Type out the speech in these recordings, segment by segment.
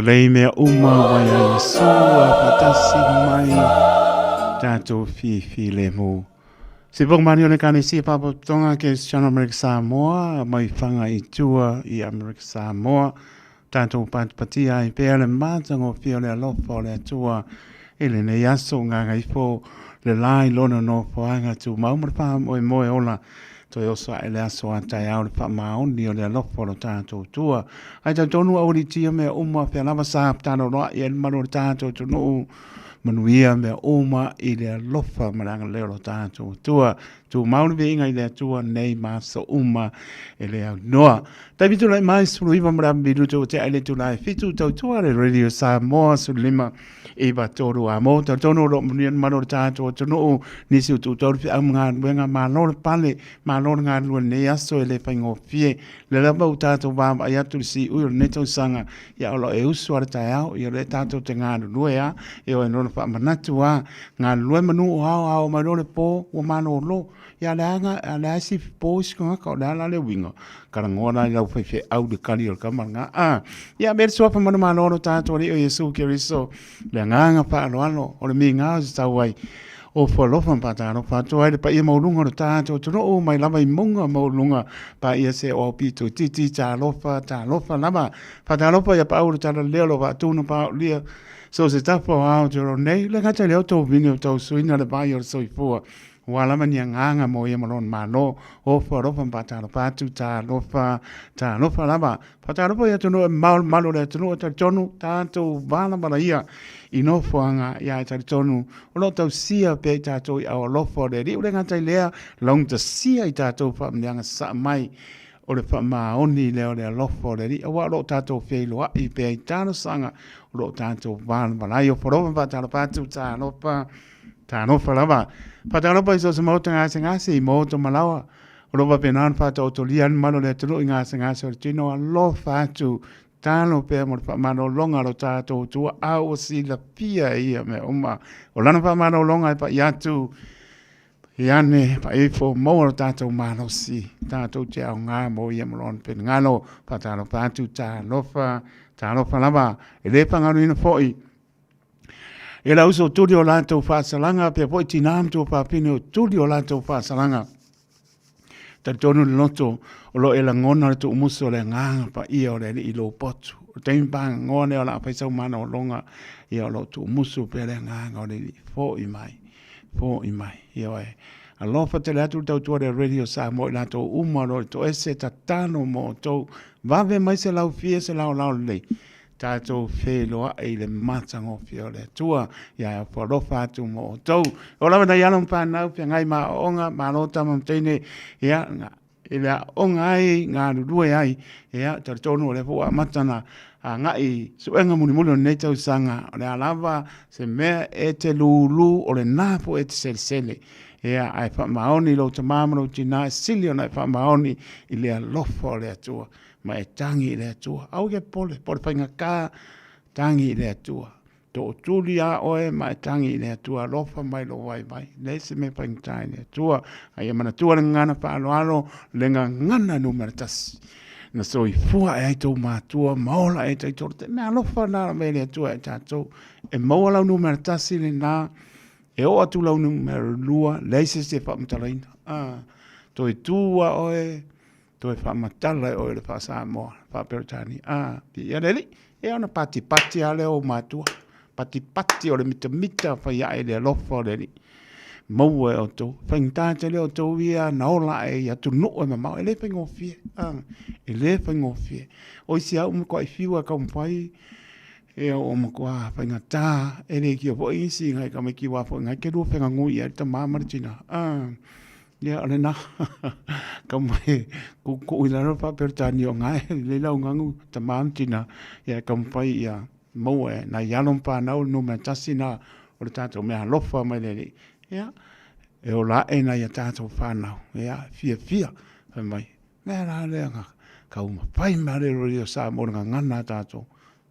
lei mea waya Yesua patasi mai tato fi le mo. Se pong mani o le kane si papa tonga ke Channel America Samoa mai whanga I tua I America Samoa tato patia I pea le mātango fio le alofa o le atua ele ne yaso nganga I fo le lai lona no poanga tu maumar pa moe ola to osa ele aso atai au le pa maoni o le alofa o tato tua ai ta tonu au li tia me uma pe lava sa tano no I el mano tato tu no manuia me uma I le alofa maranga leo tato tua tu mauni ve inga I le tua nei masa uma ele au noa ta vitu lai mai suru iwa mara biruto te aile tu lai fitu tau tua le radio Samoa su lima Eba toru a mo ta tono ro mano tato tu no nisi tu toru fi am nga wenga malo pale malo nga lu ne aso ele pango fie le lava tato ba ya tu si u neto sanga ya lo e usu ar tao I le tato te nga lu ya e o no fa manatu a nga lu manu ha ma lo le po o mano lo ya langa ala si po sko ka la le wingo kara ngona I fe fe au de kali o kamanga ya ber so fa mano tato ri o Yesu Keriso le nganga pa alo o le minga sa wai o fo lo fa pata no fa to ai pa I mo lunga ta to o mai lava I monga mo lunga pa ia se o pito titi ta lo fa lava fa ta lo fa ya pa o ta le lo va tu no pa lia so se ta fo au to nei le ga ta le to vino to suina le ba yo so I fo wala man yang anga mo ye malon mano o fo ro fa pata no pa tu ta lo fa lava pata ro ya to no malo le to no ta tonu ta to bala bala ia I no fuanga ia ta tonu o lo tau sia pe ta to I o lo fo de ri le ngata lea long ta sia I ta to fa manga sa mai o le fa ma oni le o le lo fo de ri o lo ta to fe lo I pe ta no sanga o lo ta to bala bala ia fo ro fa ta tu ta no pa ta no fa lava pa ta no pa so mo ta ngasi mo to malawa o lo va penan fa to lian malo le tu ngasi o tino a lo fa tu tano pe mo pa mano longa lo tato tu au si la pia ia me uma o lana pa mano longa pa ia tu iane pa I fo mo tato mano si tato te au nga mo ia mo lon pe ngalo pa tano pa tu ta lo fa lava e le pa ngalo ina foi e la uso tu dio lato fa salanga pe poi tinam tu pa pino tu dio lato fa salanga ta tonu loto o lo ela ngona tu muso le nga pa ia o le I lo potu o te impa ngone o la pa sa mana o longa ia o lo tu muso pe le nga o le fo I mai ia e a lo fa te la tu tu le radio sa mo la to umaro to ese tatano mo to va ve mai se la fie se la le tato fe loa e le matango fio le tua ia po lo fa tu mo to o la na yalon pa na pe ngai ma onga ma lo ta mo tene ia ila onga ai nga lu ai ia ta tonu le fo matana nga I suenga muni nei tau sanga le alava se me e te lulu o le napo e te sele ia ai fa maoni lo te mamano tina silio na fa maoni I le lofo le tua ma e tangi le atua au ke pole whainga ka tangi le atua to tulia oe ma e tangi le atua lofa mai lo wai mai le se me whainga tangi le atua ai e mana tua le ngana pa alo le ngana numeratas na so I fua e ai tau mātua maola e tai torte mea lofa nara me le atua e tatou e maola numeratas le nā e o atu lau numero lua leise se whamatalaina to e tua oe to e whamatala o le Samoa, whaperitani. Ia leli, e ona pati ale o mātua. Pati o le mita whaia e le alofa o leli. Mau e o tō. Whaintāte le o tō ia naola e atu no e mamau. E le whaingofie. E le whaingofie. O isi au mo kua I whiua ka mwhai. E o mo kua whaingatā. E le ki o po isi ngai ka me ki wafo. Ngai ke rua whainga ngui e ta māmaritina. Ya ole na kamai ku ila no pa pertani o ngai le la ngangu tamantina ya kampai ya mo e na yalon pa na no me tasina o tato me lofa mai le ya e o la e na ya tato fa na ya fia mai na la le nga ka uma pai mare ro sa mo ngana tato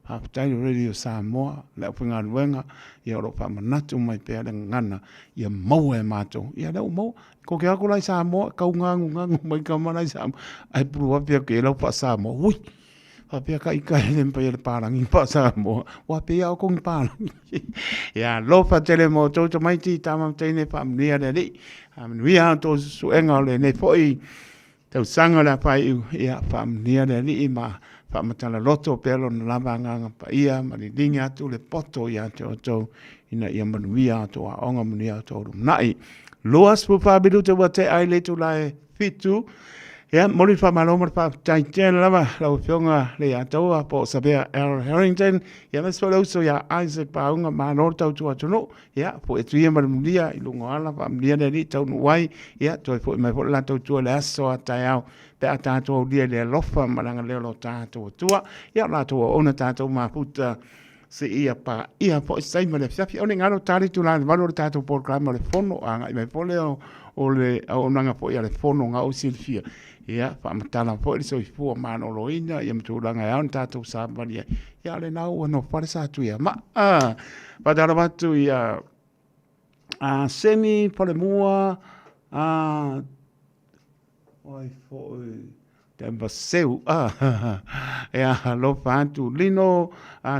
ha tai radio Samoa le funga wenga ia ro pa manatu mai pe le ngana ia mau e mato ia le mau ko ke ako lai Samoa ka ngangu mai ka mana Samoa ai pru wa pe ke lo pa Samoa ui Pia ka ika le pa le parangi pa Samoa. Wa pia o kong parangi. Ya lofa tele mo to mai ti tama tene pa mnia le ni. Wi a to su enga le ne foi. Tau sanga la pai ia pa mnia le ni ma pa matala loto pelo na lava nganga pa ia ma ni dinga tu le poto ia to ina ia manuia to a onga manuia to nai. Loas pu pa bidu te wate ai le tu lai fitu. Ya, mori fa maloma pa taiten lava la fionga le atoa po sabea Harrington ya mes fo so ya Isaac pa unga manor tau tu atuno ya po etuia mamulia ilungo ala pa mlia ni tau wai ya to fo mai fo la tau tu le aso atao pe atato dia le lofa malanga le lo tato tua ya la to ona tato ma puta se ia pa ia po sai male fiafi ona ngalo tali tu la valor tato por clama le fono anga mai po le o le o nanga po ia le fono nga o silfia ia fa matala po le soi fu mano loina ia mtulanga ya tato sabani ia le nau no para sa tu ia ma pa dara batu ia semi po le mua oi fo temba seu ya lo fantu lino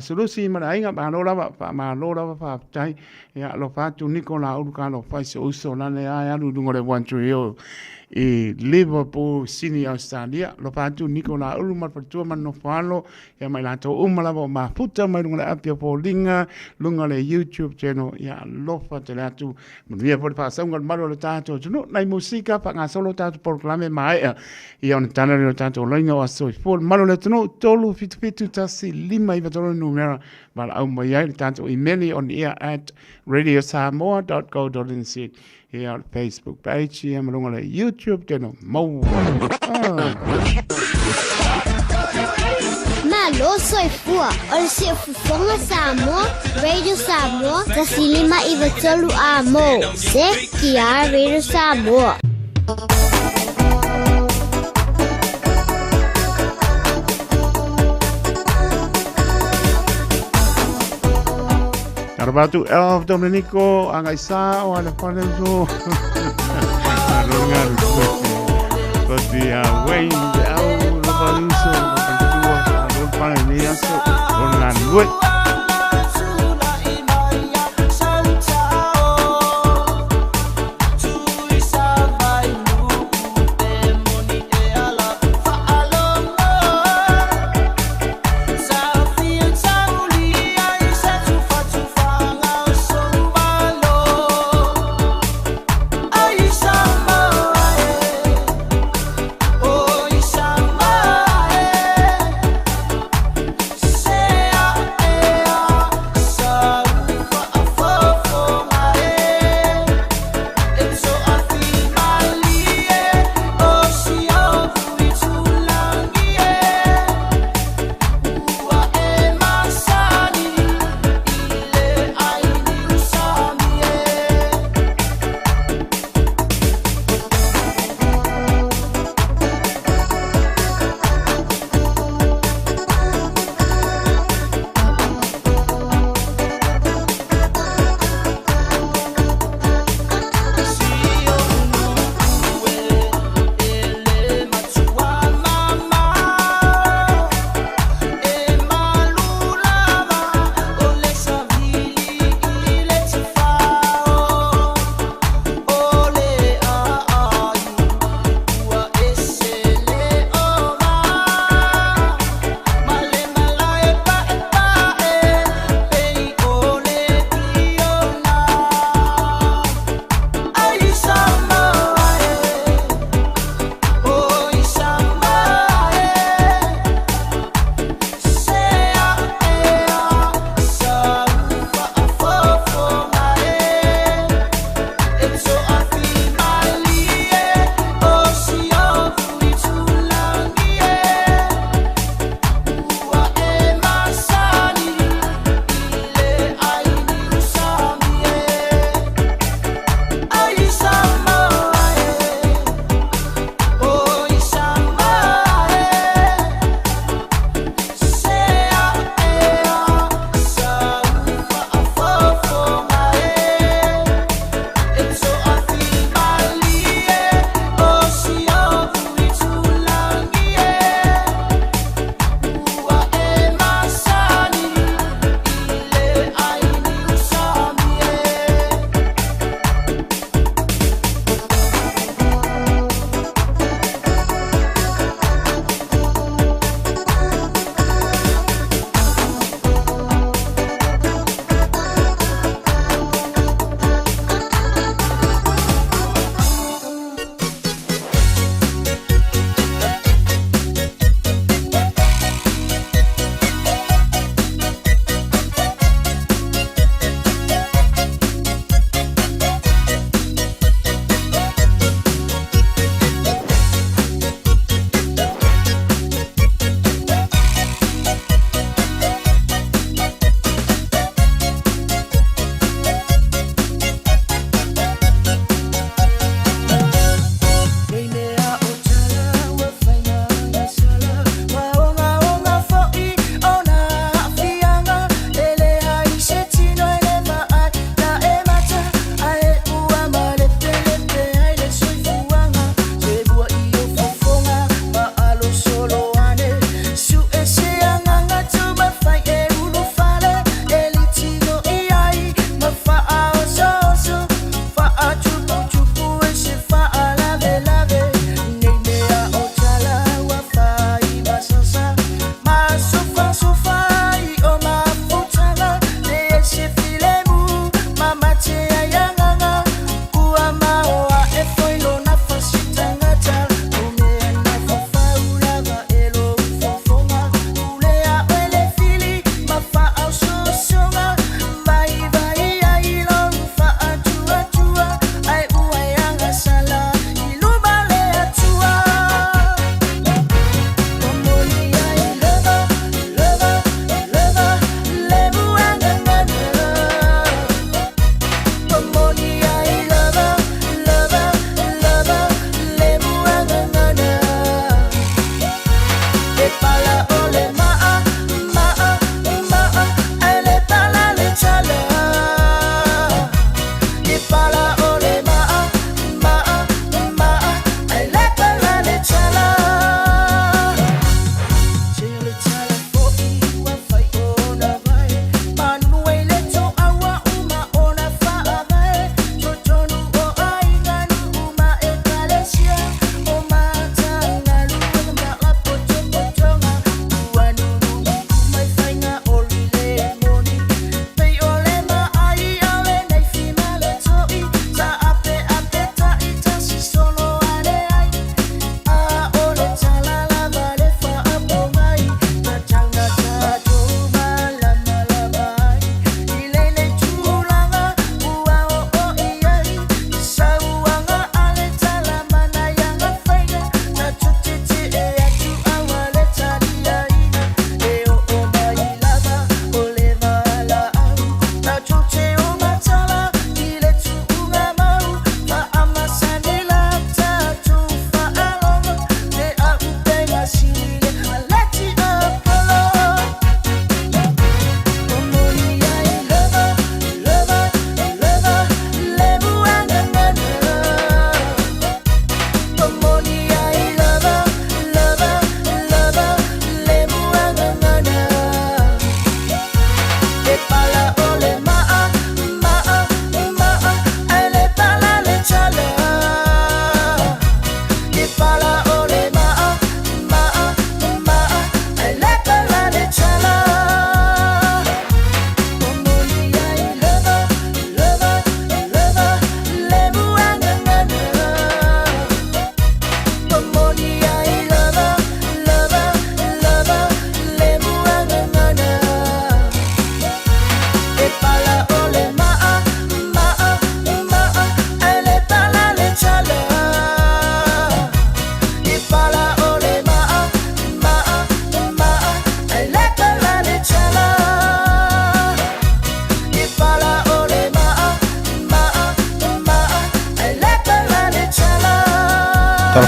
solusi mana inga ma lo lava fa tai ya lo fantu Nicola uka lo fai so uso na le ya lu ngore wantu yo e Liverpool sini Australia lo fantu Nicola ulu ma patua man no falo ya mai la to umala ma futa mai ngore apia po linga lunga le YouTube channel ya lo fa te la tu via por fa sa ngol malo le tato no nai musika pa nga solo tato por clame mai ia on tana le tato loinga wa so for malo le no tolu fitu tasi lima iva tolo numera mal au mai ai tato email on air at radiosamoa.co.nz here on Facebook page here malonga le YouTube channel mo Malo soy fua, ol si fufonga Samoa, Radio Samoa, tasi lima iva tolu amo, se kia Radio Samoa. Arbatu Elf Domenico Angaisa o ala Panenzo. But the way out of Aluso, the Paneniaso, on Landwood.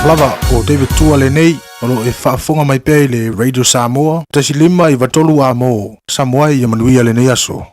lava o David Tua le nei o lo e whaafonga mai pei le Radio Samoa tasi lima I watolu a mo Samoa I manuia le nei aso.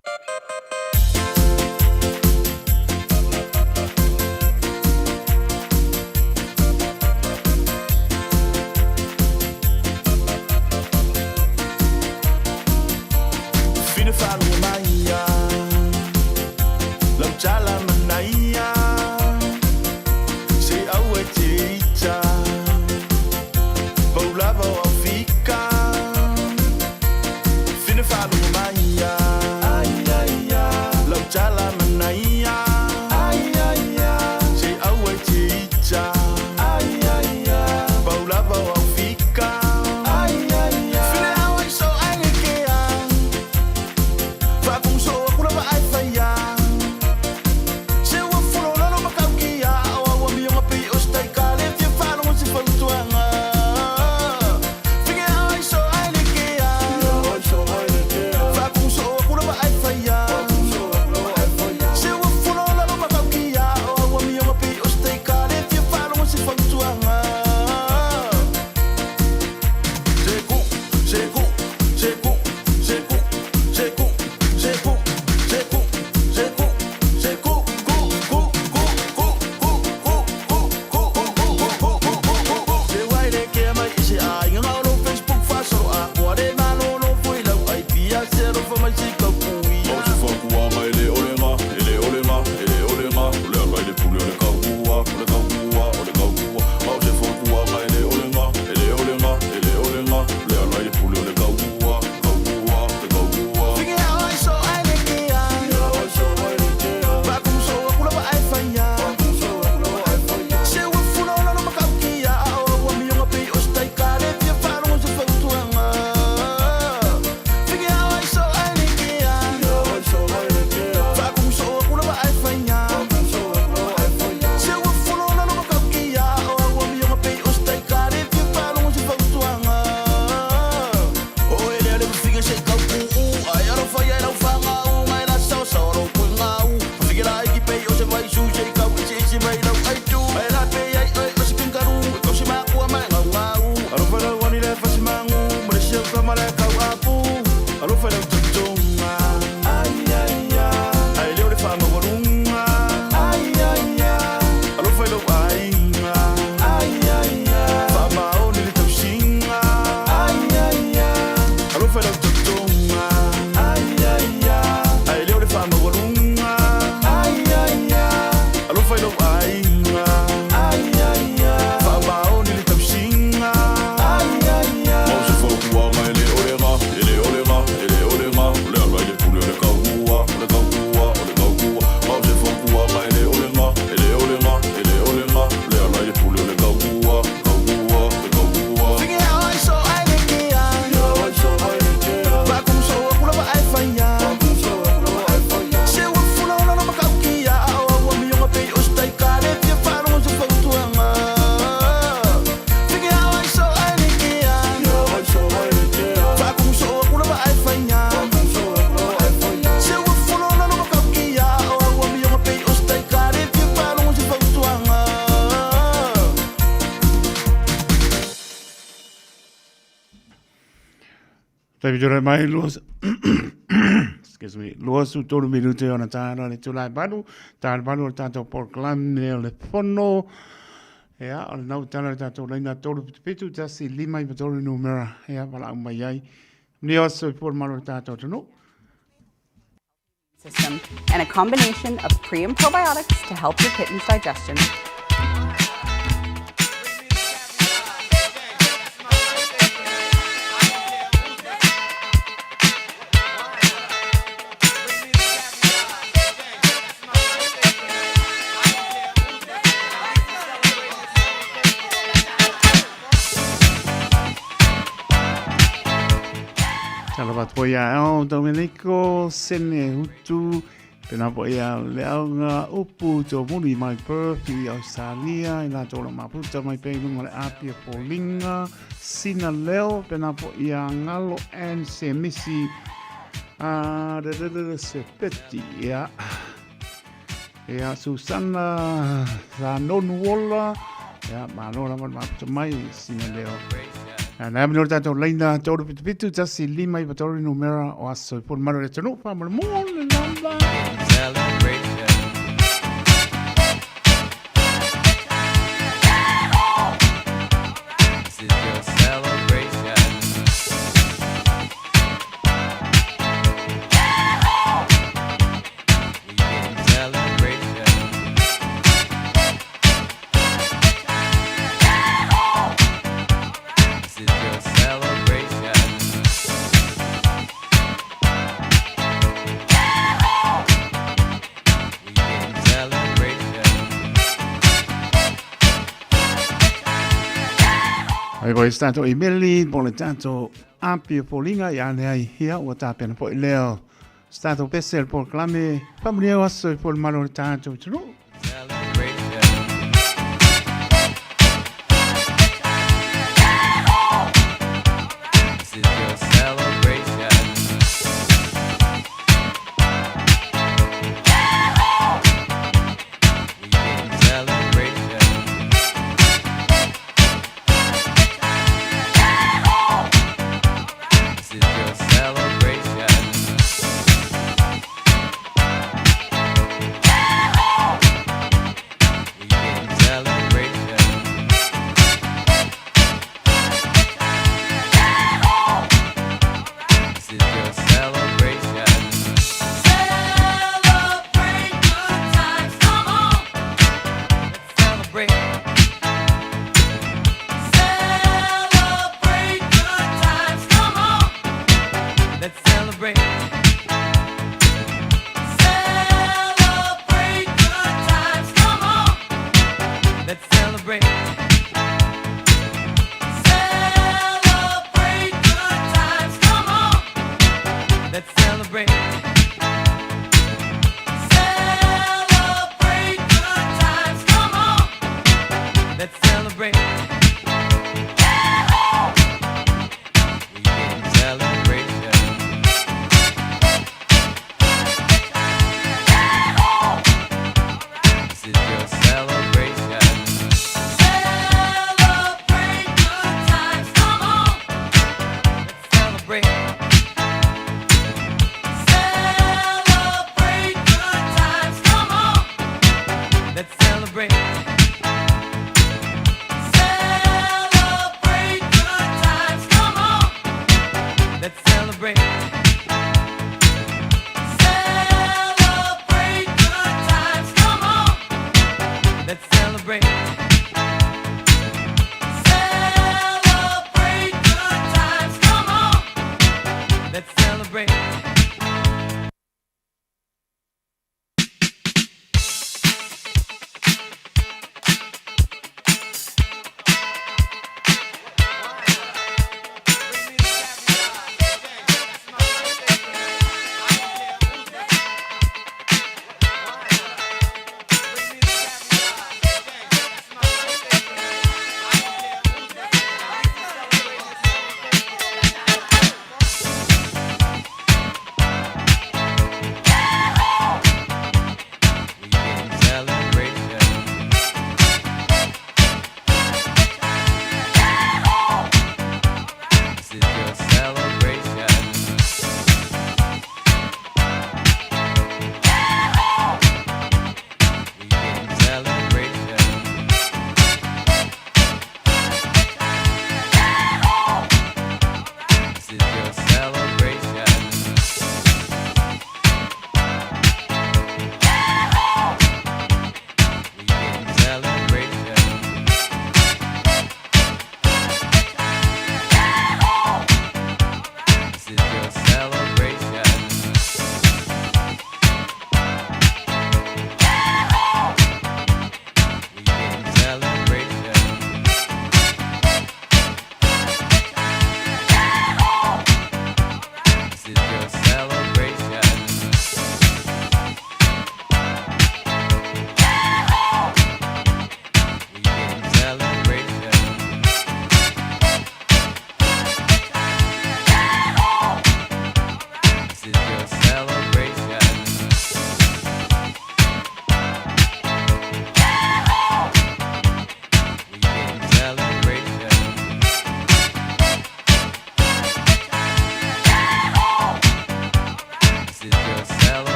David mai luas excuse me luas tu tolu minuto ona tana le tulai banu tan banu tato proclam le fono ya al nau tana tato leina tolu pitu tasi lima I tolu numera ya wala mai ai ni oso por malo tato no system and a combination of pre and probiotics to help your kitten's digestion. Salamat po ya Domenico sene hutu pena po ya leanga upu to muli mai perfi Australia ina to ma puta mai pe ngale apia polinga sina leo pena po ya ngalo en se misi de se peti ya Susana sa non wola Ya, malo naman mai sinaleo. Na menor tato laina todo pitu tasi lima I patori numera o aso por malo de tonu pa mo lamba. Ai voi stato I meli pole tanto ampio polinga ya ne ai hia o tapena po leo stato pesel por clame familio asso por malo tanto tru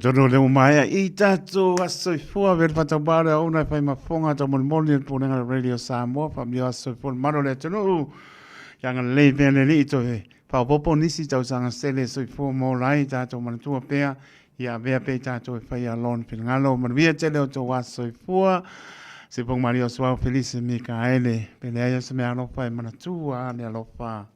Tono le umaya I tato asoifua ver patabara una fai mafonga to moni punanga Radio Samoa pa mio asoifua maro le tono yang le vene ni to pa popo nisi tau sanga sele soifua mo lai tato manatua pea ia vea pe tato fai alon pilngalo man via tele to asoifua se pong Mario Suau Felice Mikaele pelea se me alo fai manatua le alo fa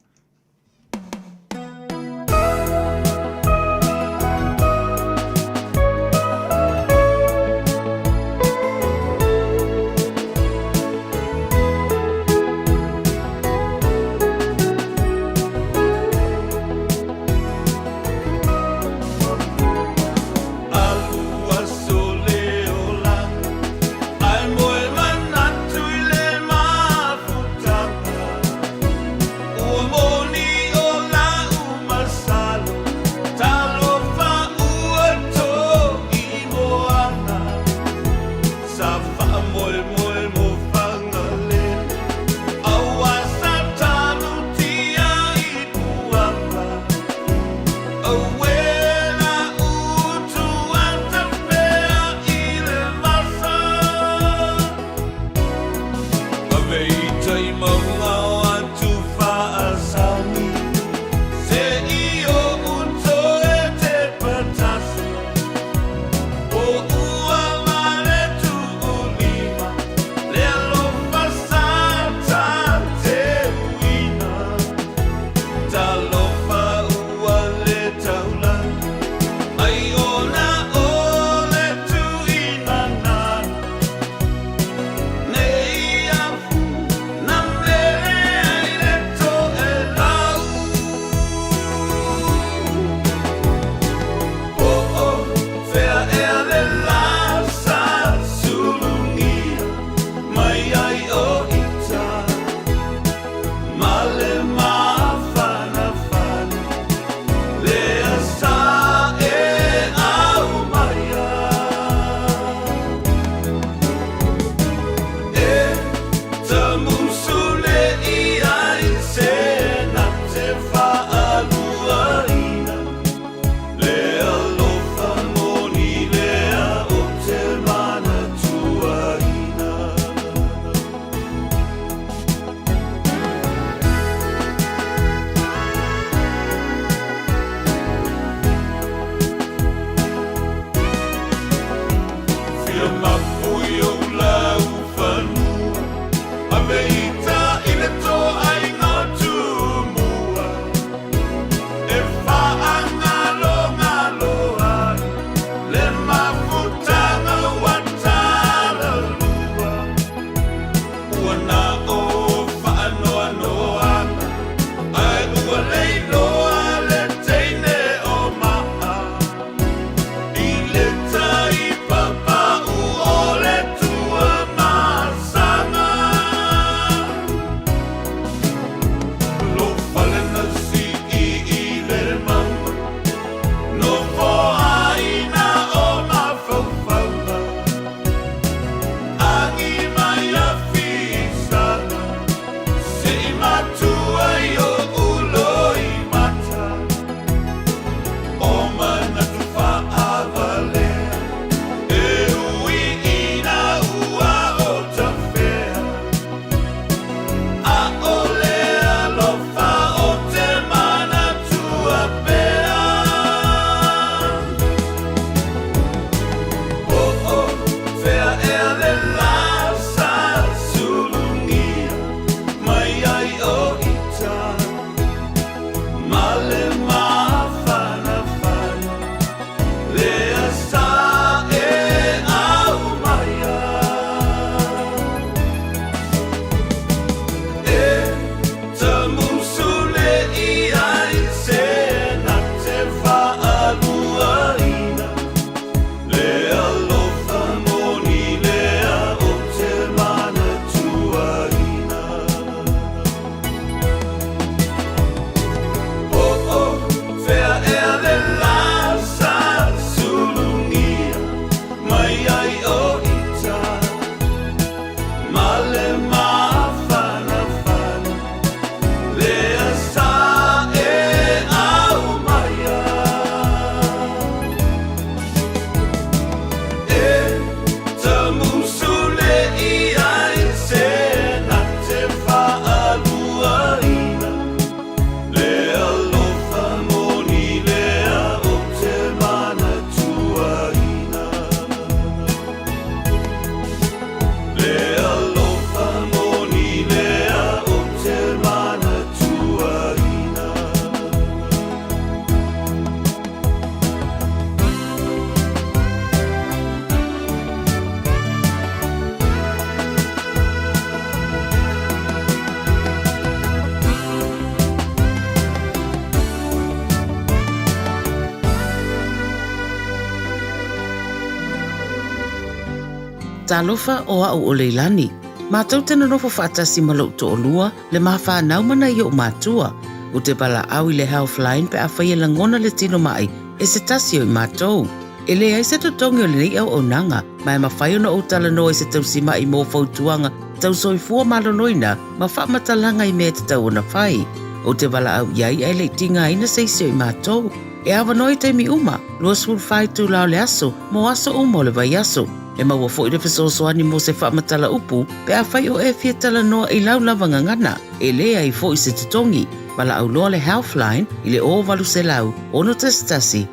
Talofa o au o leilani. Mātou tena nofo whaatasi malau to o lua le mawha naumana i o mātua. O te pala au i le Healthline pe a whaia langona le tino mai e se tasi o i mātou. E le ai se totongi o le nei au o nanga, mai mawhai ona o tala no e se tausima i mō fautuanga tau soifua malonoina ma whaamatalanga i mea te tau ona whai. O te pala au iai ai le tinga ina seisi o i mātou. E awa noi te mi uma, lua sulu whai tu lao le aso, mo aso umo le vai aso. E maua fo i le fesosoani mo se whaamatala upu, pe a whai o e fia tala noa i lau lavanga ngana, e lea i fo i se tutongi, Pala au loa le Healthline i le o walu se lau, ono tasi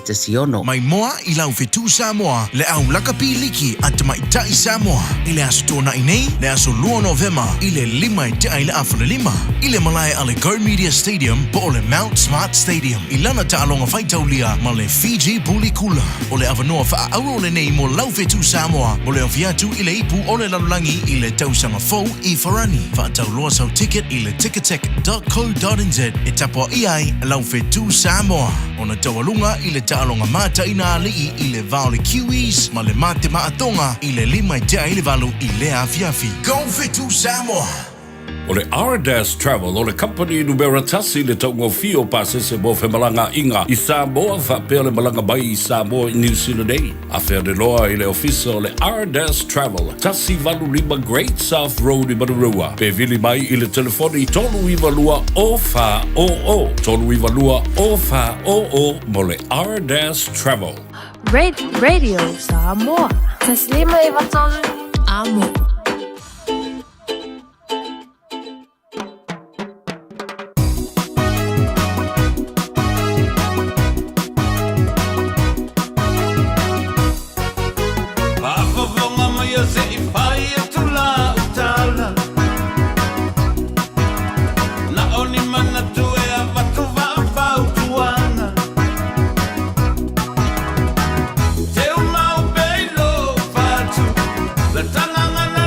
tasi ono. Mai moa i lau fetu Samoa, le au lakapi liki at mai tai Samoa. I le aso tōna i nei, le aso lua Novema, i le lima i te ai le awhana lima. I le malai ale Go Media Stadium, po o le Mount Smart Stadium. I lana ta alonga whaitaulia, ma le Fiji Bully Kula. O le awanoa wha auro le nei mo lau fetu Samoa, mo le ofiatu i le ipu o le lalulangi i le tausanga fau i Farani. Wha atau loa sau ticket i le ticketek.co.nz e tapoa i ai lau fetu Samoa. Ona taualunga i le taalonga mata ina alii i le vao le Kiwis, ma le mate maatonga i le lima i te ai le valu i le afiafi. Go fetu Samoa! O le R-Dash Travel, o le company numera tasi le taungo fio pasese mo fe malanga inga i Samoa, whapea le malanga mai i Samoa i New Zealand ei. A whea de loa i le ofisa o le R-Dash Travel, tasi valu lima Great South Road i Marurua. Pe vili mai i le telefoni tolu iwa lua o wha o o. Tolu iwa lua o wha o o mo le R-Dash Travel. Radio Samoa. Taslima iwatolu amo. Tanga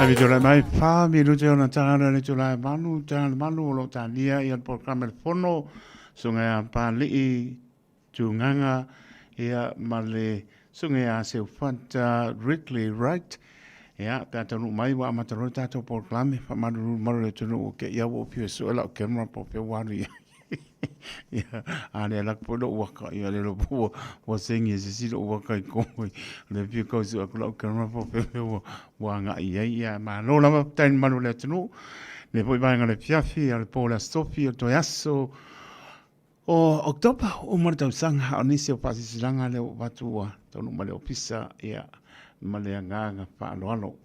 Abi tu mai fa mi lu te ona tara le tu lai manu lo tania i al programa el fono sunga pa li tu nganga ia male sunga se fanta Ridley right ia ta nu mai wa mataro ta to programa fa manu maro tu no ke ia wo pio so la camera po pe wari ia ane la po lo waka ia le lo po wa sengi si lo waka ko le pio ko so la camera po pe wa nga ia ma lo la tan manu le tu ne poi vai ngale fiafi al po la stofi to yaso o oktoba o marta sanga oni se pasi silanga le watua to no male opisa ia male nga pa lo alo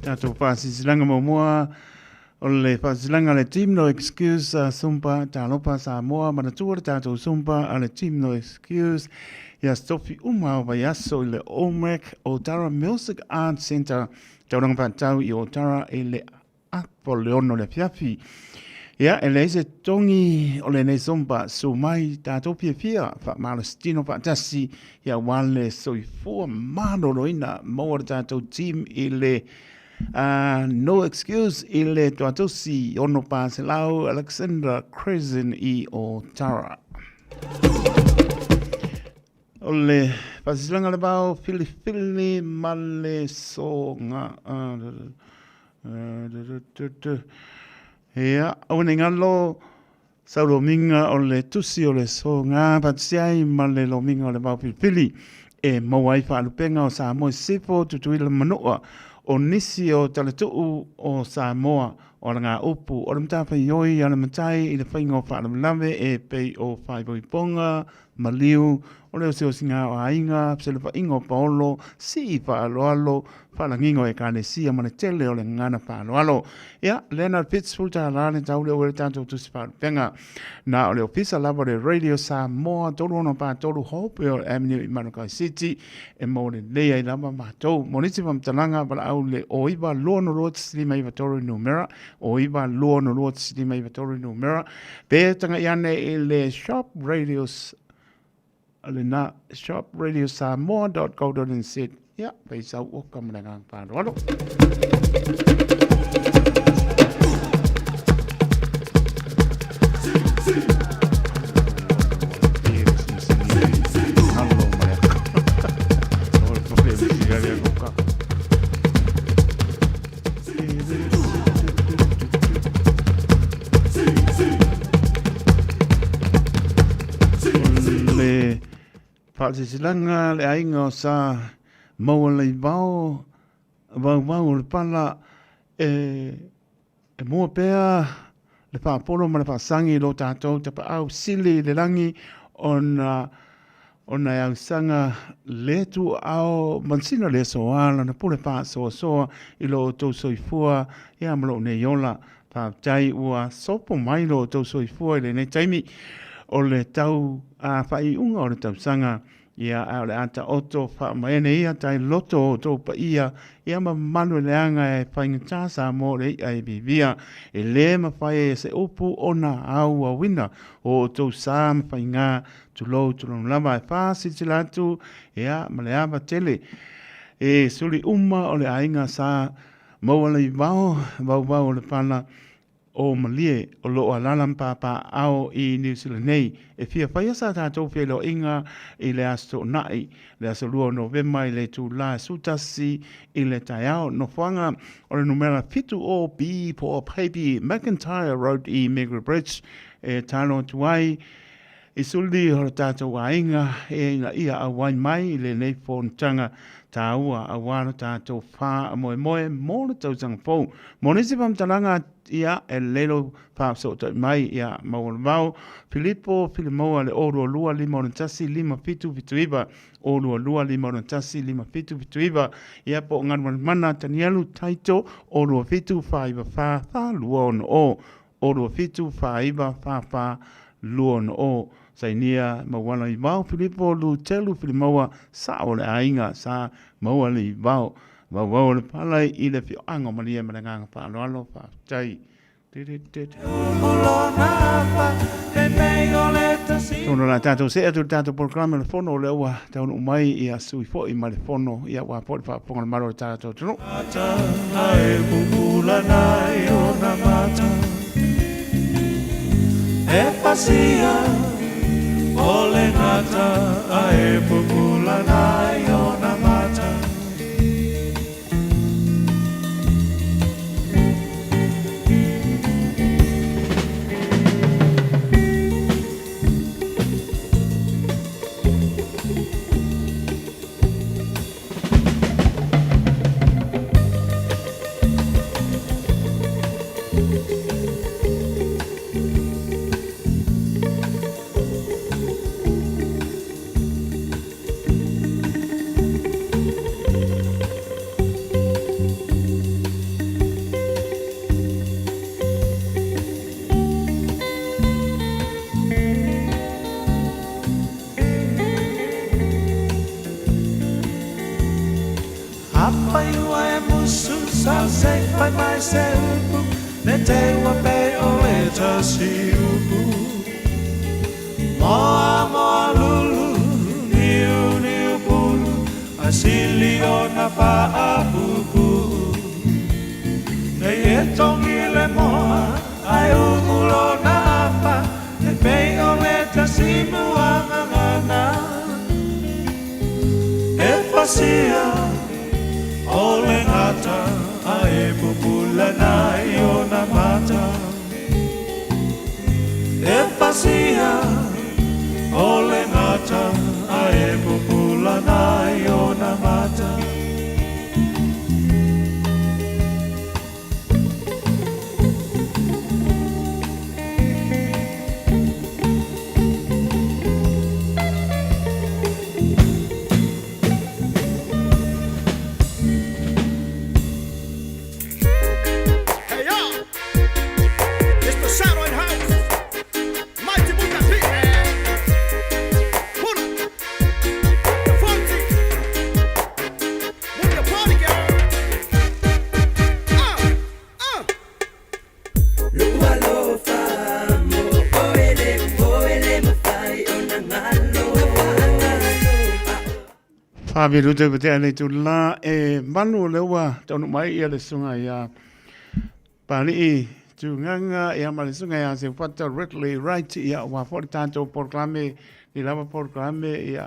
Tato pasilanga moa o le pasilanga le team no excuse sumpa talopa Samoa manatua tato sumpa ale team no excuse ya stofi uma o yaso le OMEC Otara Music Art Center tauranga patau i Otara ele Apoleono le fiafi ya eleze tongi o le ne sumpa sumai tato pia fa malastino patasi ya wale soifua manoloina mo tato team ile no excuse ile tuatosi ono paselau Alexandra Crescent i Otara. Ole pasilanga le bao fili male so nga ya awene ngalo sa lo minga ole tusi ole so nga patsiai male lo minga ole bao fili e mo wifi lupenga o sa mo sifo tutuila manoa o nisi o talatu o Samoa o ngā upu o mtawha ioi ana matai i le whaingo whaalamlawe e pei o whaipoiponga, maliu, o leo seo singa o ainga, se le whaingo paolo, si whaaloalo, whaalangingo e kāne sia mana tele o le ngana whaaloalo. Ia, Leonard Pitts fulta alane tau leo ere tātou tusi whaalupenga. Nā o leo pisa lava le Radio Samoa, tolu ono pā tolu Hope o Avenue i Manukai City, e mo le lea i lava mātou. Monisi wamtalanga pala au le o iwa lono roa tisilima iwa toru numera, o iwa lono roa tisilima iwa toru numera. Pētanga iane i le Shop Radios, le na shopradiossamoa.co.nz. Ia, peisa o kamananga whaaloalo. Whaatisilanga le ainga o sa maua lei vau le pala e mua pēa le whaapolo ma le whaasangi lo tātou te au sili le langi ona au sanga le tu au mansina le soala na pule paa soa i lo tau soifua ia malo ne yola whaatai ua sopo mai lo tau soifua i le nei taimi o le tau whai unga o le tau sanga ia au le ata oto whaamaene ia tai loto o tau pa ia ma manu le anga e whaingata sa mo le ai bibia e le ma whai e se upu ona au a wina o tau sa ma whainga tu lou lama e whaasi tilatu ia ma le ava tele e suli uma o le ainga sa maua le vau o le pala o malie o lo alalam papa ao i New Zealand nei e fia whaia sa tātou fia lo inga i le asto nai le aso lua novema i le tu la sutasi i le taiao no whanga o le numera fitu o bi po o Peipi McIntyre Road i Megre Bridge e tano tuai i suli o tātou a inga e ia a wai mai i le nei whontanga tāua a wāna tātou whā a moe mō le tausanga pō. Monesi pamtalanga ia e lelo whaapsota mai ia maua vau. Filimoa le orua lua lima ona tasi lima pitu iwa. Orua lua lima ona tasi lima pitu iwa. Ia po ngarwan mana tanialu taito orua fitu whaiva wha lua ona o. Orua fitu whaiva wha lua ona o. Sainia mawala i vau Filipo lu telu Filimoa sa o le ainga sa mawala i vau. Vau le palai i le fio ango malia mananganga pa aloalo pa tai. Tono la tato se atu tato programa le fono le ua taunu mai ia sui fo i ma le fono ia wa po fa ponga maro tato tono. Ai bubula nai ona mata e pasia ole ngata ai bubula nai ona mata by myself, ne te wa pe o e ta si upu. Moa lulu, niu pulu, asili o na pa apupu. Ne e tongi le moa, ai ulo na apa, ne pe o e ta si muangana. E fasia, o le ngata, ai pupula nai ona mata e pasia ole ngata ai pupula nai ona mata Fabi rute bete ane tu la e manu lewa tonu mai ia le sunga ia pali i tu nganga ia ma le sunga ia se fata Ridley right ia wa for tanto proclame ni lava proclame ia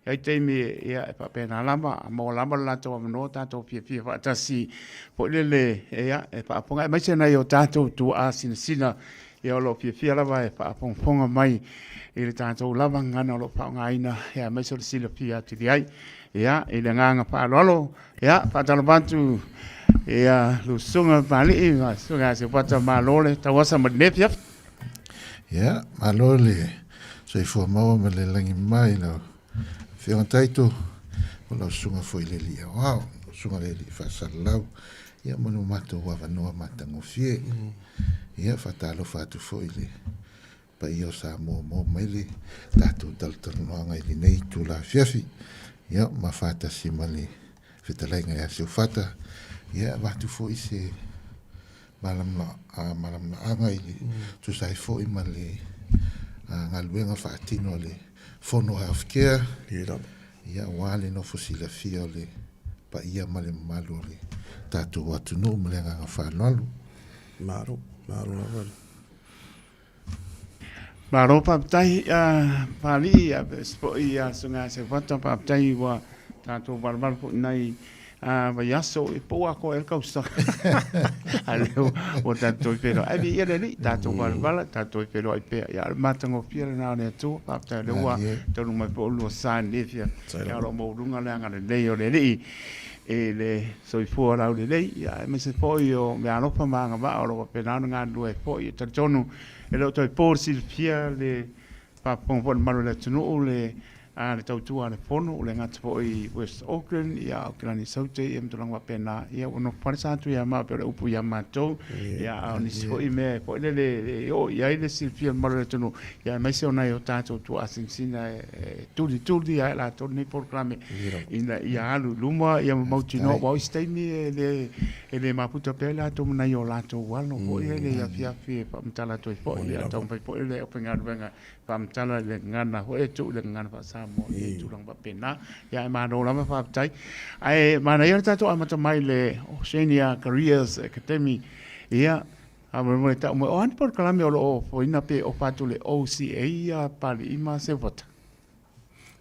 ia teimi ia e papena lama mo lama la to no tanto fia fata si po le ia e pa ponga mai se na yo tanto tu a sina ia lo fia lava e pa ponga mai i le tātou lava ngana lo whaungaina ea mai so le sila pia tiri ai ea i le nganga whaalolo ea whatalo bantu ea lu sunga pali i ma sunga se whata malole tawasa ma nepia ea malole so i fua maua ma le langi mai lo whianga taito o lau sunga foi le lia wow sunga le li whasalau ea manu mato wawa noa matango fie ea whatalo whatu foi le pa io sa mo mele tatu dal tornoanga i nei tu la fiafi ia ma fata simali fitalenga ia se fata ia watu fo ise malam na anga i tu sai fo i mali ngaluenga fatino le fono healthcare ia wale no fosila fiole pa ia male malu le tatu watu no mlenga fa nalu maro Maro paptai pali spo ia sunga se fata paptai wa tato barbar nai va yaso e po ako el kausa aleo o tato pero ai ia le tato barbar tato pero ai pe ia matango pia na ne tu paptai le wa tonu mai po lo san le fia ya lo mo runga le ngale le o le e le soi fu la le ia me se poi o me ano pa manga va o pe na nga due poi tonu e lo toi por si fia le pa pon malo le tunu le le tautua le fono o le ngata po i West Auckland ia o kilani saute ia mtulanga pena ia ono parisa atu ia ma pero upu ia matou ia oni si i me po le o ia ile silfia maro tonu ia mai se ona o tatou tu asingsina tuli ia la toni programe ina ia alu luma ia mautino wa istaimi ele maputa pela to na yo la to walo po ia le ia fia pa mtala to po ia to po ele openga venga pa mtala le ngana ho e tu le ngana pa Samoa e tulang ba pena ya ma no la fa tai ai ma na ia tato amata mai le Oceania Careers Academy ia a mo ta mo on por kalame o fo ina pe o patu le OCA ia pa ima se vota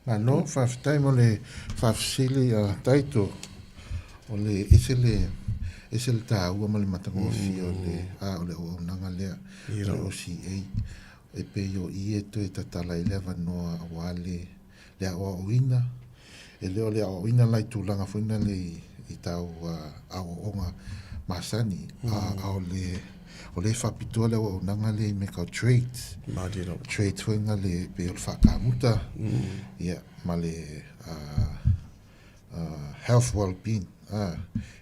ma no fa tai mo le fa sili taito o le isele ta u mo le matango fi o le o nanga le OCA e pe yo i to ta tala 11 no wale le o ina e le o ina lai tu langa funa le i tau o onga masani o le fa pito le o nanga le me ka trades funa le pe o fa kamuta ia ma le health well being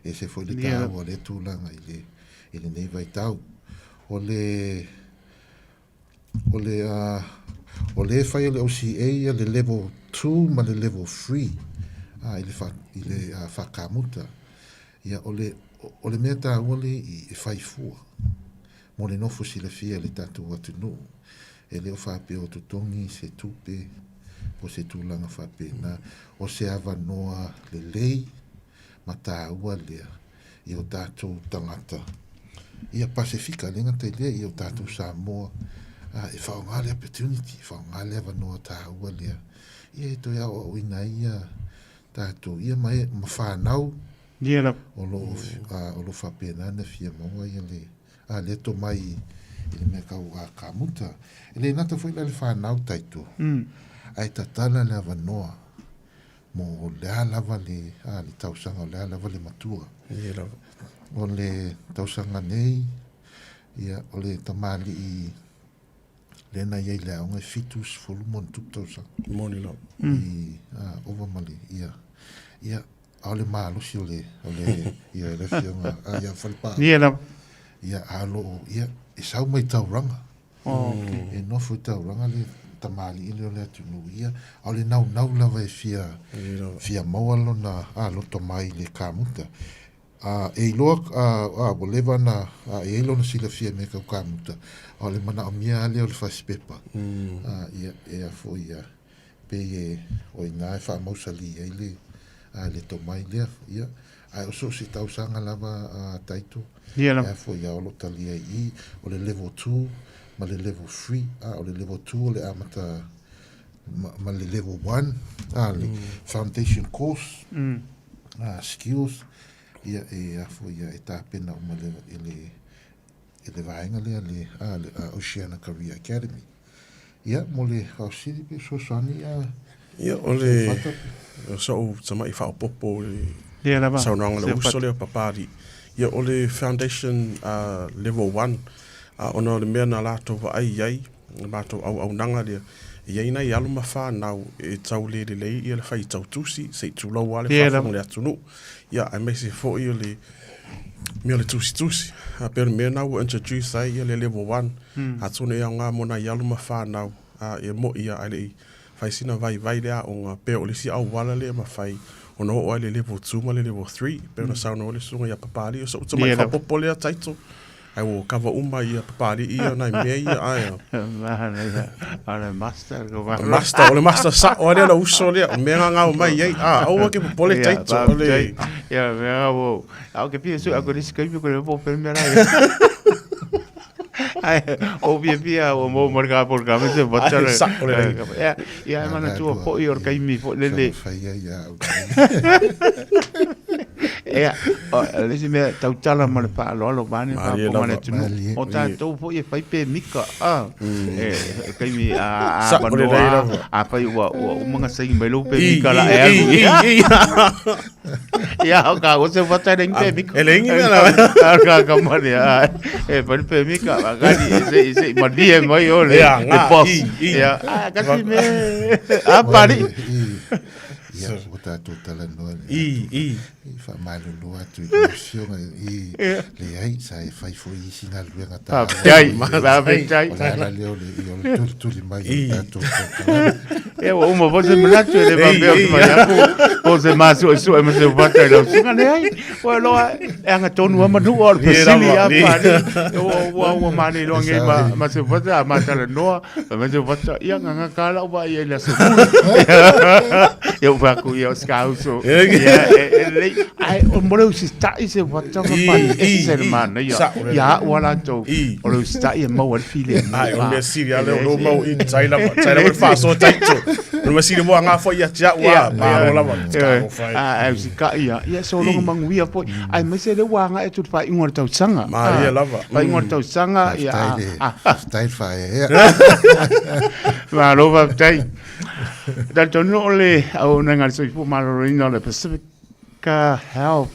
e se foi le tau o le tu langa ile nei vai tau o le fai le OCA le level 2 ma le level 3 ile fa kamuta ia o le meta ole i fai fu mo le no fusi le fia le tatu atu no e le fa pe o tutongi se tupe po se tulanga fa pe na o se ava noa le lei mata ua lea i o tatu tangata ia Pasifika le ngata lea i o tatu Samoa e whaongale opportunity, whaongale ava noa tā ua lea. Ia to ia o ina ia tātou, ia mai mawhanau. Ia la. O lo whapenana fia maua ia le to mai i le mea kau ka muta. E le nata fwila le whanau taito. Ai tatala le ava noa. Mo lea lava le tausanga, lea lava le matua. Ia la. O le tausanga nei, ia o le tamali i lena ia le aunga fitus folumon tuptausa. Moni lo. Ova mali, ia. Ia, au le maalusi o le ia le fionga, ia whalpa. Ia la. Ia alo, ia, e sau mai tauranga. E nofo i tauranga le tamali ili o le atunu, ia, au le nau lava e fia maualo na, loto mai le kamuta. E iloa, boleva na, e ilo na sila fia me kau kamuta. O le mana o mia ale o le whaspepa. Ia, e fo ia, pe e, o i nai wha mausali e le to mai lea, ia. Ai o so si tausanga lava taito. Ia la. E fo ia o lo talia i, o le level 2, ma le level 3, o le level 2 o le amata, ma le level 1, le foundation course, skills, ia e fo ia e tāpena o ma le vaenga le Oceania Career Academy. Ia, mo le hausiri pe sosani ia, o le so tamai whaopopo Ia la ba. saunanga le uso le papari. Ia, o le foundation level 1, ona le mea na lato wa ai, lato au nanga le ia ina i alu mawhanau e tau le ia le whai tau tusi, se tulau wale whawhong le atunu. Ia, ai mai se fo ia le mea le tusi. Pero mea nau introduce ai ia le level 1. Atune ia ngā mona i alu mawhanau e mo ia ai le whai sina vai lea o ngā peo le si au wala lea mawhai o no o ai le level 2 ma le level 3. Pero na sauna o le sunga ia papari o sa utamai whapopo lea taito. Ai wo kava uma ia papari ia nai mea ia ai. Ole master go ba. Ole master sa o le uso le o mea ngā mai ai. Au ke popole taito ole. Ia mea wo. Au ke pia su a ko riskai ko le po permera. Ai o pia o mo marca por cama se botcha. Ia mana tu po i or kai mi po le. Ia, le si me tau tala ma le pa lo bane pa po mane tu. O ta to po e fai pe mika. Kai mi a pa wa o manga sai me lo pe mika la e. Ya ka o se wata ring pe mi. Ele ingi na. Ka ma ya. Pa pe mi ka ka ni se ma di e mai o le. Ya nga. Boss. Ya. Ka si me. Apa ni? Ia o tātou tala noa le. I wha malulu atu i fionga i le ai sa e whai fo i singa luenga tā. Aptai, aptai. O le ala leo le i o le tuli mai o tātou tala. E o uma você me lá tu le va ver mai aku. Você mas o su mas o bata lo singa le ai. O lo e anga tonu ma nu o pesili apa ni. O mani lo ngai ma se bata ma tala noa, ma se bata ia nga kala o ia le se. Eu vaku ia skauso. Ai o moro si sta i se bata ma e se mana ia. Ya wala to. O lo sta ia mo o fili. Ai o me siria le o mo i taila o fa so taito. No me siria mo nga fo ia tia wa ma la wa. Ai si ka ia so lo manguia po. Ai me se le wanga e tu fa ingor tau sanga. Ma ia lava. Fa ingor tau sanga ia. Style fa e. Ma lo va tai. Da tono le au nga so fu malorino le Pacifica Health.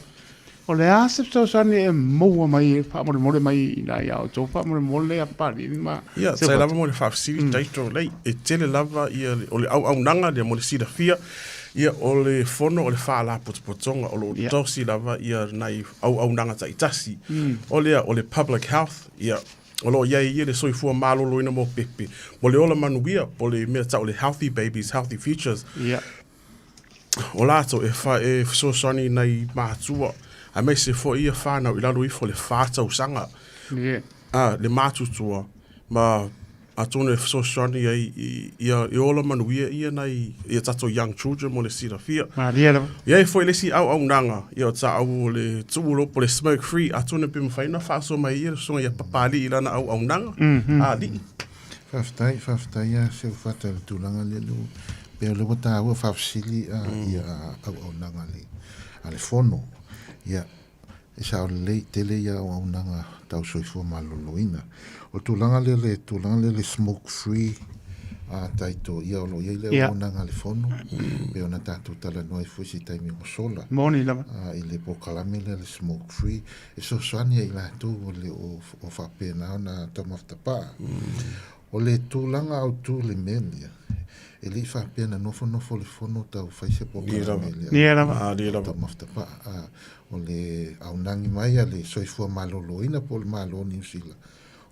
O le asep so sani e moa mai fa mo mai na ia o to fa mo le a pari ma. Ia, sai lava mo le fa siri taito lei e tele lava ia o le au nanga le mo le sida fia. Ia o le fono o le fa la potonga o lo tosi lava ia nai au nanga ta itasi. O le public health ia o lo ia le soifua malolo ina mo pepe. Mo le ola manuia o le mea ta o le healthy babies, healthy futures. Ia. O lato e fa e so sani nai matua. A me se fo ia whanau i lalo i fo le whātau sanga. Le mātutua. Ma a tōne so sani ia ola manuia ia nei ia tato young children mo le sira fia. Ia e fo i lesi au nanga. Ia o ta au le tuulo po le smoke free. A tōne pima whaina whāso mai ia songa ia papali i lana au nanga. A li. Whaftai ia se whata le tūlanga le lu. Pea le wata ua whafsili ia au nanga le. A le fono. Ia, e sa o le tele ia o aunanga tau soifua maloloina. O tūlanga le smoke free taito ia o lo ia le o aunanga le fono. Pe ona tātou tala noa i fuisi taimi o sola. Moni lava. I le pokalame le smoke free. E so soania i la tū o le o whapena o na tamaftapa. O le tūlanga au tū le melia. E li whapena nofo le fono tau whaise pokalame le. Nia lava. Tamaftapa. O le aunangi mai a le soifua maloloina po le malo New Zealand.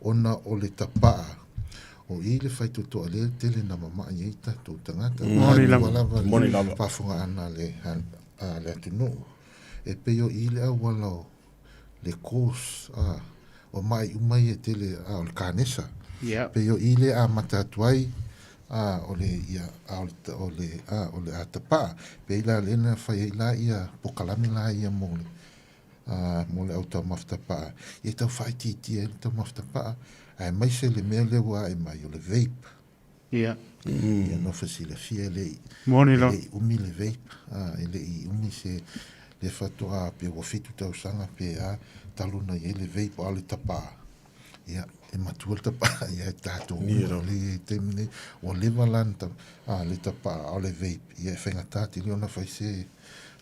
Ona o le tapaa. O i le whaitutoa le tele na mama i eita tō tangata. Moni lava. Moni lava. Whafunga ana le atino. E peo i le au walao le kōs. O mai umai e tele o le kānesa. Peo i le a matatuai. O le atapa pe ila lena fa ila ia pokalame la ia mole au tau maftapa ia tau whaiti tia tau maftapa ai mai se le mea lewa ai mai o le vape ia no fasile fia le umi le vape le i umi se le fatoa pe wafitu tau sanga pe taluna ia le vape o le tapa ia e matua le tapa ia e tātou le temine o le valanta le tapa o le vape ia e whengatati le ona whaise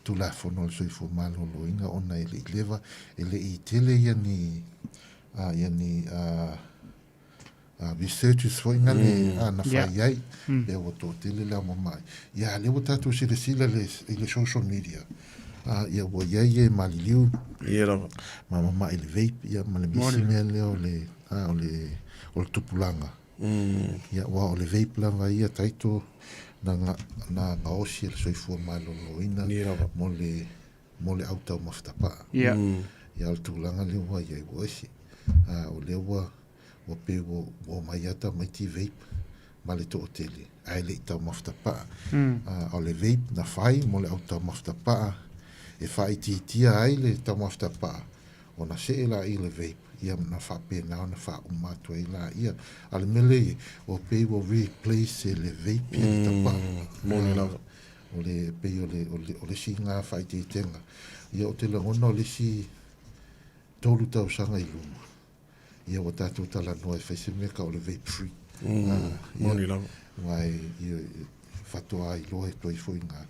tu la fono le soifo malolo inga ona e le leva e le i tele ia ni researchers fo inga le na whai ai e o tō tele la mamai ia le o tātou sila le social media ia o iai e maliliu mamai le vape ia ma le misi mea leo le o le tupulanga. Ia wa o le vape lava ia taito na osi le soifua maloloina mo le autau maftapa. Ia o le tupulanga le wa ia i osi. O le wa pe o mai ata mai ti vape ma le to hoteli. Ai le tau maftapa. O le vape na fai mo le autau maftapa. E fai tia ai le tau maftapa. O na se la i le vape. Ia na whapena na wha umatu e la ia. Ale mele o pei o replace le vape ia tapa. Moni lava. O le pei o le si ngā whai te tenga. Ia o te langona o le si tolu tau sanga i luma. Ia o tātou tala noa e whaise meka o le vape free. Moni lava. Wai ia fatoa I loa toi foi nga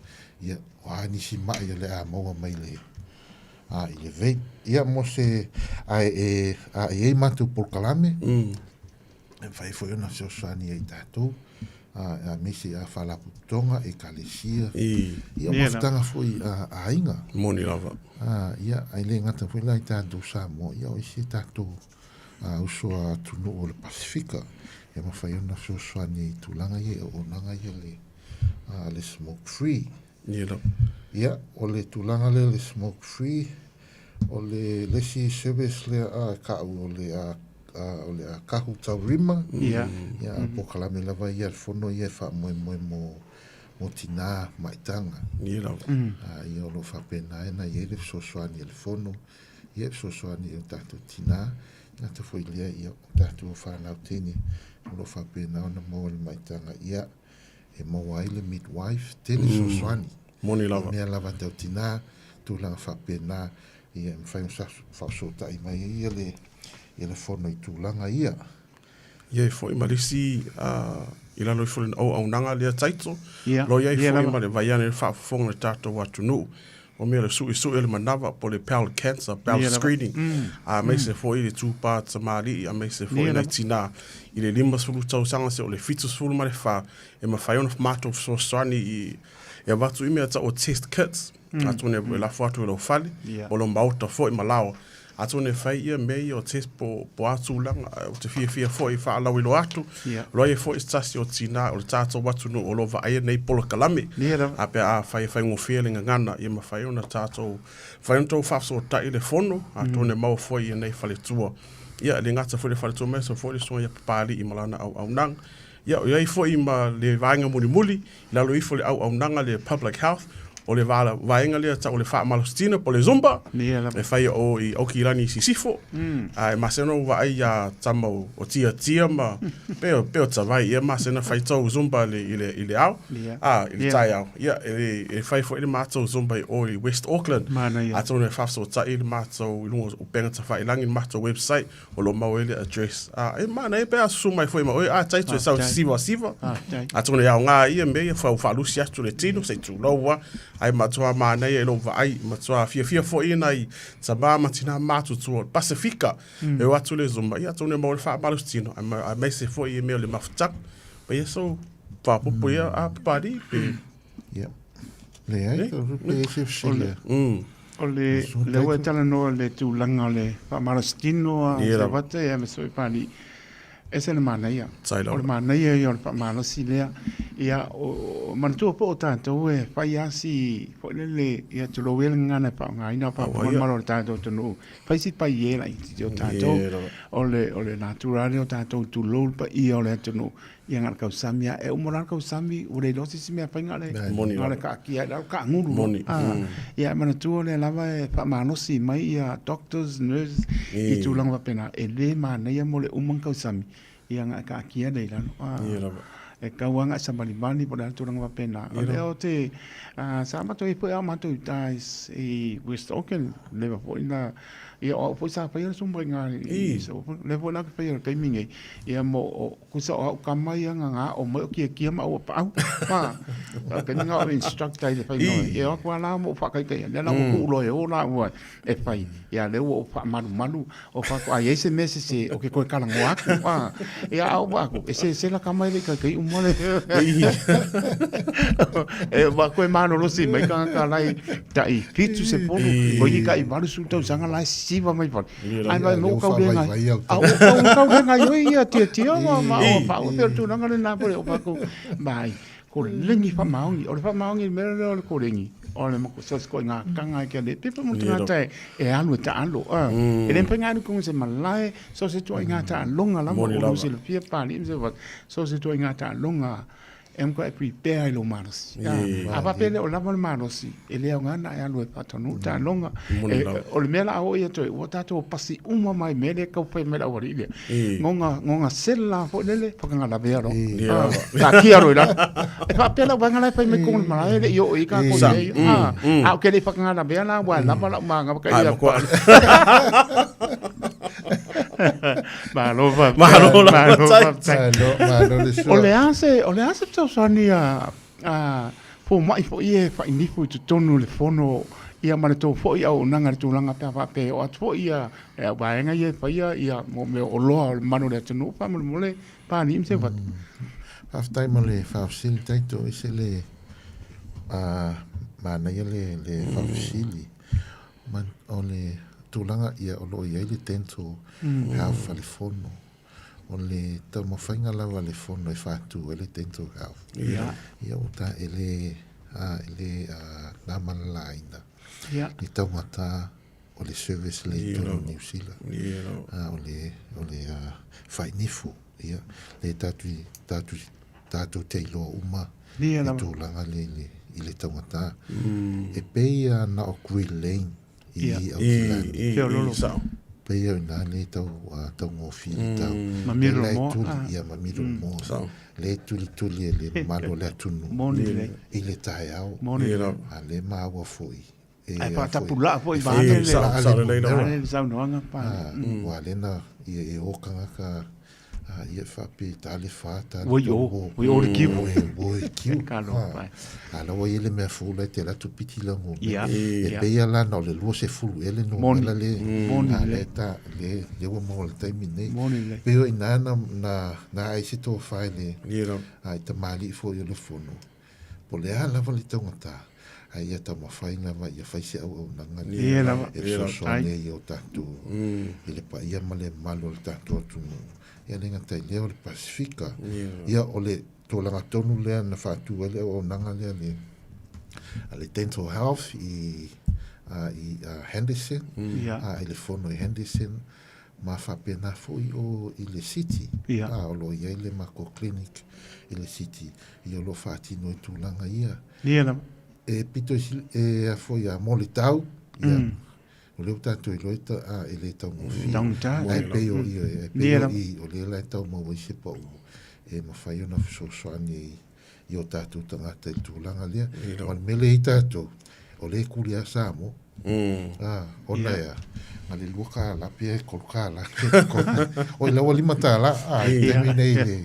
ia wa ni si mai le a mo mai le a ile ve ia mo se a e matu por kalame e fai foi ona so sani e tatou a misi a fala putonga e kalesia ia mo tanga foi a inga moni lava ia ai le ngata foi lai tatou Samoa ia o isi tatou uso a tunu o le Pasifika e ma fai ona so sani i tulanga ia o nanga ia le smoke free ia o le tulanga le smoke free o le lesi service le a ka o le a kahu taurima ia po kalame lava ia fono ia fa mo tina maitanga ia o lo fa pena na ia le sosoani le fono ia sosoani o tatu tina na te foi le ia tatu fa na tini lo fa pena na mo le maitanga ia e mo ai le midwife tele sosoani moni lava me lava te tina tu la fa pena ia fai un fa sota i mai ia le fono i tūlanga ia. Ia i fwoi marisi i lalo i fwoi au nanga lea taito. Lo ia i fwoi ma le vaiane le whaafonga tātou watu nuu. O mea le sui le manawa po le bowel cancer, bowel screening. Mei se fwoi le tūpā tamari a mei se fwoi nei tina. I le 5 tau sanga se o le 7 ma le wha. E ma whai ona mātou so soani i e watu i mea ta o test kits. Atone e la whatu e lo whali. O lo mauta fwoi ma lao. Atone fai ia mei o test po atu langa o te fia foi fa ala wilo atu roi foi stasi o tina o le tato watu no o lova ai nei polo kalame a pe a fai ngo feeling ngana ia ma fai ona tato fai onto fa so ta ile fono atone mau foi nei fale tua ia le ngata foi fale tua me so foi so ia pali i malana au nang ia ia foi ma le vanga muli la lo i foi au nanga le public health o le vala vaenga lea ta o le wha malostina po le zumba e whai o i okirani si sifo e masena wa ai a tamau o tia ma peo tawai e masena whai tau zumba i le au i le tai au e whai fo i le mātou zumba o i West Auckland a tonu e whafso ta i le mātou i lungo o penga ta whai langi mātou website o lo mau ele address e mana e pea sumai fo i ma oi a taito e sau siva a tonu e au ngā ia mea whalusi atu le tino se tu laua ai matua manai e lo vai matua fia fo ina i taba matina matu tu Pasifika e watu le zumba ia tone mo le fa balustino a me se fo i me le maftak pa eso pa popo ia a pari pe le ai pe se fsile o le wetala no le tu langa le fa balustino a se vate e me so pari ese le manai o le manai e o le malasi lea ia o mantua po tātou e whai asi whailele ia tolo wele ngana pa ngaina pa maro tātou tonu whai si pai iela i ti o tātou o le naturale o tātou tu lol pa ia o le tonu ia ngar kau samia e umorar kau sami o le losi si mea whai ngale ngale ka kia lau ka nguru ia manatua le lava e pa manosi mai ia doctors, nurses i tu langa pena e le mana ia mo le umang kau sami ia ngar ka kia le lano e kauanga sa malibani po na turang wapena. O leo te sa mato i po e mato i tais i West Auckland leva po ina ia o po sa pa ia sumba ngari levo na pa ia kai mingi ia mo kusa o kamai nga o mo kia ma o pa pa ka nga o instructor le pa no ia ko la mo fa kai kai le na ko lo e o la o e pa ia le o fa malu o fa ko ai ese mese se o ke ko kala ngo aku pa ia o ba ko ese la kamai le kai mole e va ko mano lo si mai ka lai tai fitu se polo o i kai valu su tau sanga lai siva mai fa ai vai mo ka denga au ka denga yo ia tia ma o pa o per tu nga na po o pa ko mai ko lengi fa maungi o fa maungi me lo ko lengi o le mo ko ko nga kanga ke le pe mo tanga tai e alu ta alu e le penga ni ko se malai so se tu nga ta longa la mo se le pie pa ni se va so se tu nga ta longa em ko e prepare lo manos a pa pele o la mo manos e le nga na e alu pa tonu ta longa o le mela o ia to o ta to pasi uma mai mele ka pe mela o ri ngonga sella fo lele pa nga la vero ta kia ro la e pa pele wa nga la pe me ko ma le yo i ka ko le a ke le pa nga la vero wa la ma nga ka ia malo o le ase to sonia po mai fo ie fa ini fo tu tonu le fono ia mare to fo ia o nanga tu langa pe o at fo ia e baenga ie fa ia mo me o lo mano le tonu pa mo le pa ni se va half time le fa sil taito isele mana ia le fa sili man ole tulanga ia o lo ia le tento half le fono o le tamo fainga lava le fono e fatu ele tento half ia o ta ele na malaina ni taumata o le service le to New Zealand o le fainifu ia le tatu te ilo uma tulanga i le taumata e peia na o kui lane i au peia na le tau ngofi tau mamiro mo ia mamiro mo le tuli le malo le atunu i le tae au a le maua foi ai pa tapula foi ba le sa no anga pa wa le na e o kanga ka ia fa pe tale fata o le kiu ka no pa ala o ele me fula te la tu piti la mo e pe ala no le lo se fulu ele no la le ta le o mo le tai mine pe o ina na ai se to fa le ai ta mali fo yo le fono po le ala vali tongata ai ta ma fa ina va ia fa se o nanga le so ne yo tatu ele pa ia male malo tatu tu ia lenga tai leo le Pasifika ia o le tōlanga tonu lea na whātua lea o nanga lea le ale dental health i Henderson i le fono i Henderson ma whapena fōi o i le city o lo ia le mako clinic i le city i o lo whātino i tūlanga ia e pito e a fōi a mole tau ia o leo tātou i loita e le tau ngofi ai peo i o le lai tau maua i se pau e ma whai ona fisosoani i o tātou tangata i tūlanga lea o le mele i tātou o le kuri a Samoa ona ea ma le lua ka la pia e kolu ka la o i laua lima tāla i temi nei le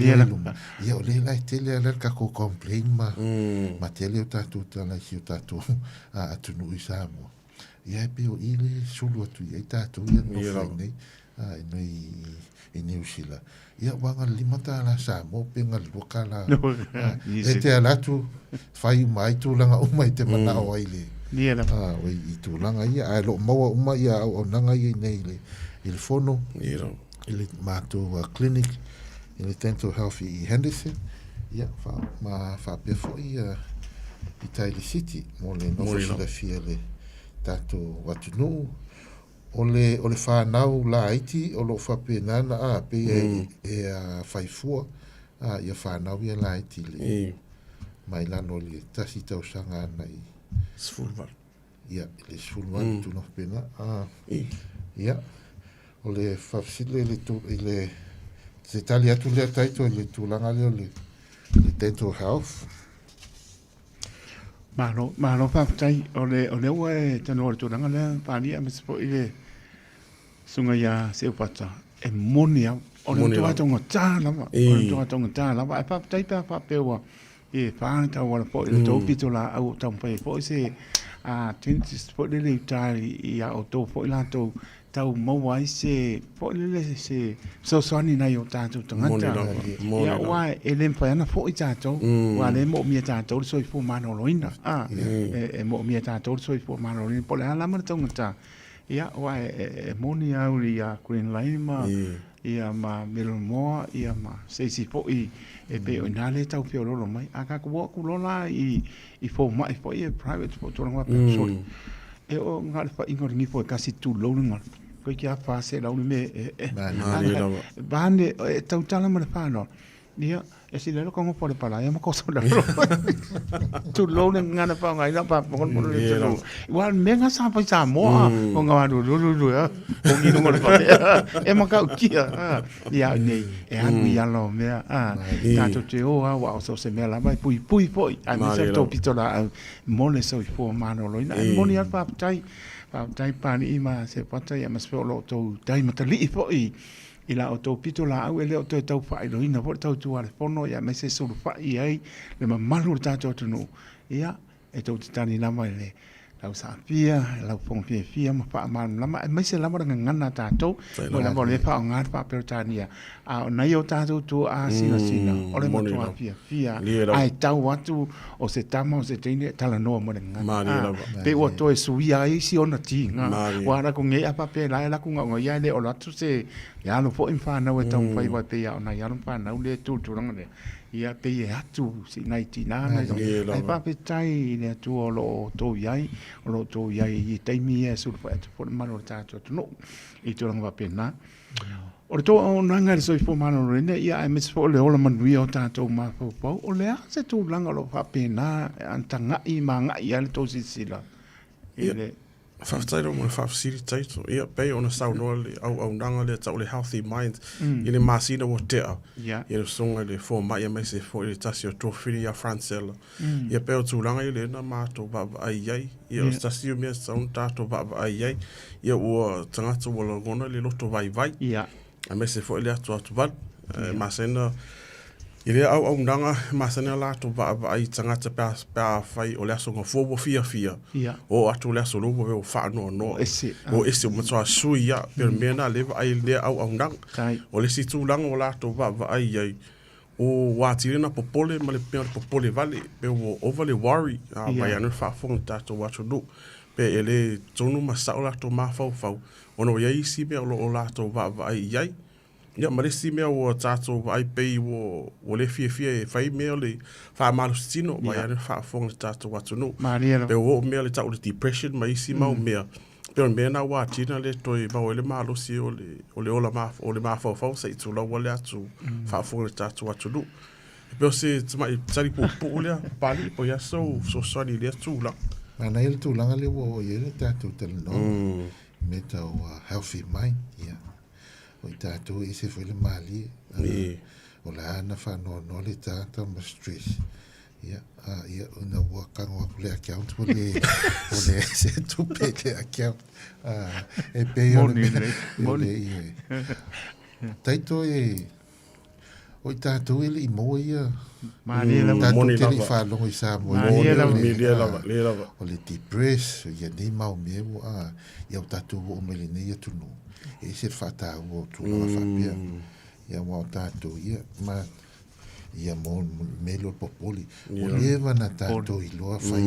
ia o le lai tele ala ka ko complain ma tele o tātou tala si o tātou atunu i Samoa ia pe o ile sulu atu ia tātou ia no whainei i New Zealand ia wanga lima tāla Samoa pe ngal luka la e te alatu whai mai tūlanga umai te mana o aile i tūlanga ia ai lo maua uma ia o nanga ia nei i le fono i le mātou clinic i le dental health i Henderson ia ma whapea fo i Taile City mo le nofasila fia le tātou watunu o le whanau la aiti o lo whapenana pe e whaifua ia whanau ia la aiti le mai lano le tasi tau sanga nei Sfulvar ia le sfulvar tu no pena ia o le whafsile le se tali atu le taito le tūlanga le dental health Malo whaftai o le ua e tano o le tūranga lea whānia me sipo i le sunga ia se upata e moni au o le tuatonga tālama o le tuatonga tālama e whaftai pēr whapeua e whānta wala po i le tō pito la au tampai po i se tintis po i le utari i a o tō po i la tau maua i se po i le se sosani nei o tātou tangata ia ua e le mwhaiana po i tātou ua le mo mia tātou le soi fu mana oloina e mo mia tātou le soi fu mana oloina po le alama le tangata ia ua e moni au i a Green Lane ia ma Milomoa ia ma seisi po i e pe o inale tau pio lolo mai a ka kua kulola i fo mai po i private po tōranga pe sori e o ngare fa ingori ni fo kasi tu lolo ngal ko ki a fa se la me bane e tau tala ma fa no ia e si le ko po le pala ia ma ko so la tu lolo ngana fa ngai la pa mo mo le tu igual menga sa pa sa mo o nga do ya o ngi no le pa e ma ka kia ia nei e anu ia lo me ta to te o wa so se me la mai pui poi a mi se to pitola mo le so fo mano lo ina mo ni al pa tai pani ima se pata ia ma se lo to dai matali fo I la o tō pito la au e leo tō tau whae roina, po tau tu ale pono, ia me se suru whae ai, le ma malu tātou tunu. Ia, e tō te tani lama e le, lau sa pia, lau pong pia fia, ma wha manu lama, e mai se lama ranga ngana tātou, mo lama le wha o ngār wha pero tānia. A o nei o tātou tu a sina, o le matua pia fia, ai tau watu o se tama o se teine, tala noa mo le ngana. Pe ua toe suia ai si ona ti, wara ko ngei apa pe lai la kunga o ia le o latu se, ia lo po imwhanau e tau whai wai pe ia o na ia lo whanau le tūturanga le. Ia pe e atu si nai tina ai pape tai le atu o lo tō iai i teimi e surfa atu po le mano tātou atu no i tūranga wa pena o le tō o nanga le soi po mano rene ia e mesi po le ola manui o tātou ma pau o le a se tūranga lo wa pena antanga i ma ngai ale tō sisila i le Whaftairo mo le whafsiri taito. Ia pei ona sau noa le au nanga le tau le healthy minds. I le masina wo tea. I le songa le fo mai mai se fo le tasi o trofini a Francella. Ia pei o tūranga i le na mātou baba ai ai. Ia o tasi o mea saun tātou baba ai ai. Ia ua tangata wala gona le loto vai vai. A mai se fo le atu atu val. Masena I le au nanga masana la to ba ai tangata pa fai o le aso ngo fo fia o atu le aso lo o fa no o ese mo tsa suia per mena le ai le au nang o le situ lang o la to ba ai o watirina popole ma le pe popole vale pe o overly worry ba ya no fa fo ta to what to do pe ele tonu ma sa la to ma fa ono ya isi be o la to ba ai ia marisi mea o tātou ai pei o le fia fai mea le wha marusitino mai ane wha fonga tātou atunu. Pe o mea le tau le depression mai isi mau mea. Pe on mea na wā tina le toi mau ele marusi o le ola o le mawhau sa i tūla wale atu wha fonga le tātou atunu. Pe o se tari po lea pali po ia so sani lea tūla. Ana ele tūlanga le o ele tātou tala no. Me tau healthy mind, ia. O i tātou i se whele mali o la ana whanau no le tātou ma stress ia una ua kango aku le account o le se tupe le account e pei o le taito o i tātou i mo ia tātou tele whalongo i Samoa o le depress ia nei mau mea ia o tātou o mele nei atunu e se fata o tu la fapia ia mo tato ia ma ia mo melo popoli o leva na tato i loa fai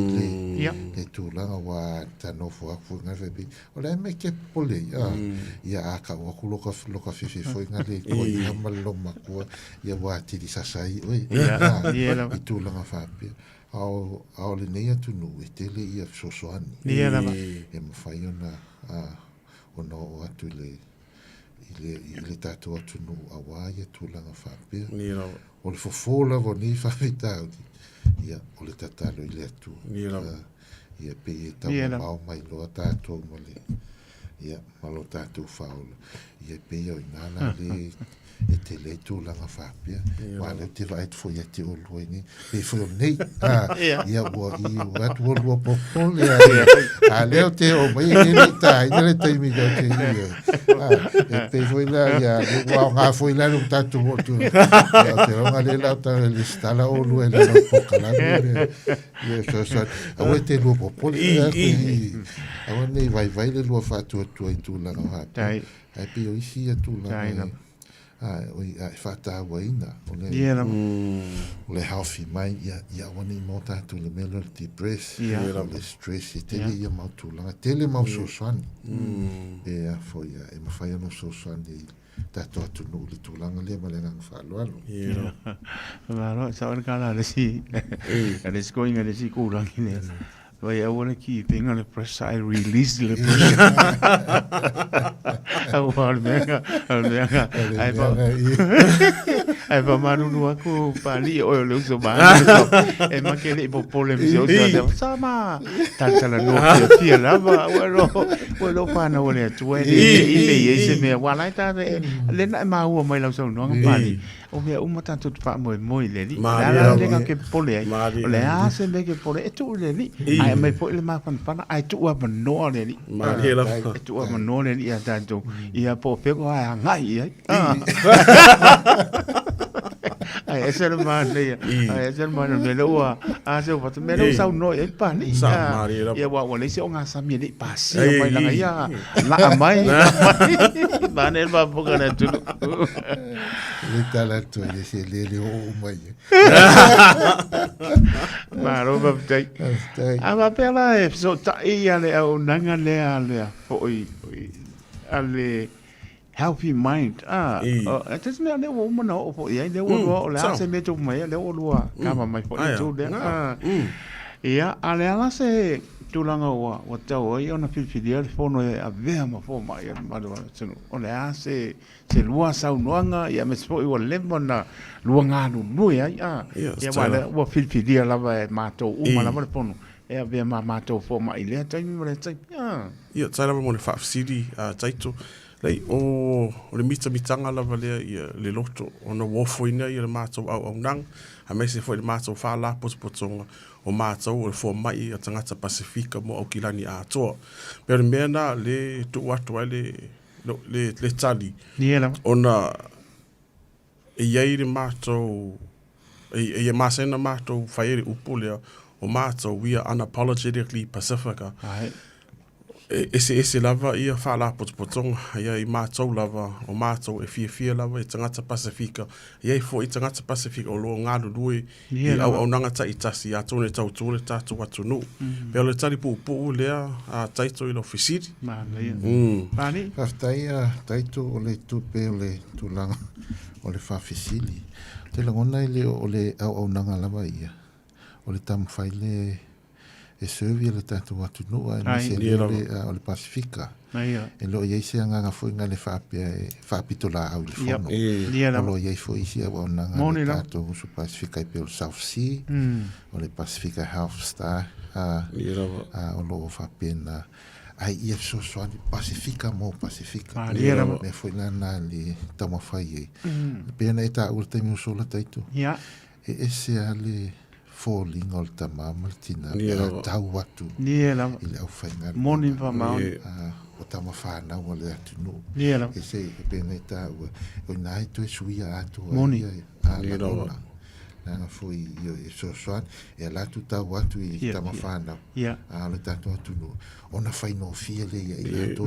le tu la wa tano fo fu na vebi o le me ke pole ia aka o ku loka fifi foi na le ko ia malo makua ia wa ti di sasai oi ia tu la fapia au le nei tu no e tele ia sosoani ia e mo fai ona o no atu le tātou atu no awa ia tūlanga whapea. O le fofola vo ni whawhetau ia o le tatalo i le atu. Ia pe e tau mau mai loa tātou mo le ia malo tātou whaola. Ia pe o inana le e te le tūlanga whapea. Wa leo te vai fo ia te o lua ni. E fo nei. Ia ua i atu o lua popole. A leo te o mai e ni tai. Ia le taimi gau te ia. E pe fo ila ia. Ua ngā fo ila nuk tatu o tu. Ia te ronga le lau ta le stala o lua le lau pokalangu. Ia so. Awe te lua popole. Awe nei vai le lua whatu atua i tūlanga whapea. Ai pe o isi a tūlanga. Oi fata waina o le healthy mind ia wani mo tātou le melo le depress le stress te ia mau tūlanga tele mau sosani e a fo ia e mawhai ano sosani tātou atu no le tūlanga le malenga whaaloalo Maro, sa ora kala le si le skoinga le si kūrangi le Vai I want to keep being on the press I release the pressure. I Ai pa manu nu aku pali o le uso ba. E ma ke le popole mi o sama. Tala no fia lava o pa na o le tu e le se me wala ta le na ma o mai la so no pali. O me uma tanto pa mo le li. La le ke pole ai. O le a se me ke pole e tu le li. Ai mai po le ma pana ai tu a no le li. Ma le la. Tu a no le li a tanto. Ia po pe ko ai ngai ai. Ai ese le man le. Ai ese le man le lo a se o me lo sa no e pa ni. Ia wa le se o nga sa mi ni pa si mai la ia. La mai. Ba ne ba po ka na tu. Le talato le se le o mai. Ma ro ba tai. Ava pela e so ta ia le o nanga le foi ale healthy mind tes me le wo mo no fo ia le wo le se me tu mai le wo lua kama mai fo tu le ia ale ala se tu langa wa tau ia ona fifidia fo no a vea ma fo mai ma do sino ole a se lua sau noanga ia me fo i le mona luanga nu ia ia wa fifidia la va ma to uma la mo fono e a vea ma to fo mai le tai mi le tai ia tsai la mo le fa city taito lei o le mitanga la vale ia le loto ona wofo ina ia le mato au nang a me se foi le mato fa la potsonga o mato o fo mai a tangata Pasifika mo o kilani a to per mena le tu watu le tali ona ia le mato e masena mato faire upule o mato we are unapologetically Pacifica ese lava ia fa la potsonga ia I matou lava o matou e fia lava e tangata Pasifika ia fo I tangata Pasifika o lo ngalo lui au nanga ta itasi a tone tau tole tatu watu no pe le tali pu le a taito I lo fisiti ma le pani taito o le tu pe le tu langa o le fa fisili te langona le o le au nanga lava ia o le tam faile e servi le tatu watu no ai se le Pasifika e lo ia se anga foi nga le fa pitola au le fono lo ia foi sia o nanga le tatu su Pasifika pe o South Sea o le Pasifika Health Star o lo fa pena ai ia so Pasifika me foi lá na le tama fai pena eta urte mi sola taito e ese ale falling all the mamaltina tau watu ile au fainga morning pa mau o tama fana o le atu no e se peneta o nai to suia atu morning na foi io so e la tu tau watu I tama fana le tatu atu no ona faino fia le ia to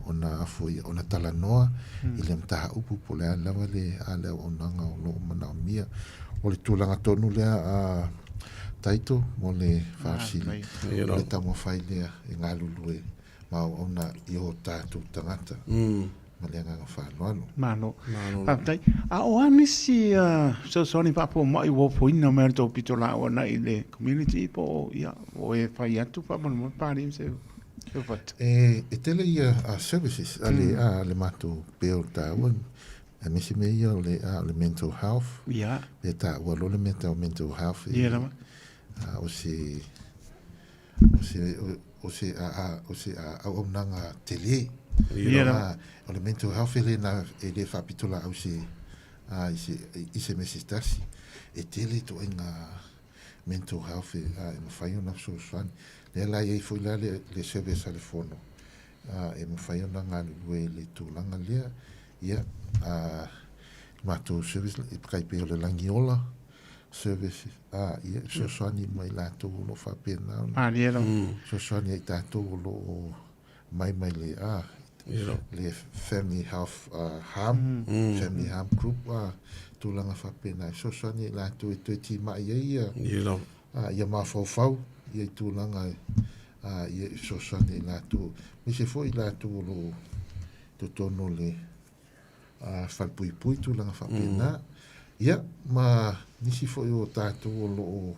ona foi ona talanoa ile mta upu pole la vale ale onanga o lo mana mia o le tūlanga tonu lea taito mo le whaasili le tamo whai lea e ngā lulu e mau ona I o tātou tangata ma lea ngā whānoano mano papai a o anisi so soni papo mai wo poina me to pitola o na I le community po ia o e whai atu pa mo pari se e tele ia services ale matou peo tāwan a misi me ia le mental health le ta wa lo le mental health o se o nanga tele o le mental health le na e le fa pitola o se ise mesistasi e tele to enga mental health e mo fai ona so swan le la e foi la le service al fono e mo fai ona ngalo le tu langa le ia matou service e kai pe le langiola service ia so soni mai la to lo fa pena so soni e ta to lo mai le le family health family harm group tu langa fa pena so soni la to ti mai ia ia ma fau ia tu langa ia so soni la to mi se foi la to lo to tono le fal pui tu langa fa pena ia ma nisi foi o tato lo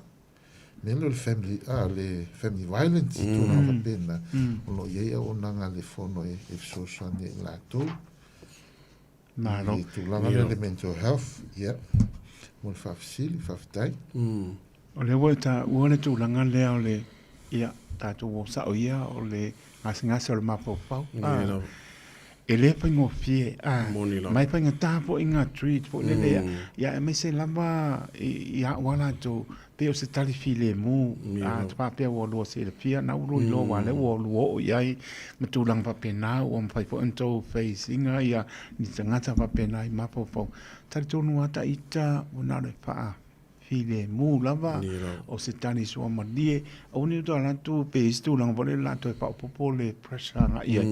melo le family violence tu langa fa pena lo ia o nanga le fono e so sane la to Malo. I tūlanga le mental health, ia. Mo le whawhisili, whawhitai. O le wata uone tūlanga lea o le ia tātou o sa o ia o le ngasi o le mapopau. E le pa ngo fie mai pa nga tapo inga treat po le le ya me se lama ya wala to pe o se tali file mu a pa pe o lo se le fia na uro lo wale o lo ya me tu lang pa pe na o pa po ento facing ya ni tangata pa pe na ma po po tali to no ata ita o na le pa file mu lava o se tani so ma die o ni to la tu pe stu lang vole la to pa po le pressure nga ia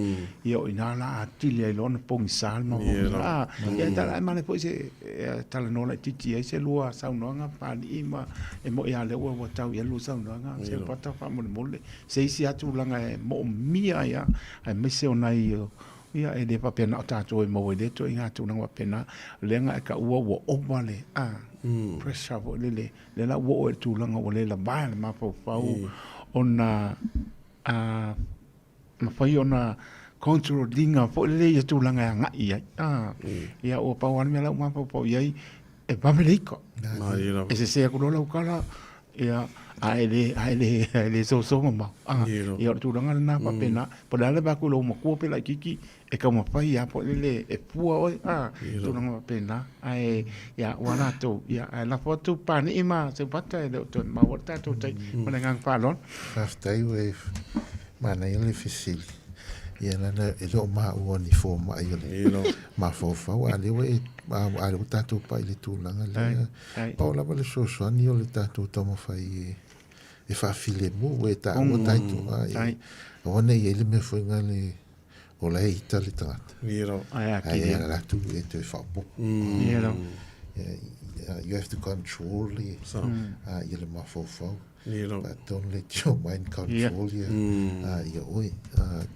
ia ina la atile lo no pong sal ma ia ta la ma le po se ta la no la titi e se lua sa no nga pa ni ma e mo ia le o tau ia lu sa no nga se pa ta fa mo le se isi atu langa mo mia ia ai me se ona ia e de pa pena ta to mo de to inga tu nga pena lenga e ka o vale pressure vo le la wo e tu langa o le la ba ma po pau ona ma fai ona control dinga fo le ia tu langa nga ia ia o pa wan me la ma po ia e pa me liko e se ko la kala ia ele so ma ia tu langa na pa pena po la ba ko lo mo ko pe la kiki e ka mo fai ya po le e pua o tu langa pena ai ya wana to ya la foto pa ni ma se pata e to ma wata to tai ma ngang fa lon Aftai we mana ele fisil ia na e lo ma o ni fo ma ile ma fo fa wa le we a le tato pa ile tu langa le pa la le so so ni le tato to mo fai e fa file mo we ta o tai tu ai o ne ele me foi ngale o la ita le tata ai la tu e te fa po you have to control it ile ma fo but don't let your mind control you ia oi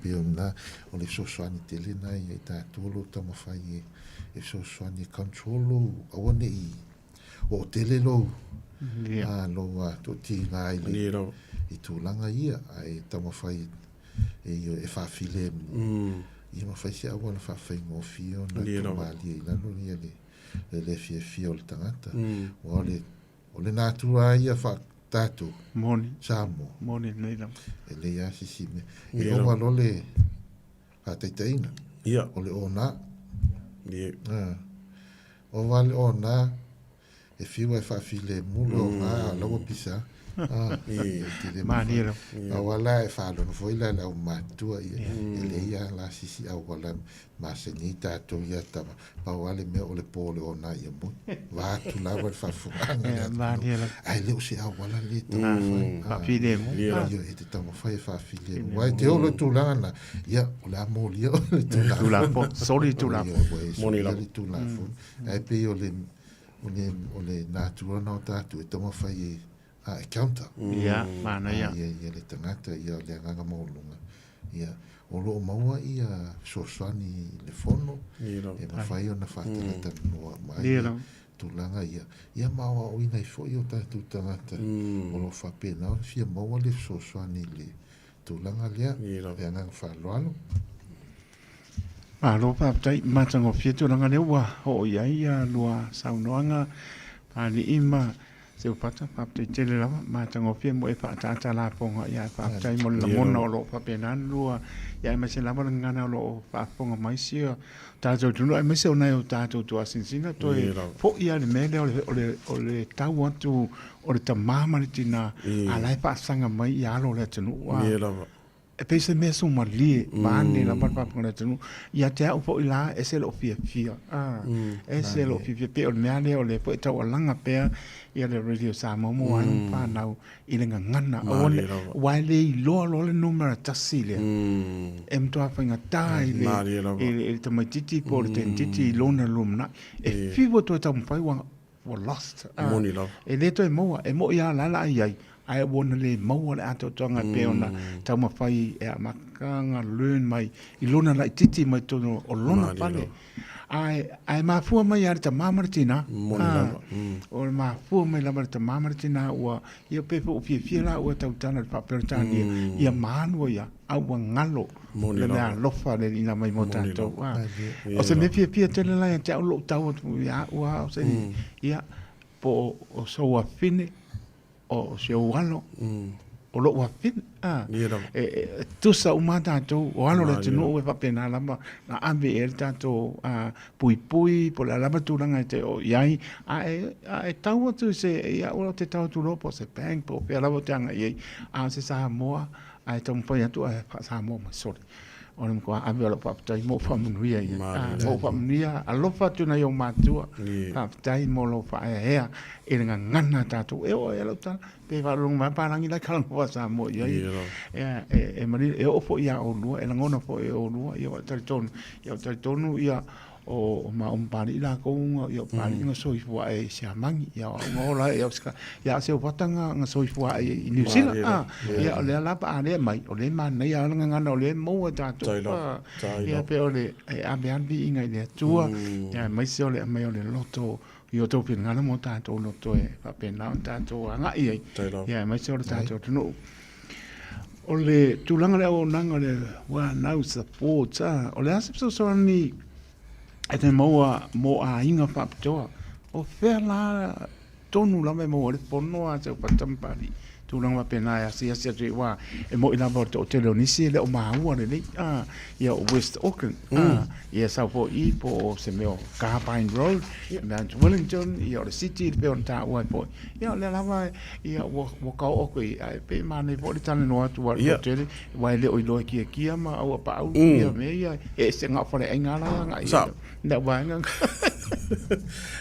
piona o le sosani tele na ia ta tolo tamo fai e sosani control o ne o tele lo lo to ti na ile i tu langa ia ai tamo fai e io e fa file ia ma fai se a wala fa fai mo fio na mali la no ia le fie o le tangata o le natura ia fa tatu moni Samoa moni nei la e le ia si me e o malo le a teina ia o le ona o vale ona e fiu e fa file mulo ma lo pisa mani lo a wala e fa lo foi la o matua e le ia la si a wala ma se ni tato ia ta pa wale me o le pole ona ia mo va tu la wa fa fu mani lo ai le si a wala le to fa file mo ia e te tamo fai fa file wa te o le tu la na ia o la mo li o le tu la po soli tu la moni la tu la fu ai pe o le natura no tato e tamo fai e counter ia mana ia ia le tangata ia le nganga maulunga ia o lo maua ia sosani le fono e mawhai o na whatanata noa mai tūlanga ia maua o ina i fwoi o tātou tangata o lo whapena o fia maua le sosani le tūlanga lea e nganga whaloalo alo pa tai matango fia tūlanga le ua o ia lua saunoanga pani ima se pata papte tele lava matango fia mo e patata la ponga ia paptai mo la mona lo papena lua ia me se lava ngana lo paponga mai sia tato tuno e me se ona o tato tu asinsina to e fo ia le mele o le tau atu o le tamama le tina ala pa sanga mai ia lo le tunu e pese me so mali mane la papa con tenu ia te o po ila e se lo fia e se lo fia pe o me o le po ta o langa pe ia le radio Samoa mo an pa nau i le ngana o le wale lo le numero tasile em to afanga tai le te mai titi por titi lona lumna e fivo to ta mpai wa lost e le to e mo ia la ia ai wona le mau le ato tonga pe ona tau mawhai e a makanga learn mai i lona lai titi mai tono o lona pale ai mafua mai ar te mamaratina. Moni lava. O le mafua mai lava te mamaratina ua ia pepe o fia la ua tautana le whaperitani ia manua ia aua ngalo le mea lofa le ina mai mo tātou. O se me fia tele lai te au lo tau atu ia ua o se ia po o soa fine o se o walo o lo wa fin tusa uma tātou o alo le tino e whapena lama na ambe e tātou pui po la lama tūranga te o iai e tau atu se ia ora te tau tūro po se pang po pia lama te anga iei se Samoa e tau mwhai atu Samoa sorry o le mkoa ambe ala papatai mo whamunuia ia mo whamunuia alofa tuna i o mātua papatai mo lo whaea e renga ngana tātou e o e lau tana pe wharungu mai pārangi lai kalangoa Samoa ia e mani e ofo ia o lua e langona fo e o lua ia o taritonu ia o ma pari la ko ia pari nga soifua e siamangi ia o ngola ia ska ia se watanga nga soifua e New Zealand ia le la pa ale mai o le mana ia nga nga no le mo ta to ia pe o le a be an bi inga le tua ia mai se o le mai o le loto io to pin ngana mo ta to loto e pa pena ta to nga ia mai se o ta to no o le tulanga le o nanga le wa now support o le asipso so ni e te mo a inga whapitoa o whea la tonu la me mo le pono a te upatampari tūranga pena e asi atu wa e mo ina vorte o te leonisi le o maua le nei ia o West Auckland ia sau po i po se meo Carpine Road Mount Wellington ia o le city le peo ta ua po ia le lava ia o kau oko i pe mane po le tane no atu wa tele wa le o ilo kia ma au pa au ia me ia e se nga fore engala nga ia na wa nga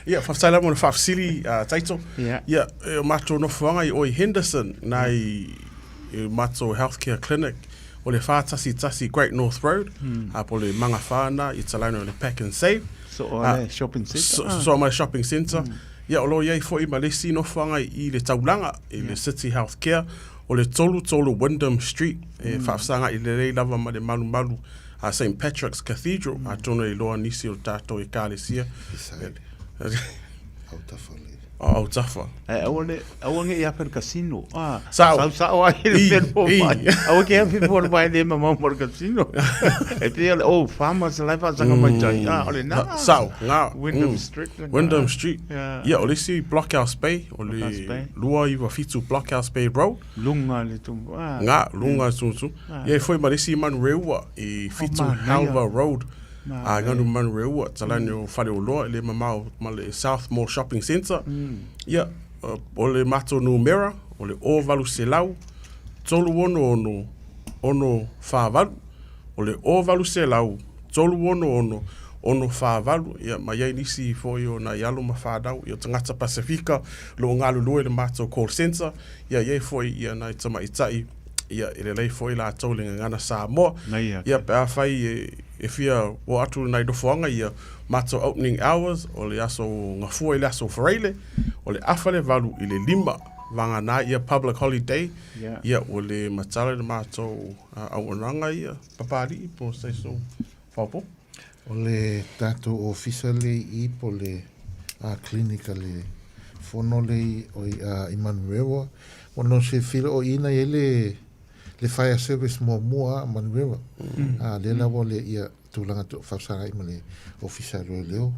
ia whaftaila mo le whafsiri taito ia o mato no whanga i oi Henderson nai mato healthcare clinic o le whātasi Great North Road po le manga whāna i talaino o le Pack and Save so o le shopping centre so o shopping centre ia o lo iai fo i malesi no whanga i le taulanga i le City Healthcare o le tolu Wyndham Street e whafsanga i le rei lava ma le malu St. Patrick's Cathedral a tono i loa nisi o tātou i kālesia au tafa awange ia per casino sao ai le per po mai au ke fi por mai le mama por casino e pe o fama se lai fa sanga mai tai ole na sao nga Wyndham Street ia ole si Blockhouse Bay ole lua i wa fitu Blockhouse Bay Road lunga le tu nga lunga tu ia foi ma si man rewa i fitu Halva Road nganu man rewa talano fale o loa le mamau ma le Southmore Shopping Centre ia o le mato numera o le ovalu selau tolu ono whāwalu o le ovalu selau tolu ono whāwalu ia ma iai nisi foi o na ialo ma whādau ia tangata Pasifika lo ngalu loe le mato call centre ia iai foi ia na itama itai ia ele lei foi la taulinga ngana Samoa ia pe a fai e fia o atu nai do foanga ia mato opening hours o le aso ngafua ile aso freile o le afale valu ile lima vanga na ia public holiday ia o le matala le mato awananga ia papari po sai so fapo o le tato officially i po le clinically fono le o Emmanuel o no se filo o ina ele le fire service mua Manuela le la le ia tulanga to fasara i male officer leo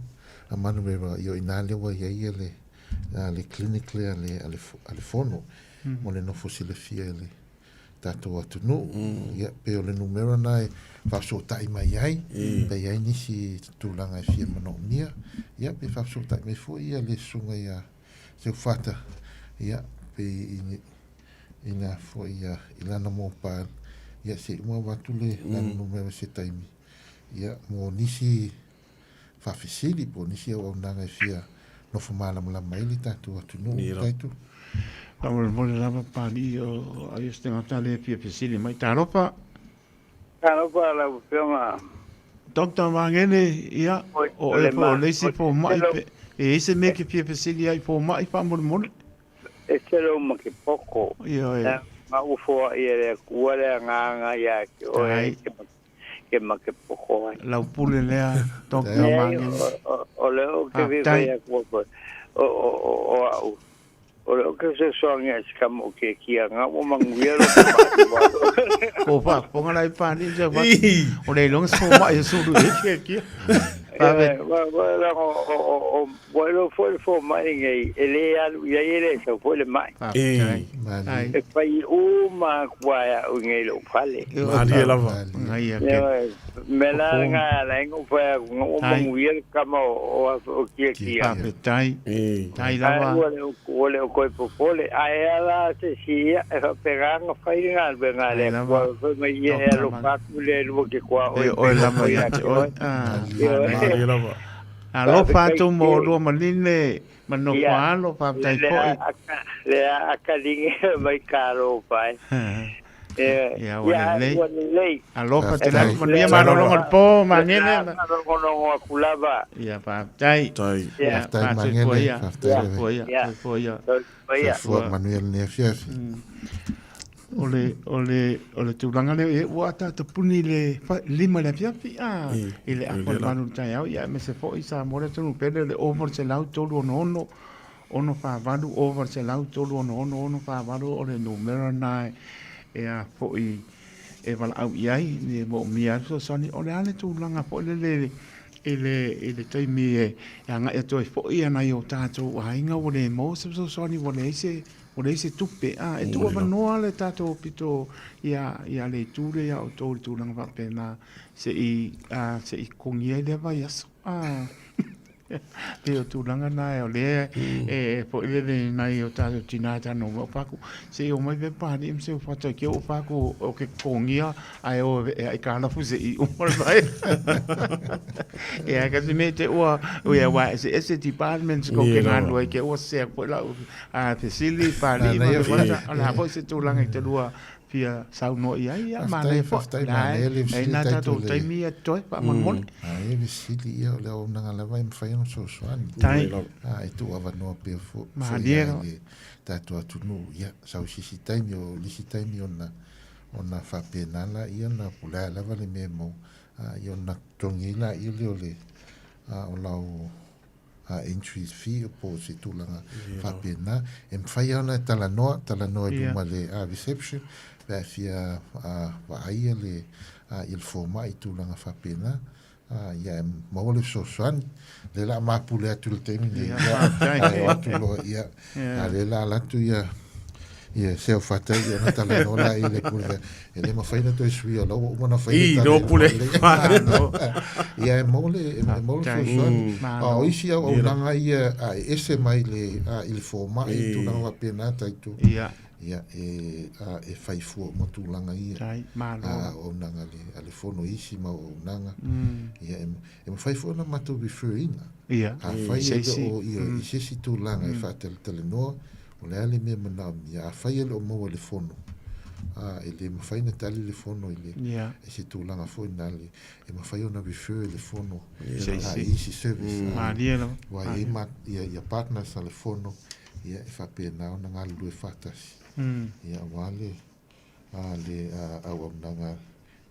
a Manuela io inale wa ia le clinic le ale fono mo le no fosse le fia le tato atu no ia pe o le numero nai fa so tai mai ai pe ia ni si tulanga fia manomia ia pe fa so tai me fo ia le sunga ia se fata ia pe ina fo ia ilana mo pa ia se mo watule na numero se taimi ia mo nisi fa fisili po nisi o nanga fia no fumala mala mai tatu atu no tatu Paul mo le lava pali o ai este natale fia fisili mai taropa la firma Dr. Mangene ia o e po lesi po mai e ese me ke fia fisili ai po mai pa mo e telo ma ke poko ia ma u fo ia le kuale nganga ia ke ke ma ke poko ai. Lau pule lea toki o mangi. O leo ke vivea kua koe. O au. O leo ke se soangia skamo ke kia ngā o manguia lo ke mati walo. Ko pa, ponga lai pani ja wa. O le long so mai so du e kia. O bueno foi mai ngai ele alu ia ele so foi le mai. E pai o ma kwa o ngai lo fale. Maria lava. Ngai ke. Mela nga la ngo fa ngo manguia kama o kia. Tai. Tai lava. Ole o koi popole ai ala se sia e pegar nga fai nga benga le ko me ia lo fakule lo ke kwa o lava ia alo fatu mo lo manine mano kwalo pa tai foi le akalinge mai karo pai ya wale alo pa te la mania mano no po manene no kulaba ya pa tai ya tai manene ya Manuel Nefia ole tulanga le e wata te puni le lima le fiafi ile akon manu tai au ya me se fo isa mora tunu pele le over se lau tolu ono fa vadu over se lau tolu ono fa vadu ole numero nai e a fo i e vala au iai ni mo mia so soni ole ale tulanga fo ele tai mi e anga e toi fo i ana yo tato ainga ole mo so soni ole se tupe e tu va no le tato pito ia le ture ya o to tu langa va pena se i kongie le va yaso Peo tu langa na o le po ile na o tato tinata no o paku se o mai ve pa ni se o fato ke o paku o ke kongia ai o ai kana fu se i o mai e ka se mete o ia wa se ese department ko ke ngalo ke o se po la a facility pa ni ala po se tu langa te lua pia sau no ia ma le fo ai na tato tai mi to pa mon ai visili ia le o nanga la vai fai no so soan tai ai tu ava no pe fo ma diero tato atu no ia sau si tai mi ona fa penala ia na pula la vale memo ia na tongila ia le o lau entry fee po se tulanga fa pena em fai ona talanoa e male reception va fia va ia le il forma i tulanga fa pena ia mo le so san le la ma pule atu le temi ia tu lo ia ale la tu ia se o fata ia na talanoa ile pule ele ma fai na to sui lo mo na fai no pule ia mo le so san o isi o nanga ia ese mai le il forma i tulanga pena taitu ia e fai fu mo tulanga ia o nanga le fono isi ma o nanga ia e mo fai fu na matu referina ia fai o ia isi tulanga e fa tele no o le ale me mana ia fai o mo le fono ele mo fai na tali le fono ile e si tulanga fo nali e mo fai ona refer le fono isi service ma dielo wa ia partner sa le fono ia e fa pena ona ngalu e fatas ia wale le au nanga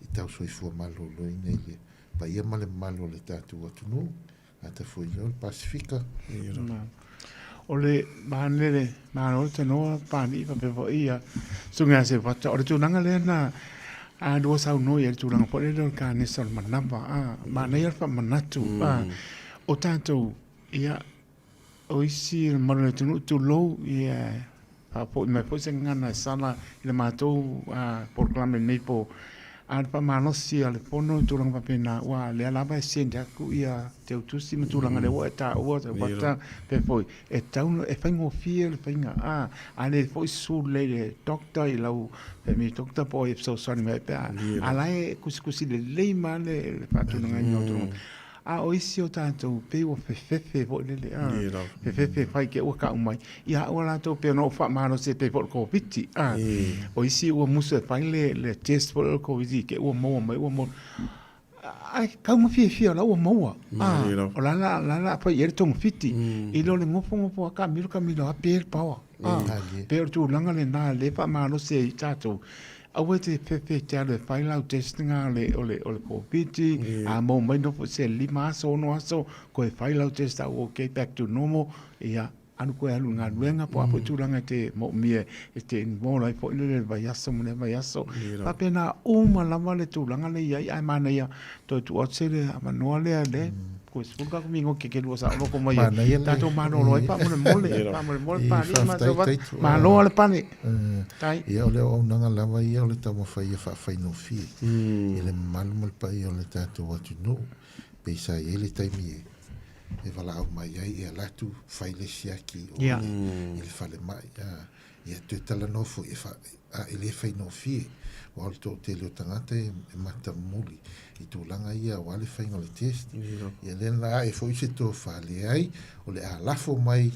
i tau soi fu malo lo inele pa ia male malo le tatu atu no ata foi no Pacifica ole manele mano te no pani pa pe ia sunga se fata ore tu nanga le na do sa no ia tu nanga pole do ka ne sol manamba ma na ia fa manatu o tanto ia o isi mano tu lo ia po me po se ngana sala ile matou por clame nei po pa mano si ale pono tu lang papena wa le ala ba senda ku ia te tu si tu lang le wa ta wa ta pe foi e ta uno e fango fiel finga ale foi su le doctor i lau pe mi doctor po e so sani me pe ala e kusi le male pa tu nga nyoto o isi o tātou pe o fefefe vo lele fefefe fai ke o ka umai ia o la to pe no fa mano se pe por covid o isi o muso fai le test por covid ke o mo mai o mo ai ka mo fie la o mo o la pa yer tong fiti i lo le ngofo ka milo a pe pa pe tu langa le na le fa mano se tātou Awe te pepe te ale whailau testinga ole COVID, a mo mai no se 5 aso no aso, koe whailau testa o okay back to normal, ia anu koe alu ngā ruenga po apo tūranga te mo mie, te mo lai po ile le vai aso, mune vai aso. Papena uma lama le tūranga le iai, ai mana ia, toi tu otsele, ama noa lea le, koe spulka ko mingo ke lua sa ono ko mai, tato mano loi pa mune mole, pa mune mole pa ni, ma loa le pane. Ia ole o nanga lava ia ole tamo fai ia whai no fi. Ile malu pa ia ole tato watu no, peisa ia le taimi e wala au mai ai ia latu fai le siaki o ile fale mai. Ia te tala nofo ile fai no fi. O le tō te leo tangata e mata muli i tūlanga ia o ale whainga le test. Ia lena e fo i se tō whale ai o le a lafo mai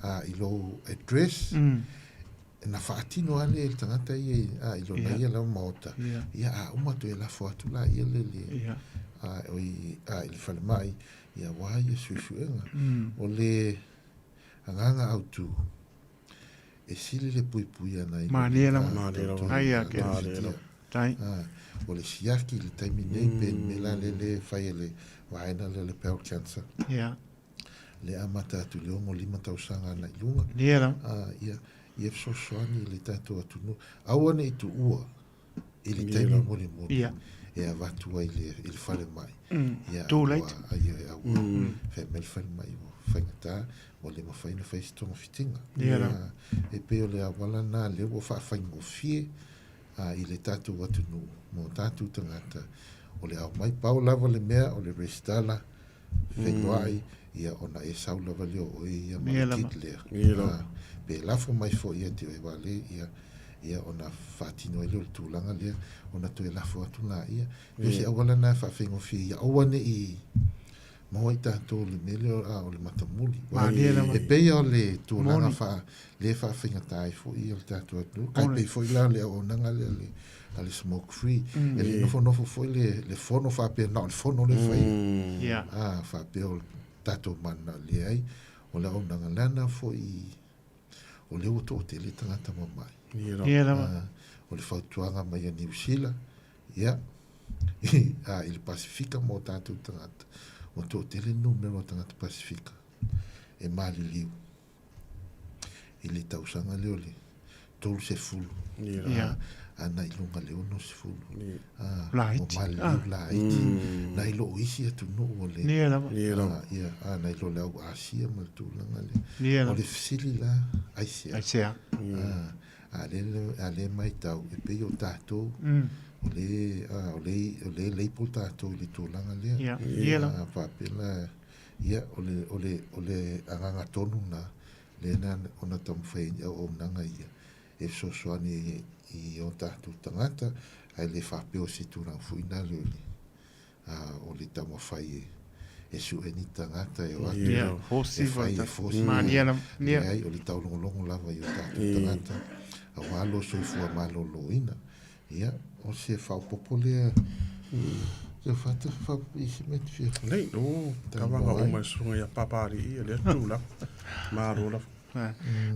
i lo address na whaatino ale e tangata ia i lo na ia lau maota. Ia a umatu e lafo atu la ia lele. O i le whale mai ia wā ia suisuenga. O le anganga au tu e sili le pui ana i Manera ai a ke tai o le siaki le taimi nei pe me la le fai le waina le pel cancer le amata tu le ongo 5,000 na ilunga ia so soani le tato atu no awane tu ua ili taimi mole e avatu ai le fale mai too late fe mel fale mai whaingata o le mawhaina whaistonga fitinga. E peo le awala nā leo o whawhaingo fie i le tātou watu nu mo tātou tangata o le au mai pau lava le mea o le restala whenguai ia ona e sau lava leo o ia malakit lea. Pe lafo mai fo ia te oe wale ia ona whatino e leo le tūlanga lea ona to e lafo atu nā ia. Peo se awala nā whawhaingo fie ia awane i Moi tātou le mele o le matamuli. E peia o le tūlanga le whawhinga tai fo i o le tātou atu. Kai pei fo i la le o nanga le smoke free. E le nofo fo i le fono whapea na o le fono le whai. Whapea o tātou mana le ai. O le o nanga lana fo i o le uto o te le tangata mamai. O le whautuanga mai a New Zealand. Ia. I le Pasifika mo tātou tangata. O tō tele numero o tangata Pasifika e mali liu i le tausanga leo le tolu se fulu ana i lunga leo no se fulu o mali liu la iti na i lo isi atu no o le na i lo leo asia ma tūlanga le o le fisili la aisea ale mai tau e pei o tātou o le leipo tātou i le tūlanga lea. Whapela, o le anganga tonu na, le na ona tamwhain o nanga ia. E sosoani i o tātou tangata, ai le whapeo si tūrang fuina leoli. O le tamawhai e sueni tangata e o atu. Fosi, whai e fosi. Ai, o le taulongolongo lava i o tātou tangata. A walo soifua malo loina. Ia, o se whao popolea te whata whao i se meti whia. Nei, o, kawanga o mai sunga ia papari i a lea tūla. Māro la.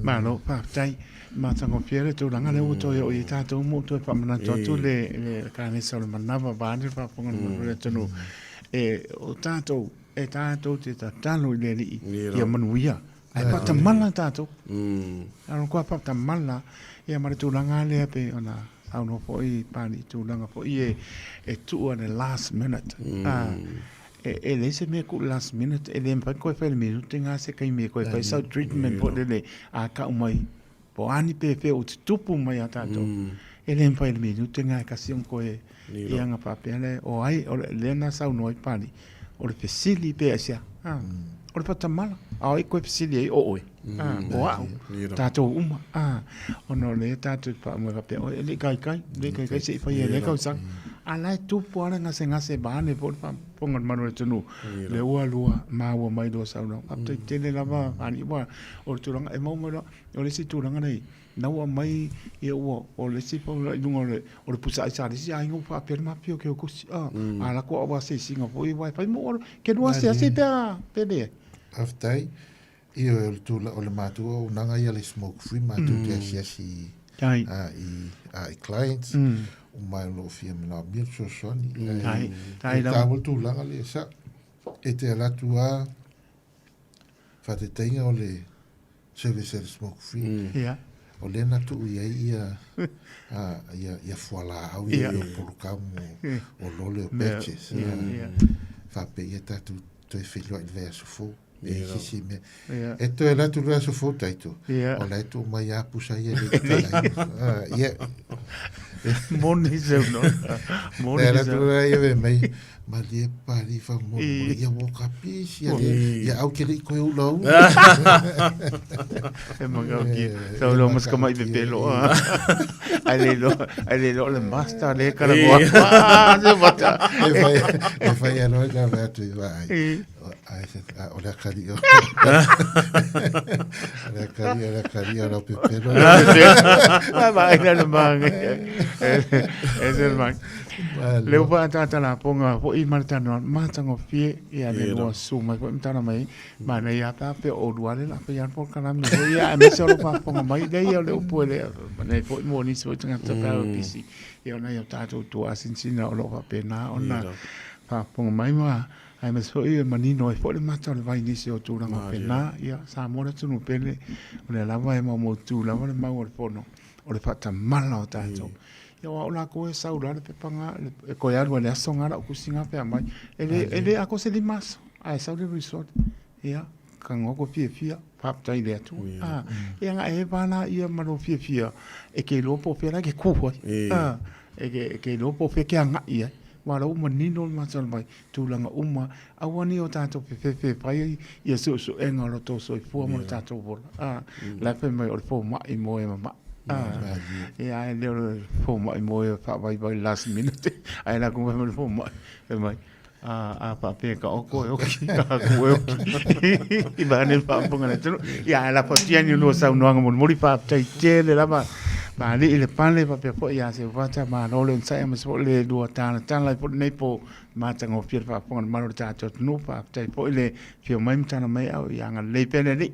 Māro, pātai, mātango whiere tūranga leo toi o i tātou mo toi whamana totu le kāne sa le manawa vāne whapunga le tonu. O tātou, tātou te tātalo i le li i a manuia. Ai pata mala tātou. Aro kua pata mala i a mare tūranga lea pe ona au no po i pani tūlanga po i e tua ne last minute. E le se me ku last minute e le mpai koe whaile minute ngā se kai me koe whai sau treatment po le a ka umai po ani pe o te tupu mai a tātou. E le mpai le minute ngā e kasi koe i anga papele o ai o le na sau no i pani o le pesili pe asia. O le patamala a oi koe pesili ai o oe. O au, tātou uma. Ono le tātou pa mua kapea. O le kai se i whai e le kau sang. A lai tupu ala ngase bāne po le pongan manu e tunu. Le ua lua māua mai doa sauna. Apta i tele lava ani ua. O le tūranga e maumara. O le si tūranga nei. Naua mai e ua. O le si paula i lunga o le pusa i sāre. Si a ingo wha pere mapio ke o kusi. A la kua awa se singa po i wai. Pai mo oro. Ke nua se ase pēa. Pēdea. Aftai. I o le mātua o nanga ia le smoke free mātua te asiasi I clients o mai lo fia mala mil so soni tai ta wol tu langa le sa e te ala tua fa te tenga o le service smoke free o le na tu ia fuala au ia polukamu o lole o peches fa pe ia tatu to e filho il verso fu si me e to la tu verso fu taito o la tu mai a pusa ia ia moni se no moni la tu ia mai ma le pari fa mo ia wo kapis ia au ke ko u lo e manga ki so lo mas kama i pelo ai le lo le masta le kara mo se bata e fa ia no da va tu vai o la cario la cario lo pelo vai na manga es el man leu pa tata la ponga po I marta no mata ngo fie ia le lo suma ko mtana mai ma na ia ta pe o duale la pe yan por kana me ia me solo pa ponga mai de ia le puede ne po mo ni so tanga ta pa pisi ia na ia ta to asinsina o lo pa pena ona pa ponga mai ma ai me so ia manino e po le mata le vai ni se o tu ranga pena ia sa mo le tunu pele o le lava e mo tu lava le mau o pono o le fata mala o tato ia wa ola ko e saura le pepanga e ko ia le asonga la kusinga pe mai ele ako se limas ai saura resort ia kango ko fia pap tai le tu ia nga e bana ia maro fia e ke lo po pera ke ku e ke lo po pe ke anga ia wala uma nino matal mai tulanga uma awani o tato pe pai ia so enga lo to so fu mo tato vol la pe mai o fo ma I mo e ma ia le fo ma I mo e fa vai last minute ai la ko me fo ma e mai pa pe ka o ko I ba ne pa ponga le tino ia la potia ni lo sa no mo mori pa tai tele la ba ma le pale pa pe po ia se vata ma no le sai ma so le do tan la po nei po ma tango fir pa po ma no ta to no pa tai po le fio mai tan mai au ia nga le pele ni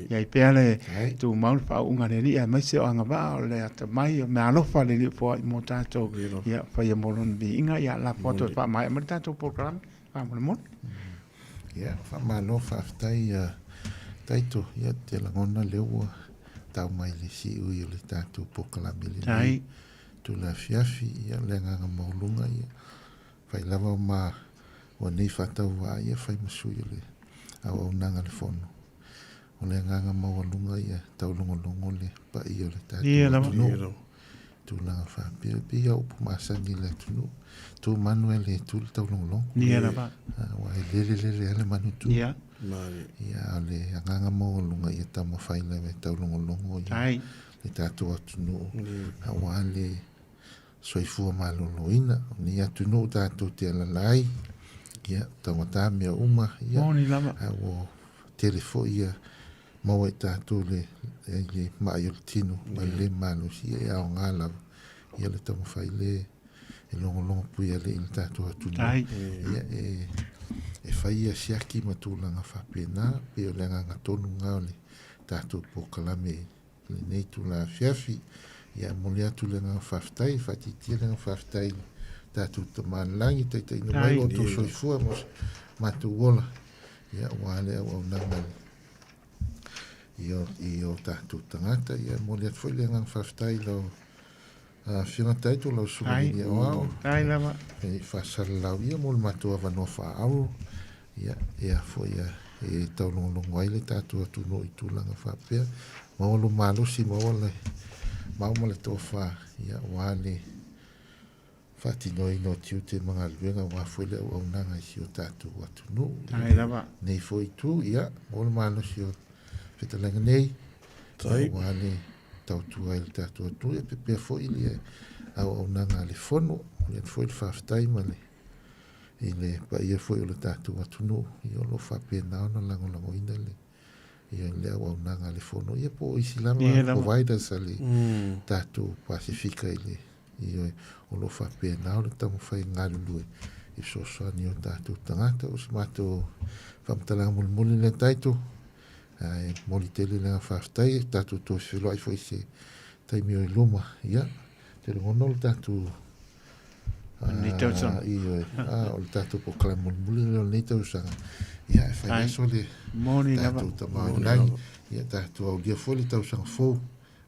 ia I pele tu ma pa unga le ia mai se anga ba le ata mai ma no fa le po mo ta to ia pa ia mo non bi inga ia la foto pa mai ma ta to program pa mo mo ia fa ma no fa tai to ia te la ngona le tau mai le si ui o le tātou pokalami le nei. Tu la fiafi ia le nganga maulunga ia. Fai lava o maa o nei whatau wa ia fai masui o le au nanga le fono. O le nganga maulunga ia tau longo le pa ia o le tātou tunu. Tu langa whapia pia upu maasani le tunu. Tu manuel le tu le tau longo. Nia la ba. Wa lele ale manu tu. Ia. Ia le nganga maulunga ia tamo whaile me tau longo ia. Le tātou atunu. Awa le soifua maloloina. Ni atunu tātou te alalai. Ia tawata mea uma. Ia. Moni lama. Awo telefo ia. Mau e tātou le mai o le tino. Mai le manu si e ao ngala. Ia le tamo whaile. E longo pui ale il tātou atunu. Ia e whaia siaki matulanga whapena, pe o lenga ngatonu ngao le tātou pokalame le nei tu la fiafi, ia mole atu lenga whaftai, whatitia lenga whaftai tātou tamalangi, teitai no mai o tō soifua mos matu wola, ia wale au nanga i o tātou tangata, ia mole atu lenga whaftai lau whianga taito lau sumini o au. Ai lama. E whasalau ia mole matua wanoa au. Ia foi e tau longo ai le tātou atu no I tūlanga whapea. Maolo malosi maole. Mauma le tō wha. Ia wale. Whatinoi no tiu te mga luenga wā foi le au nanga si o tātou atu no. Ai lama. Nei foi tu, ia. Maolo malosi o whetalanga nei. Ia wale tau tu ai le tātou atu. Ia pepea foi le au nanga le fono. Ia foi le whaftai male. Ile pa ia foi o le tātou atunu I o lo whapena ona lango ina le ia le au nanga le fono ia po isi lama providers ale tātou Pasifika ile ia o lo whapena o le tamu whai ngarulue I sosani o tātou tangata o smato whamtalanga muli le taito moli tele le whaftai tātou tō whilo ai foi se taimi o i luma, ia, te rongono le tatu, Ni tau sanga. O le tatu po kalamulmuli le o ni tau sanga. Ia, e whai aso le tatu tamau nai, ia tatu au dia fo le tau sanga fōu,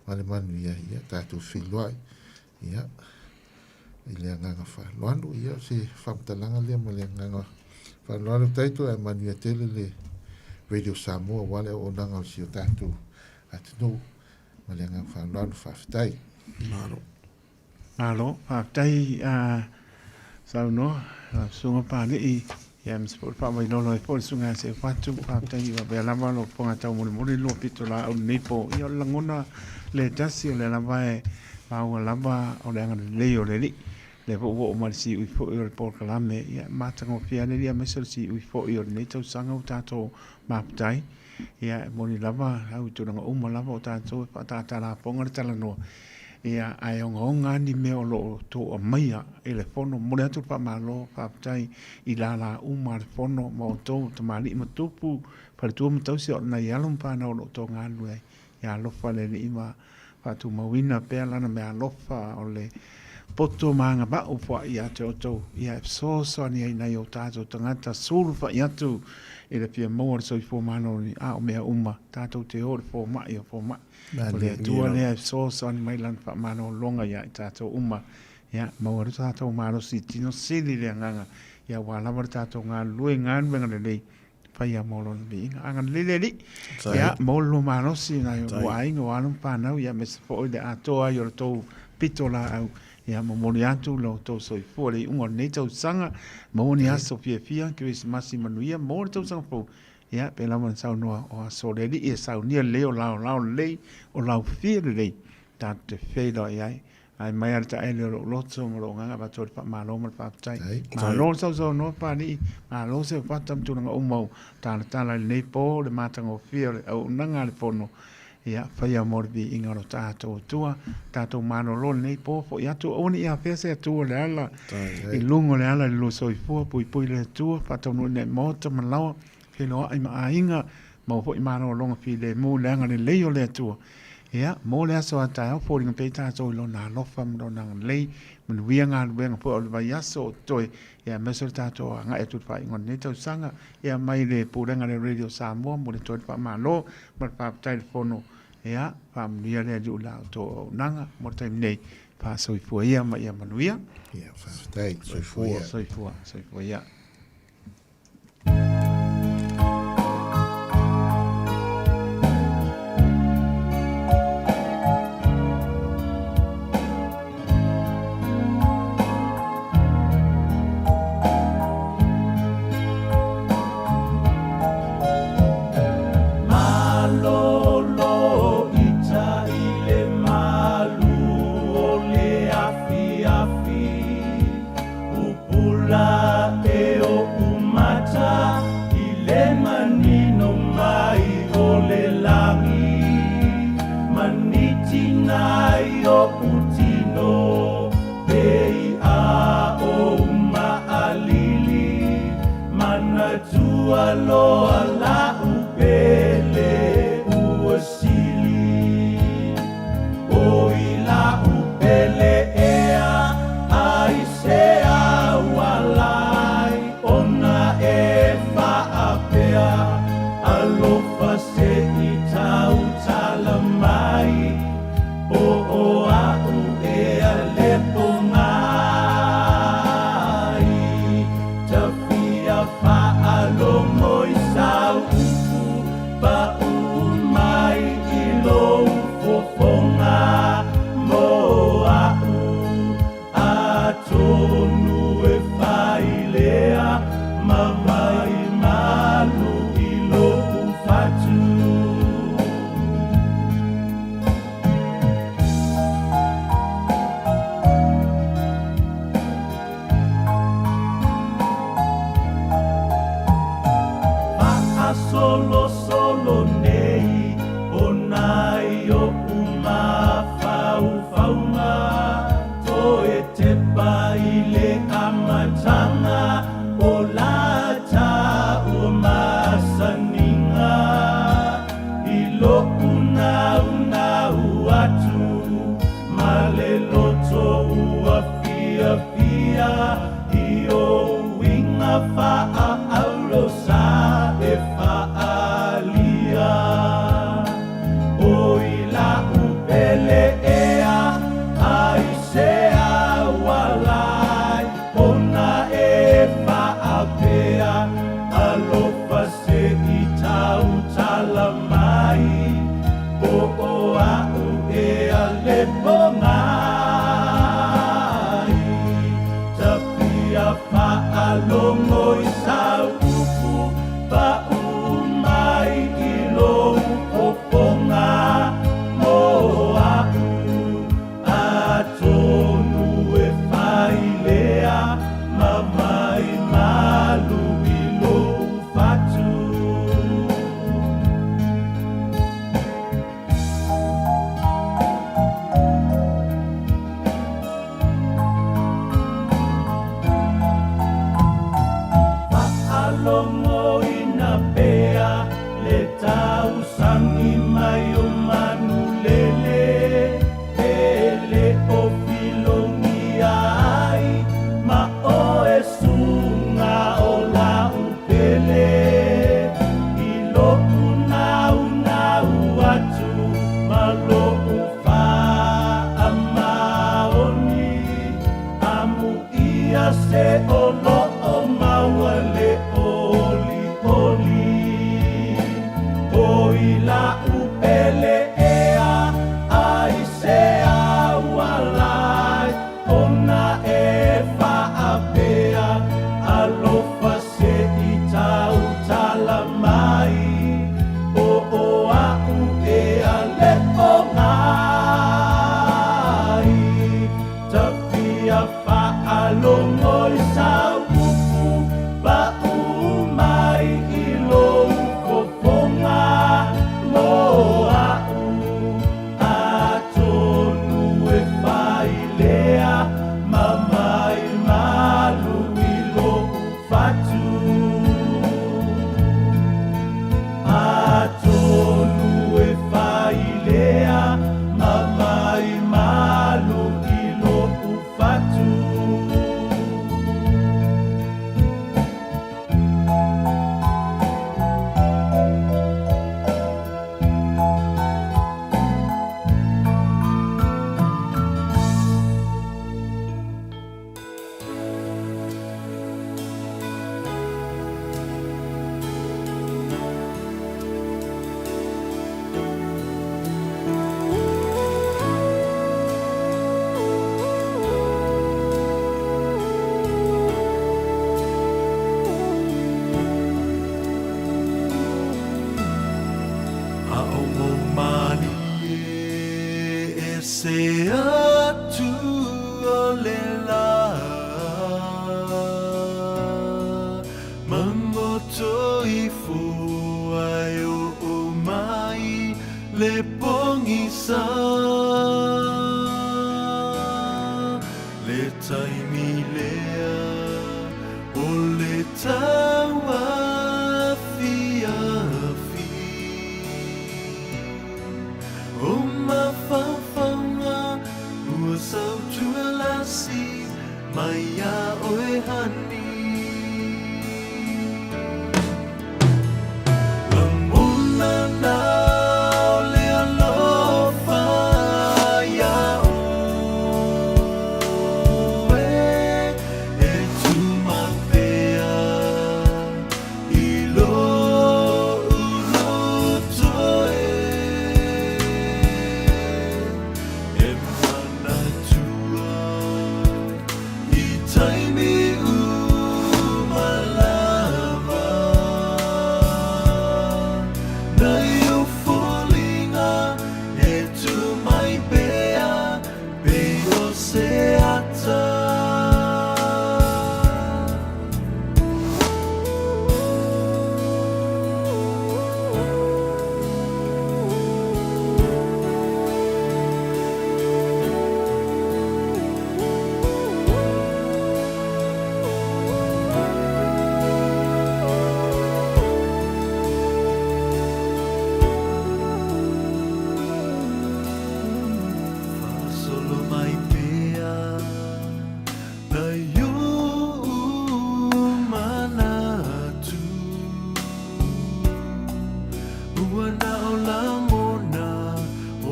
male manu ia, tatu whiloai, ia, i le anganga whaloanu, ia, se whamtalanga lea ma le anganga whaloanu taito, e manu ia tele le Radio Samoa, wale o nanga o si o tatu atino, ma le anganga whaloanu whawhitai. Alo, whawhitai, sau no, sunga pāne i, ia msport pa mai lolo e pole sunga se whatu, whawhitai wa bea lama lo ponga tau mori lo pito la au nipo, ia o langona le tasi o le lama e maunga lama o le angana leo le li, le po o marisi ui fo i o le por kalame, ia matango pia le lia mesel si ui fo i o le neitau sanga o tato maptai, ia moni lama, au tunanga uma lama o tato e patata la ponga le talanoa, ia ai onga ni me o lo to o maia e le fono mo le atu pa malo pa tai i la uma le fono mo to mali ma tupu pa tu mo tau si na yalum pa na o lo to nga lu ia lo fa le ima pa tu mo wina pe la na me lo fa o le poto manga ba o fa ia to ia so ni ai na yo tato tangata sul fa ia tu e le pia mo so i fo mano ni a o me uma tato te o fo ma ia fo ma le tua le so ni mai lan fa mano longa ia tato uma ia mo ro tato mano si tino sili le nganga ia wala mo tato nga lu ngan venga le fa ia mo lo ni anga le ia mo lo mano si na yo wai no anu pa na ia me fo de ato ai o to pitola au ia mo moni atu lo to so i fo le unga nei tau sanga mo ni aso fia Christmas manuia mo tau sanga fo ia pe la man sau no o so le di e sau ni le o lao le o lao fia le ta te fe lo ia ai mai alta ele lo so mo nga ba to pa ma lo mo pa tai ma lo so no pa ni ma lo se pa tam tu nga o mo ta la le po le matango fia o nanga le fono ia faia morbi ingaro tato tua tato mano lo nei po fo ia tu oni ia fese tu le ala i lungo le ala lo so i fo pui le tu pato no ne moto malawa ke no ai ma ainga mo fo i mano longa fi le mu le anga le leo le tu ia mo le so ata fo ringa pe tato lo na lo fam lo na le mun wianga wenga po le vai so toi ia mesel tato nga e tu fa ngon ne tau sanga ia mai le purenga le Radio Samoa mo le toi pa malo ma pa telefono ia familia le ju la to nanga mo tai nei pa soi fu ia ma ia manuia ia fa stai soi fu ia Una watu mai o manu lele ele o filongi ai ma o e sunga o la upele i lo una atu ma lo ufa amaoni amu ia se o lo o mawale oli oli o ila upele ea ai se awalai ona e whaapea alofa se i tau talamai o au ea le o ngai tawhia whaalongo i sau upu ba umai i lou kofonga mo au a tonu e whailea mamai malu i lou fatu a tonu e whailea mamai malu i lou fatu se atu o le la mangoto i fua o mai le pongisa le taimi lea o le tawa fia o mawhawhanga ua sau tualasi mai a oe hani Lamuna nao le alofa ia oe e tumapea i lo ulotoe e manatua i taimi umalava nai o folinga e tumai pea pe o se ata solo mai pea na yo manatu ua na o la mona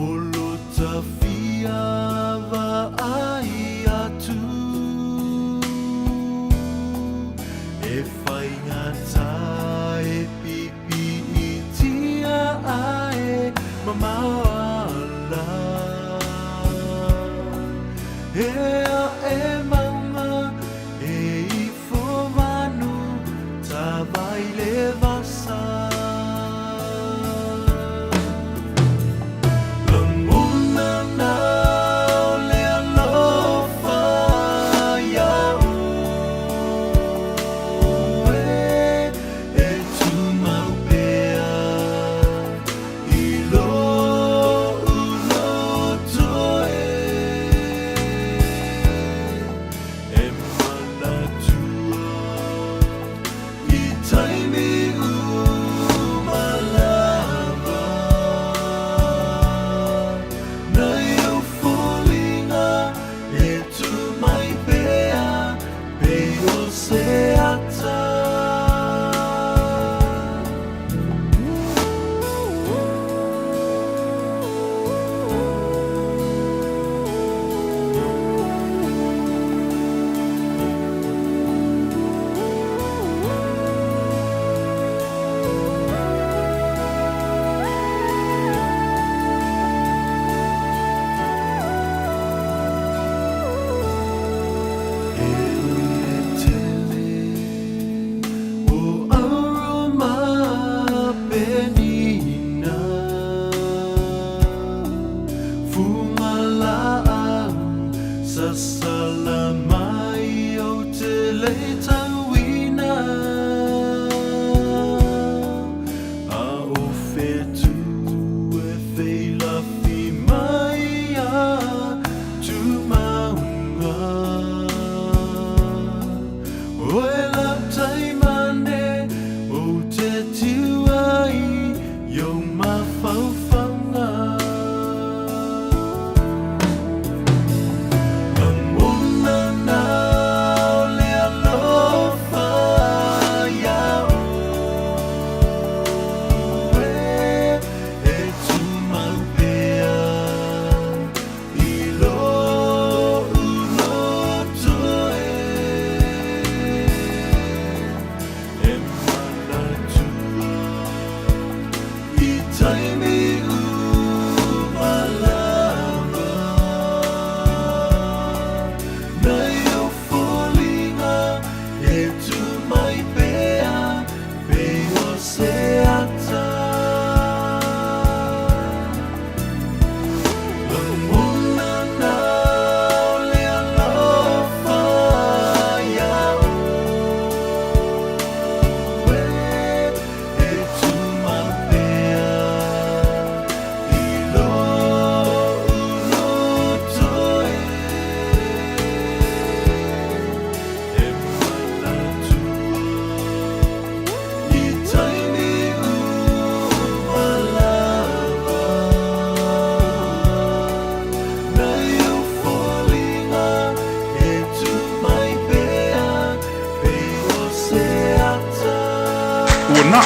o lo tawhia wa ai atu e whai ngata e pipi i tia ae mamawala Ea e mama e i fovanu tawai le vasa Lamuna nao le alofa ia oe e tumapea i lo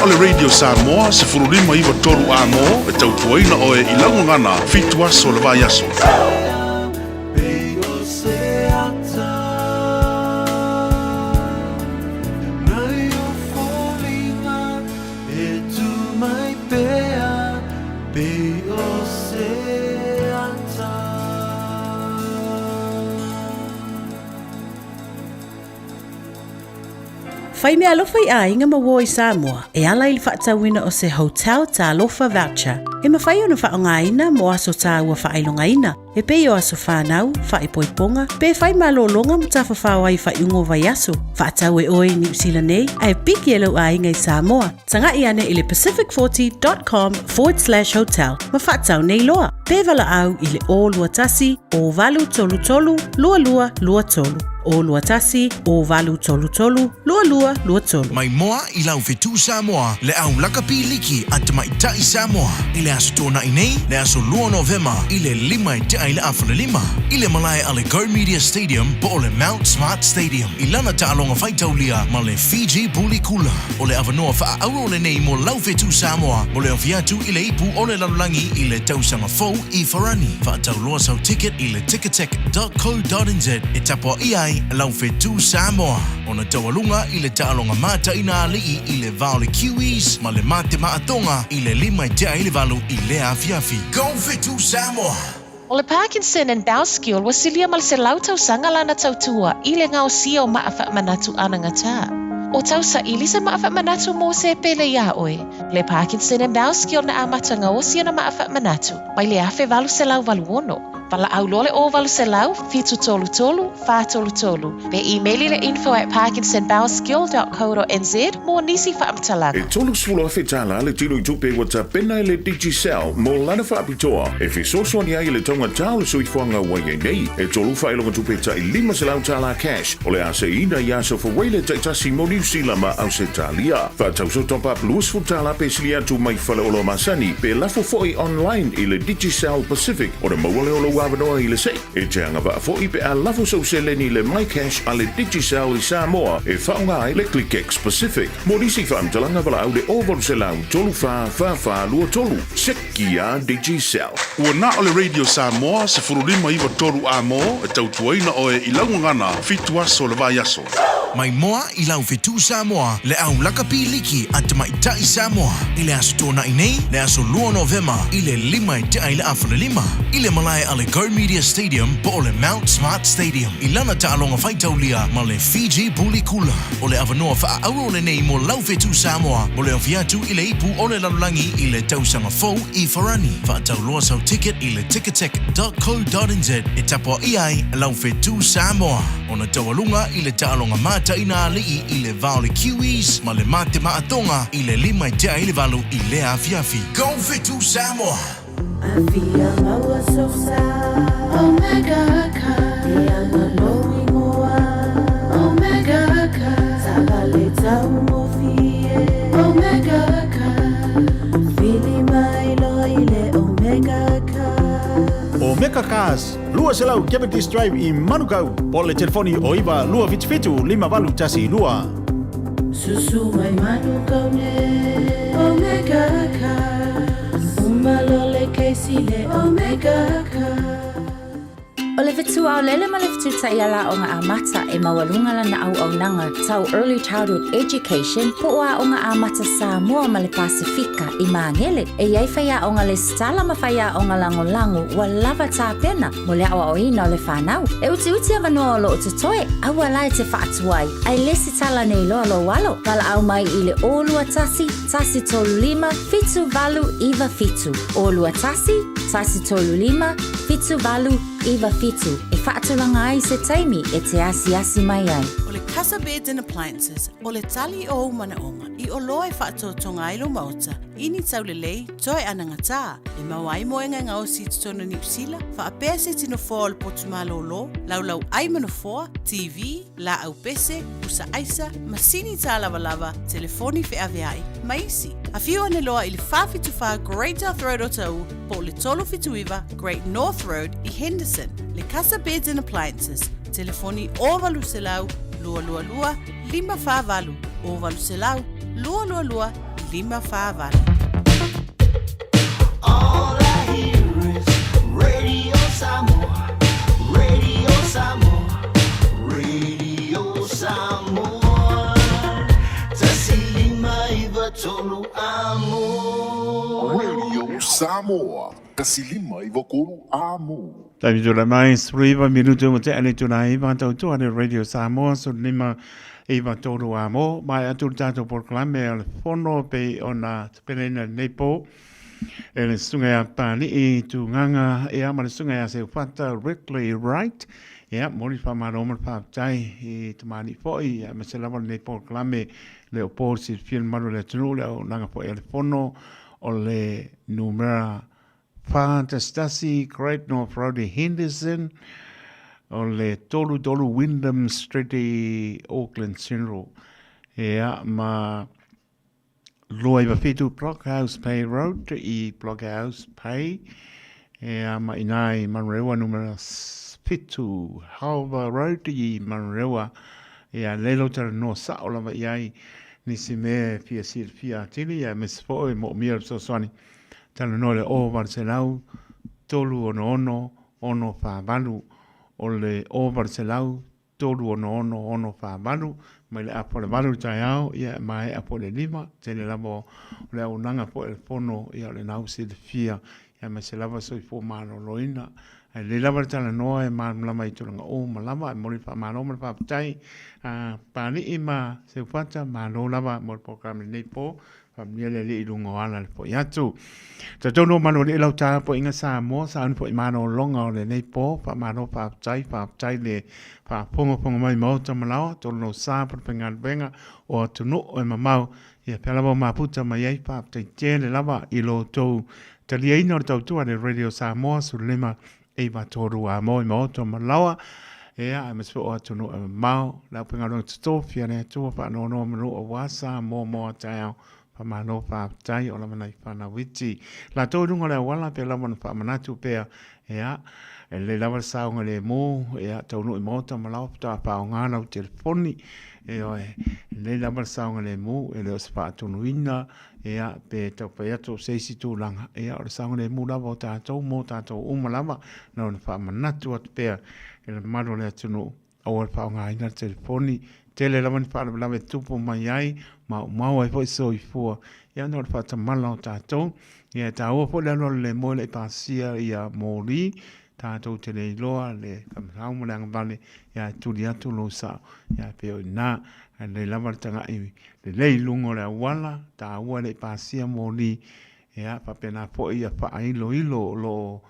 le Radio Samoa se furulima iwa toru amo e tautuaina o e ilangu ngana fitu aso le vai aso. Fai mea alofa I a inga mawo I Samoa, e ala I le whaatawina o se hotel ta alofa voucher. E mawhai ona whaongaina mo aso ta ua whailongaina. E pe o aso whanau, whaipoiponga, pe fai malolonga mo ta whawhawai whaiungo vai aso. Whaatau e oi New Zealand nei, a e piki e lau a inga I Samoa. Tanga I ane I le pacific40.com/hotel. Ma whaatau nei loa. Pe vala au I le o lua tasi, o valu tolu tolu, lua lua, lua tolu. O lua tasi, o valu tolu tolu, lua lua, lua tolu. Mai moa I lau whetu Samoa, le au lakapi liki at maitai Samoa. I le aso tōna I nei, le aso lua Novema, I le lima I te aile awhana lima. I le malai ale Go Media Stadium, po o le Mount Smart Stadium. I lana ta alonga whaitaulia, ma le Fiji Bully Kula. O le awanoa wha auro le nei mo lau whetu Samoa, mo le awhiatu I le ipu o le lalulangi I le tausanga fau I Farani. Whaatau loa sau ticket I le ticketek.co.nz. E tapua I ai, lau whetu Samoa. Ona tawalunga I le taalonga mata ina alii I le vao le kiwis, ma le mate maatonga I le lima I te aile valu I le afiafi. Go whetu Samoa! O le Parkinson and Bowel Skill wasilia mal se lau tau sanga lana tau tua I le ngau sia o maafa manatu ananga tā. O tau sa ili se maafa manatu mo se pele ia oe. Le Parkinson and Bowel Skill na amatanga o sia na maafa manatu. Mai le afe valu se lau valu ono. Pala au lole o valu se lau, fitu tolu tolu, fa tolu tolu. Be emaili le info@parkinsonbowelskill.co.nz mo nisi fa amtalanga. E tolu sula fe tala le tino I tupe wata pena le Digicel mo lana fa apitoa. E fe soso ni ai le tonga tau sui fuanga wai nei. E tolu fa ilonga tupe ta I lima se lau tala cash. O le ase ina ya so for wele ta itasi mo New Zealand ma au se talia. Fa tau so top up luas fu tala pe silia tu mai fale olo masani. Pe lafo foi online I le Digicel Pacific. O le mawale olo wabanoa I le sei. E te anga wa foi pe a lafo so se leni le my cash a le Digicel I Samoa. E faunga ai le ClickX Pacific. Morisi fa amtalanga wala au le oval se lau tolu fa lua tolu. Sekia Digicel. Ua na o le Radio Samoa se furulima iwa toru amo e tautuaina o e ilangu ngana fitu aso le vai aso. Mai moa I lau whetu Samoa, le au lakapi liki at maitai Samoa. I le aso tōna I nei, le aso lua Novema, I le lima I te aile awhana lima. I le malai ale Go Media Stadium, po o le Mount Smart Stadium. I lana ta alonga whaitaulia, ma le Fiji Bully Kula. O le awanoa wha auro le nei mo lau whetu Samoa, mo le awhiatu I le ipu o le lalulangi I le tausanga fau I Farani. Whaatau loa sau ticket I le ticketek.co.nz. E tapua I ai, lau whetu Samoa. Ona tawalunga I le taalonga mata ina alii I le vao le kiwis, ma le mate maatonga I le lima I te aile valu I le afiafi. Go whetu Samoa! Afia maua so sa Omega ka Ia maloi moa Omega ka Sabale tau mo fie Omega ka Fili mai loi le Omega ka Omega Cars, lua se lau Cavities Drive I Manukau. Po le telefoni o iwa lua vitu lima valu tasi lua. Susu mai Manukau ne Omega Cars Umalole keisi le Omega Cars. O le vitu au lele ma le vitu ta iala o ngā amata e mawalunga lana au nanga tau Early Childhood Education po ua o ngā amata Samoa ma le Pasifika I Mangele e iai whaia o ngā le stala ma whaia o ngā lango wa lava tā pena mo le awa o ina o le whanau. E uti avanoa o lo o tutoe awa lai te whaatuai ai lesi tala nei loa lo walo wala au mai I le olua tasi tolu lima fitu valu iwa fitu olua tasi tolu lima fitu valu iwa fitu e whaatulanga ai se taimi e te asi mai ai. O le Casa Beds and Appliances o le tali o manaonga I o loa e whaatotonga ai lo mauta ini tau le lei toe ananga tā e mawai moenga ngā o si tutono New Zealand whaapea se tino fōa o le potumalo lo lau ai manafoa TV la au pese usa aisa masini tā lava telefoni fe aveai maisi a fiu ane loa I le whawhituwha Great North Road o tau po le tolo fituiva Great North Road I Henderson le Casa Beds and Appliances telefoni o valu se lau lua lima whavalu o valu se lau lua lua lua 5 All I hear is Radio Samoa, Radio Samoa, Radio Samoa. Tasilima iwa tolu amo. Radio Samoa, kasilima iwa kolu amo. Taimi tula mai sriva minuto mo te ane tuna iwa tau tu ane Radio Samoa so lima iwa tolu amo. Mai atu tato porklame al fono pe ona penena nepo. E le sunga ya pani i tu nganga e ama le sunga ya se whata Rickley Wright. Ia, mori whamaroma whaptai i te mani foi. Ia, me se lawa le porklame le o pōsi fiel maru le tunu le o nanga foi le fono o le numera Fantastasi Great North Road Henderson o le tolu Wyndham Street i Auckland Central. Ia, ma lua iwa fitu Blockhouse Bay Road i Blockhouse Bay. Ia, ma inai Manrewa numera fitu Halva Road i Manrewa. Ia, lelo tara no saola wa iai nisi me fia tili. Ia, mis foe mo mia so swani. Tala no le o Barcelau, tolu ono whāwalu. O le o Barcelau, tolu ono whāwalu. Mai le apo le walu tai au, ia mai apo le 5. Tele lavo le au nanga po le fono, ia le nau se le fia. Ia mai se lava soi fo mano loina. Ai le lava tala noa e maa mlama i tulanga o malama, e mori wha mano mara whaapatai. Pāni i ma se whata, mano lava, mori pokame nei po. Pamia le li lungo ala le po yatu. Ta tono mano le lau tā po inga Samoa, sa anu po i mano longa o le nei po, pa mano whaapatai le whaaponga mai mauta malawa, tono no sā pa penga benga, o tunu o e mamau, ia pelava maputa mai ei whaapatai tēle lava i lo tau talia ina o tau tua le Radio Samoa, su lima e watoru a mo i mauta malawa, ea e maspo o tunu o mamau, lau penga ronga tutofia ne tua pa no manu o wasa mo atayau, mano whaapatai o la manai whanawiti. La tau runga le wala pe la mana whaamanatu pea ea e le lawa saunga le mō ea tau nui mōta malau pata pao ngāna o telefoni e oe le lawa saunga le mō e le os whaatunuina ea pe tau paiato seisi tūlanga ea o le saunga le mō lawa o tātou mō tātou umalawa na o le whaamanatu atu pea e le maro le atunu o le pao ngāina telefoni tele lawa ni whaalawe tupu mai ai mau ai foi so i fua ia no fa tamala o tatou ia ta o fo le le mo le pasia ia mori tatou tele loa le kamau mo lang vale ia tulia tu lo sa ia pe na le lava tanga i le lungo le wala ta o le pasia mori ia pa pena fo ia fa ai lo lo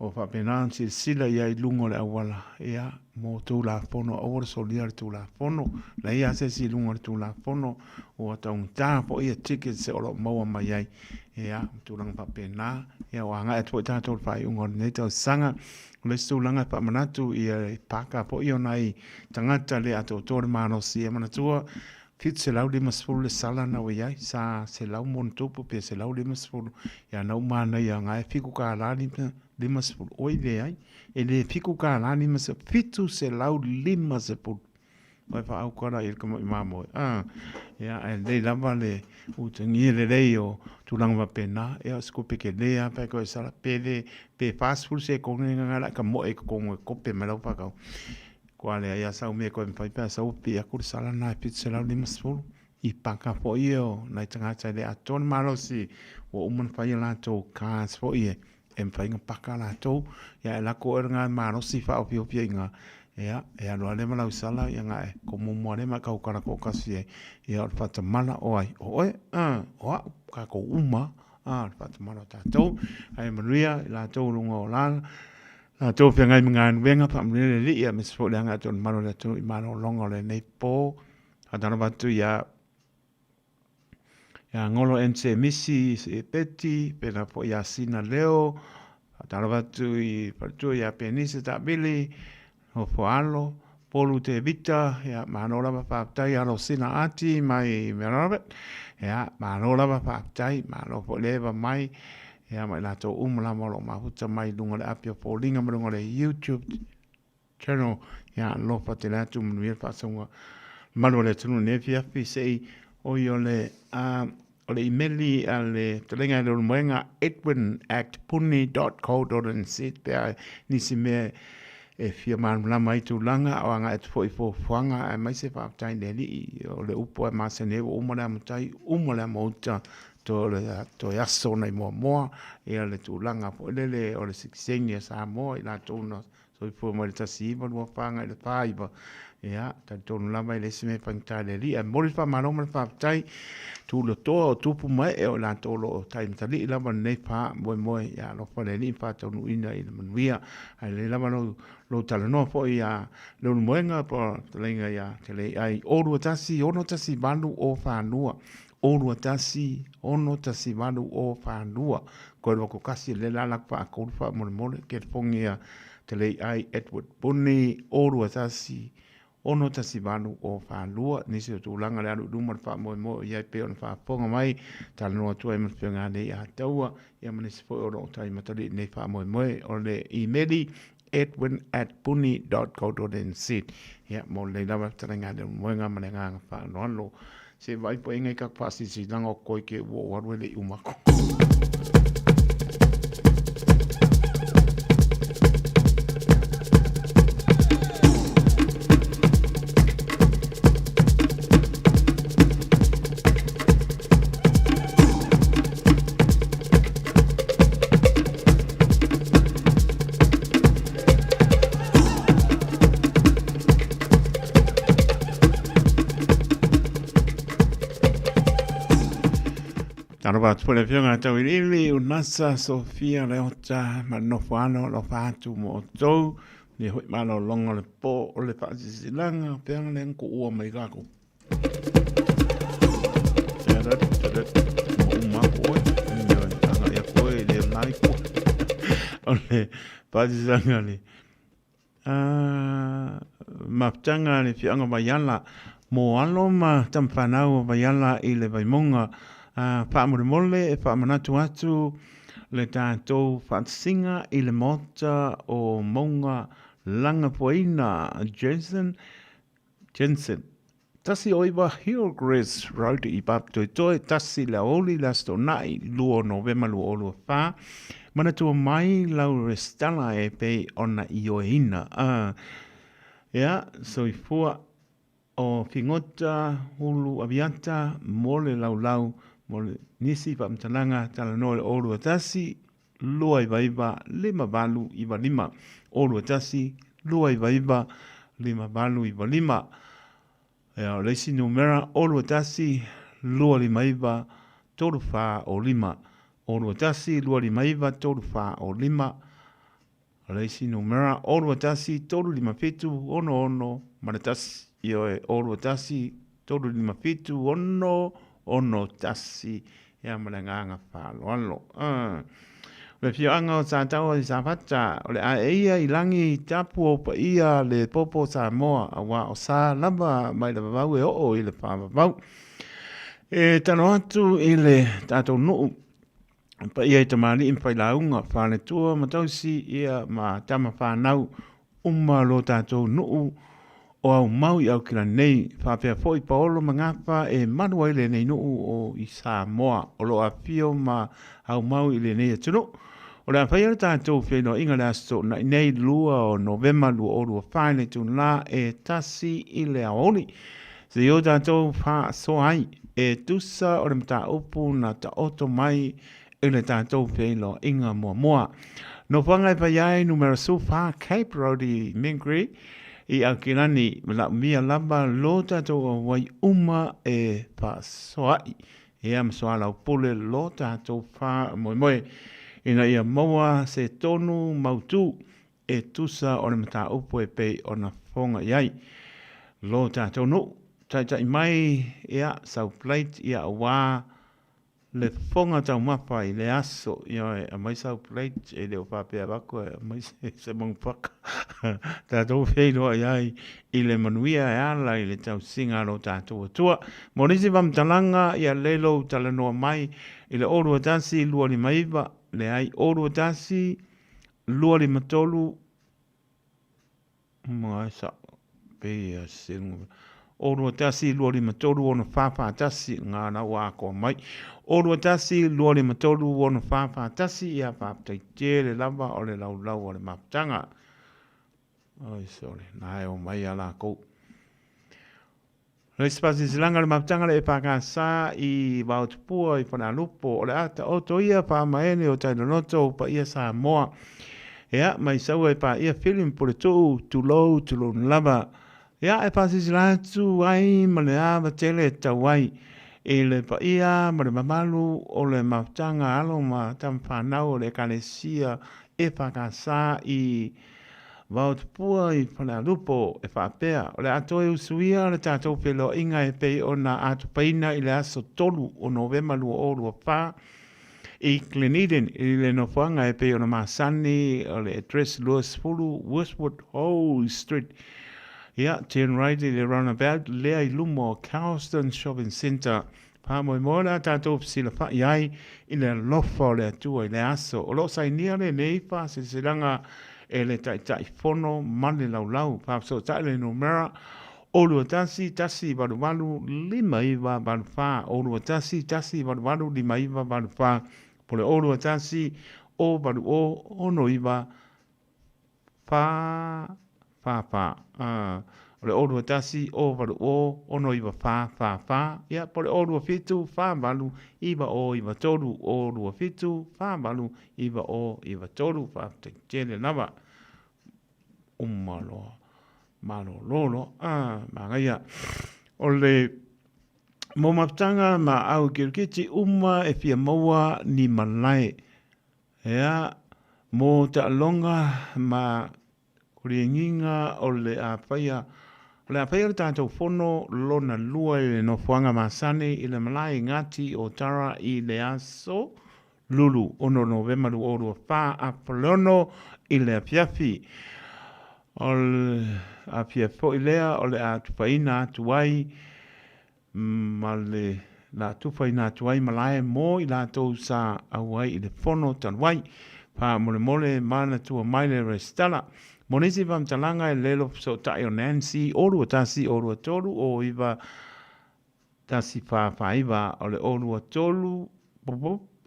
o fa pena sila ia i lungo le wala ia mo tu la fono o soliar tu la fono la ia se si lungo tu la fono o ta un ta po ia ticket se o mo mai ai ia tu lang pa pena ia wa nga tu ta tu fa un on nei to sanga le stu langa pa manatu ia paka po io nai tangata le ato tor mano si e manatua fit se lau de masfulu le sala na wa ia sa se lau mon tupu pe se lau de masfulu ia na mana ia nga fiku ka lani de masfulu oi de ai e le fiku ka lani mas fitu se lau lima se pu mai fa au kora il como imamo ia e le lava le utangi le leo tu lang va pena e scope ke lea pe ko sala pe fast food se ko ngala ka mo e ko pe me lau pa ka quale ia sa me ko fai pa sa upi a kur sala na pizza la lima sfulu i paka po io na tanga tsa le aton malo si o umon fai la to kas po ie em fai nga paka la to ia la ko nga malo si fa opi nga ia e alo le mala usala ia nga e como mo le ma ka ukara ko kasi ia o fata mala oi o ka ko uma fata mala ta to ai maria la to lungo la na to pe ngai ngan venga pa mle le ia mis fo le nga ton mano le to mano longo le nei po adana batu ia ngolo MC misi e peti pe na po ia sina leo adana batu i patu ia penisa ta bili o fo alo polu te vita ia mano la pa tai alo sina ati mai merabet ia mano la pa tai mano fo leva mai ia mai la to umla mo lo mahuta mai lunga le apia polinga mo lunga le YouTube channel ia lo pa te la tu mnuia fa songa malo le tunu ne fia fi sei o le imeli ale telenga le mwenga edwin@puni.co.nz pe nisi me e fia man la mai tu langa o anga et foi fo fuanga e mai se fa tai neli o le upo e masene o mo na mutai o mo la mota to yaso nei mo e le tu langa po le o le 16 sa mo i la tono so i fo mo le tasi mo mo fanga le paiba ya ta tono la mai le se me panta le li e mo le fa mano mo fa tai tu lo to tu pu mai e o la to lo tai mtali la mo nei pa mo ya lo fa le ni pa to nu ina i le manuia ai le la mo lo tala no fo ia lo moenga po telenga ia tele ai ono tasi bandu o fanua ono tasi bandu o fanua ko lo ko kasi le la pa ko fa mo ke fongia tele ai Edward Bunny ono tasi bandu o fanua ni se tu langa le adu mar fa mo ia pe on fa ponga mai tala no tu e mo penga ne ia taua ia mani se fo o tai matali ne fa mo o le imeli edwin@puni.co.nz ya mo le lava tanga de moenga manenga fa no se vai po inga ka pasi si dango koi ke wo le umako Arovat por fiona tawili unasa Sofia leota manofano lo fatu mo to ni hoi malo longo le po o le fasi silanga peanga le nku ua mai kako. Mo koe anga ya koe le nai ko. Ole fasi silanga le. Maptanga le fianga bayala mo alo ma tampanau bayala i le baimonga whaamure mole e whaamanatu atu le tātou whaatsinga i le mota o maunga langa poina Jensen. Tasi oiwa Hillcrest Road i paptoi toi tasi la oli la stonai luo novema luo olua wha. Manatua mai lau restala e pei ona i oeina. So i fua o fingota hulu aviata mole lau mole nisi pa mtalanga tala noe olu atasi lua iwa lima balu iwa lima olu atasi lua iwa lima balu iwa lima leisi numera olu atasi lua lima iwa toru fa o lima olu atasi lua lima iwa toru fa o lima leisi numera olu atasi toru lima fitu ono manatasi ioe olu atasi toru lima fitu ono tasi ya malanganga whaloalo. Me fio anga o tātau i Sāwhata, o le a eia i langi tapu o pa ia le popo Samoa, a wā o sā lama mai le vavau e o i le whāvavau. E tano atu i le tātou nuu, pa ia i tamali i mwhai launga, whāne tua matausi ia ma tama whānau, lo tātou nuu, o au mau i au kila nei, whapea fōi paolo mangapa e manua i le nei nuu o i Samoa, o lo a pio ma au mau i le nei atunu. O le a whaiara tātou whino inga le asto na nei lua o novema lua o lua whaine tun la e tasi i le aoni. Se i o tātou wha so ai e tusa o le mta upu na ta oto mai i le tātou whino inga mua. No whangai whaiai numero su wha Cape Road i Mingri, i au kirani la mia lamba lo tātou o wai uma e pa soai. E am soa lau pule lo tātou wha moe. Ina ia maua se tonu mautu e tusa o le mata upo e pei o na whonga iai. Lo tātou no, tai mai ia sau plate ia wā le whonga tau mapa i le aso ia a mai sau plate e leo whapea wako e mai se mong whaka. Tātou wheinoa iai i le manuia e ala i le tau singa lo tātou atua. Monisi wamtalanga ia lelo talanoa mai i le orua tasi lua ni maiva le ai orua tasi lua li matolu mai sa pia singa o rua tasi lua lima tolu ono whawha tasi ngā na wā ko mai. O rua tasi lua lima tolu ono whawha tasi ia whaptai tere lava o le lau o le maptanga. Oi, sorry, nā e o mai ala kou. Rei spasi silanga le maptanga le e paka sa i wautupua i whana lupo o le ata o to ia pa maene o taino noto pa ia Samoa. Ea, mai saua e pa ia film po le tuu, too low, too low lava. Ea, e pasi silatu ai ma le awa tele tawai. E le pa ia ma le mamalu o le maptanga alo ma tam whanau o le kalesia e paka sa i Vautupua i whana lupo e whapea. O le ato e usuia le tātou pelo inga e pei o na atu paina i le aso tolu o novema lua o lua wha. I Gleneden i le nofuanga e pei o na Masani o le address lua sfulu Westwood Hall Street. Ia, turn right i le roundabout lea i lumo o Carlston Shopping Centre. Pāmoe mola tātou psila wha iai i le lofa o le atua i le aso. O lo sai nia le neipa se silanga e le tai fono male lau papso tai le numera o lua tasi walu lima iwa walu wha o lua tasi walu lima iwa walu wha pole o lua tasi o walu o ono iwa wha o le o lua tasi o walu o ono iwa wha ia pole o lua fitu wha walu iwa o iwa tolu o lua fitu wha walu iwa o iwa tolu wha te tele nawa malo lolo mangaya o le momaptanga ma au kirkiti e fia maua ni malai ea mo ta longa ma kurienginga o le a paia le tātou fono lona lua i le nofuanga masane i le malai ngati o tara i le aso lulu ono novema lu orua wha a polono i le apiafi o le apiafo i lea o le atupaina atuai ma le la tufaina atuai malae mo i la tau sa auai i le fono tanuai pa mole mana tua mai le restala monisi vam talanga e lelo so tai o Nancy orua tasi orua tolu o iwa tasi fa iwa o le orua tolu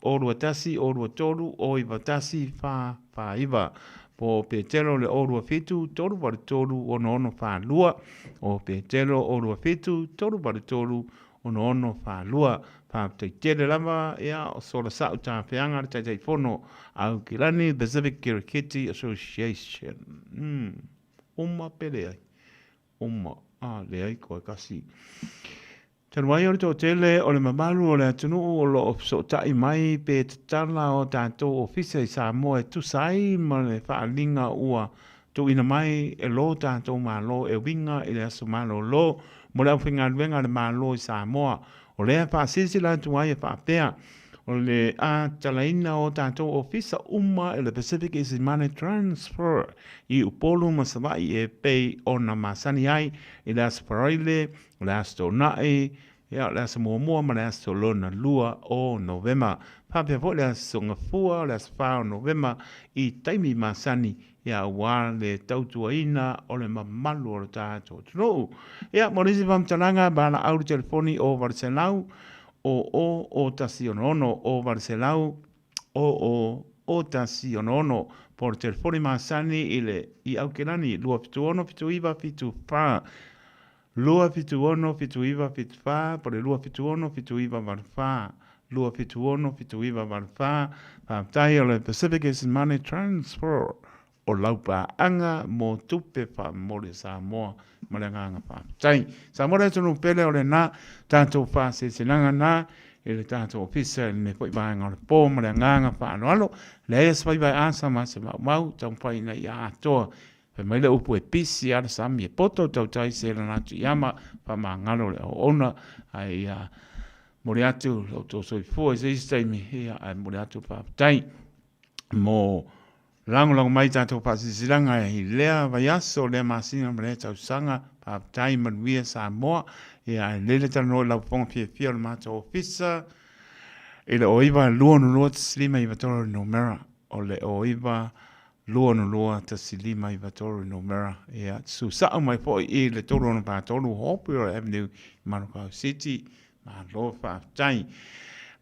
orua tasi orua tolu o iwa tasi fa iwa po petelo le orua fitu tolu waru tolu ono fa lua o petelo orua fitu tolu waru tolu ono fa lua pa te tele lava ia o sola sa uta peanga te fono au kilani Pacific Kirikiti Association uma pele uma le ai ko kasi Tanwai o to tele o le mamalu o le atunu o lo so tai mai pe tala o tato ofisa i Samoa e tu sai ma le whaalinga ua tu ina mai e lo tato malo e winga i le aso malo lo mo le awhinga luenga le malo i Samoa o le wha sisila tuai e whapea o le a talaina o tato ofisa uma e le Pacific is money transfer i upolu masawai e pei o na masani ai i le aso paraile o le aso nai ia le aso mua ma le aso lona lua o novema papea po le aso ngafua o le aso wha o novema i taimi masani ia ua le tautuaina o le mamalu o le tato tunu ia morisi vamtalanga bala au telefoni o Varselau o tasi ono o Varselau o tasi ono por telefoni masani i au kelani lua fitu ono fitu iwa fitu pa lua fitu ono fitu iwa fitu pa por lua fitu ono fitu iwa varfa lua fitu ono fitu iwa varfa tai o le Pacific is money transfer o laupa anga mo tupe pa mo le Samoa ma le nganga pa tai Samoa le tonu pele o le na tanto fa se sinanga na e le tanto ofisa ne poi vai ngor po ma le nganga pa alo le es vai vai ansa ma se mau tau pai na ia to pe mai le upu e pisi ala sami e poto tau tai se la natu yama pa ma ngalo le ona ai moriatu lo to so fo se sistemi ia ai moriatu pa tai mo lango mai tātou pasisilanga i lea vai aso lea masina mre tau sanga pa tai manuia Samoa ia lele tano lau ponga fia o le mātou ofisa i le oiva lua no lua slima i vatoro no mera o le oiva loa no loa ta silima I vatoru no mera e su sa mai po I le toro no pa toro hopi o Avenue Manukau City ma lo fa tai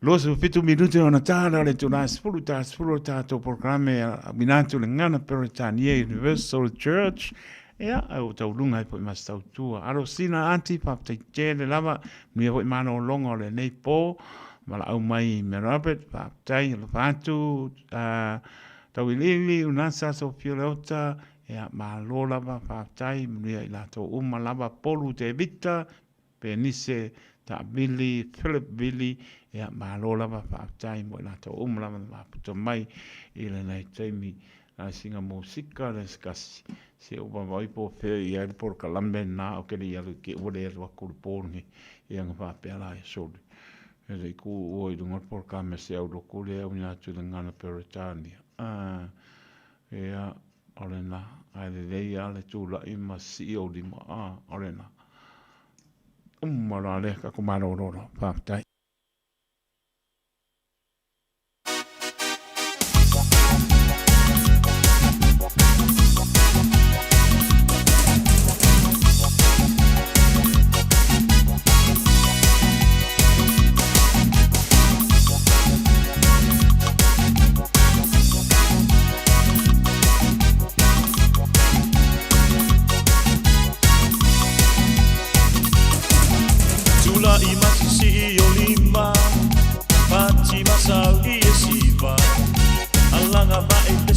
lo su fitu minuti ona tara le tuna spulu ta to programe a minatu le ngana Peritania Universal Church ia au tau lunga po ma stau tua aro sina anti pa te tele lava mi ho mano longo le nei po mala au mai me Robert pa tai lo fatu tau ilili unasa so fiolota ia ma lo lava pa tai mi la to uma lava polu te vita penise ta Billy Philip Billy ia ma lo lava pa tai mo la to uma lava ma to mai ile nei taimi a singa musika le skasi se o vai po fe ia por kalambe na o ke ia ke o le ro ku porni ia nga pa la so e ku o I dunga por kame se o ku le o nya tu ngana Peritania ia olena ai le ia le tu la I ma si o di ma olena mara le ka ku maro ro pa tai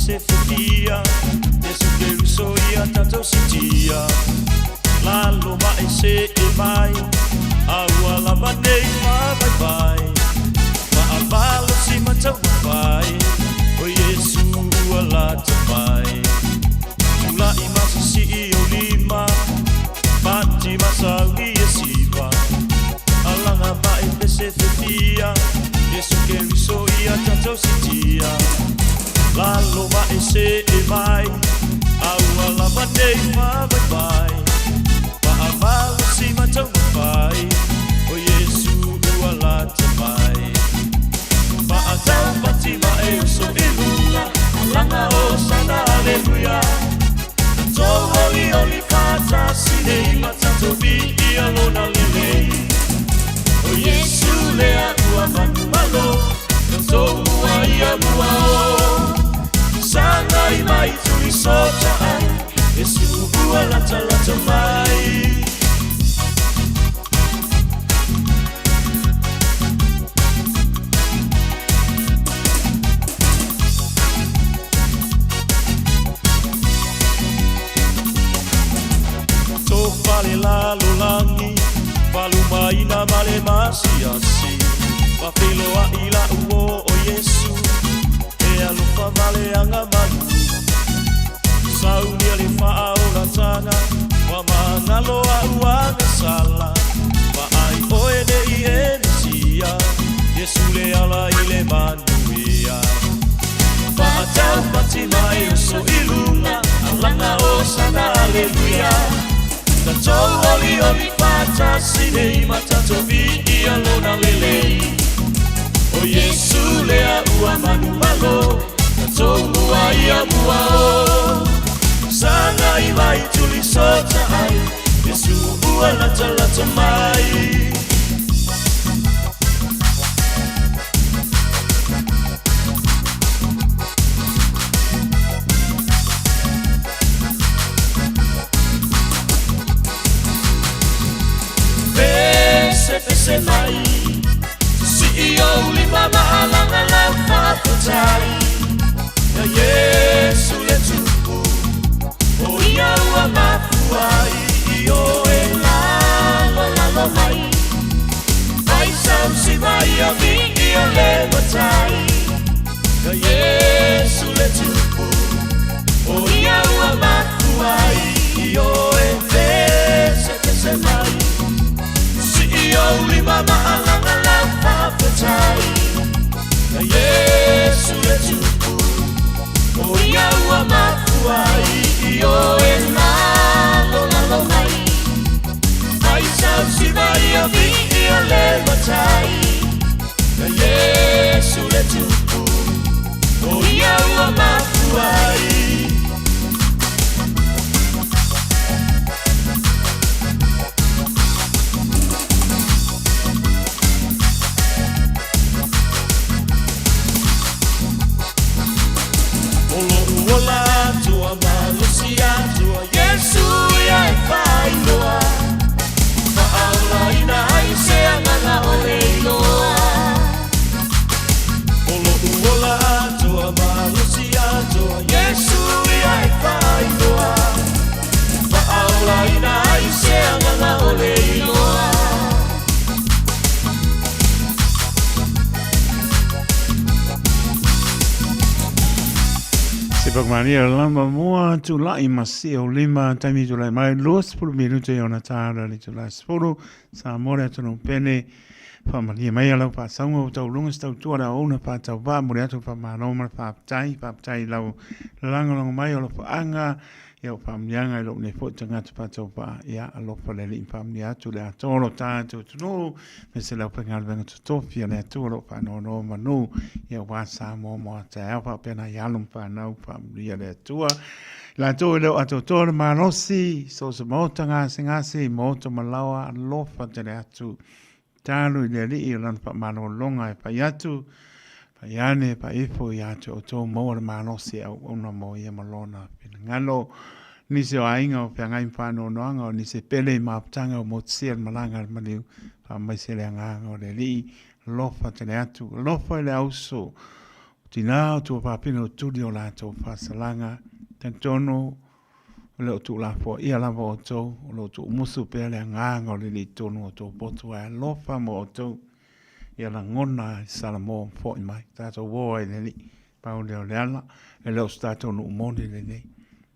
se futia Yesu ke ruso ia tato sitia Lalo mai se e mai Aua la manei ma bye bye Ma abalo si matau pai O Yesu ala tapai Tula I masa si I o lima Pati masa I e siva Alanga mai te se futia Yesu ke ruso ia tato sitia Lalo mai se e mai Aua la manei ma bye bye Ma amalo si matau pai O Yesu ala tapai Ma atau pati ma e uso ilula Alanga o sana aleluya To oli oli fata sine Matato vi I alona lele O Yesu lea ua manu malo To mua ia mua o Sangai mai tui sota ai Yesu ua lata lata mai To vale la lolangi Palu mai na male masiasi Papelo a ila uo o Yesu Alufa vale anga manu Sauni ali faa o la tanga Wa mangalo a uanga sala Wa ai oe de I sia Yesu le ala ile manuia Wa atau pati mai o so ilunga Alanga o sana aleluia Tato oli oli fata sine I matato vi I alona lele O Yesu lea ua manu malo Tato mua ia mua o Sana I mai tuli sota ai Yesu ua lata lata mai Pese mai CEO lima maalanga la fatai Ya Yesu le tupu O ia ua mafuai Io e la mai Ai sau si vai a mi Io le matai Ya Yesu le tupu O ia ua mafuai Io e pese mai CEO lima maalanga la fatai Ya Yesu le tupu O ia ua mafuai Io e lalo mai Ai sau si vai a mi Io le matai Ya Yesu le tupu O ia ua mafuai ola tua malusi atua Yesu ya whainoa Ma'aula ina ai se anganga ole iloa Olo uola atua malusi atua Yesu ya whainoa Ma'aula ina ai se anganga ole iloa Sepak mania lama mua tu lai masi o lima taimi tu lai mai los pulu minuto i ona tāra li tu lai sporo sa more atu no pene whamania mai alau pa saunga o tau lunga stau tuara o na pa tau wā more atu pa maroma pa aptai lau langalonga mai o lo pa anga ia o whamnianga i lo ne fo tangata pa tau pa ia alo pa le li whamnia atu le atoro tātou tu no me se lau pengal venga tu tofi le atu lo pa no manu ia wā Samoa mo te alpa pena i alum pa nau pa mria le atua la to le ato to manosi so se motanga singasi moto malawa lofa te le atu talu le li i lan pa mano longa pa yatu pa yane pa ifo yatu o to mo manosi au ona mo ia malona ngalo ni se ainga o panga infano noanga ni se pele maptanga o motsia malanga maliu pa mai se le anga o le li lofa te le atu lofa le auso tina tu papino studio la to fasalanga tantono le tu la fo ia la vo to lo tu musu pele anga o le tono to potu a lofa mo to ia la ngona salamo fo mai tato wo e le pa o le ala e lo stato no moni le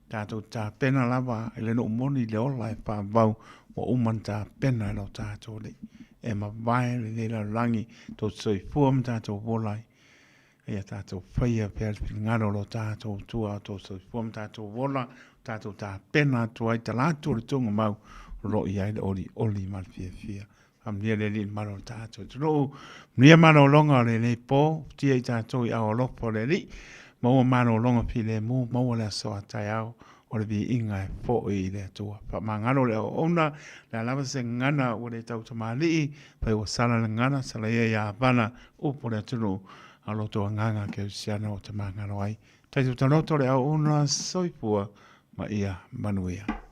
tato ta pena lava e le no moni le ola e pa vau o umanta pena lo tato le e ma vai le la langi to soi fuam tato volai e tato faia per ngaro lo tato tua to soi fuam tato vola tato ta pena to ai talato le tonga mau lo ia le oli mal fia am dia le maro tato tro mia mano longa le po ti tato i ao lo po le mo mano longa pile mo le so ataiao o le vi inga e po i le tua. Pa mangano le ona, le alama se ngana o le tau tamali, pa iwa sala le ngana, sala ia ia vana, upo le tunu, alo toa nganga ke usiana o te mangano ai. Taitu tanoto le au ona soipua, ma ia manuia.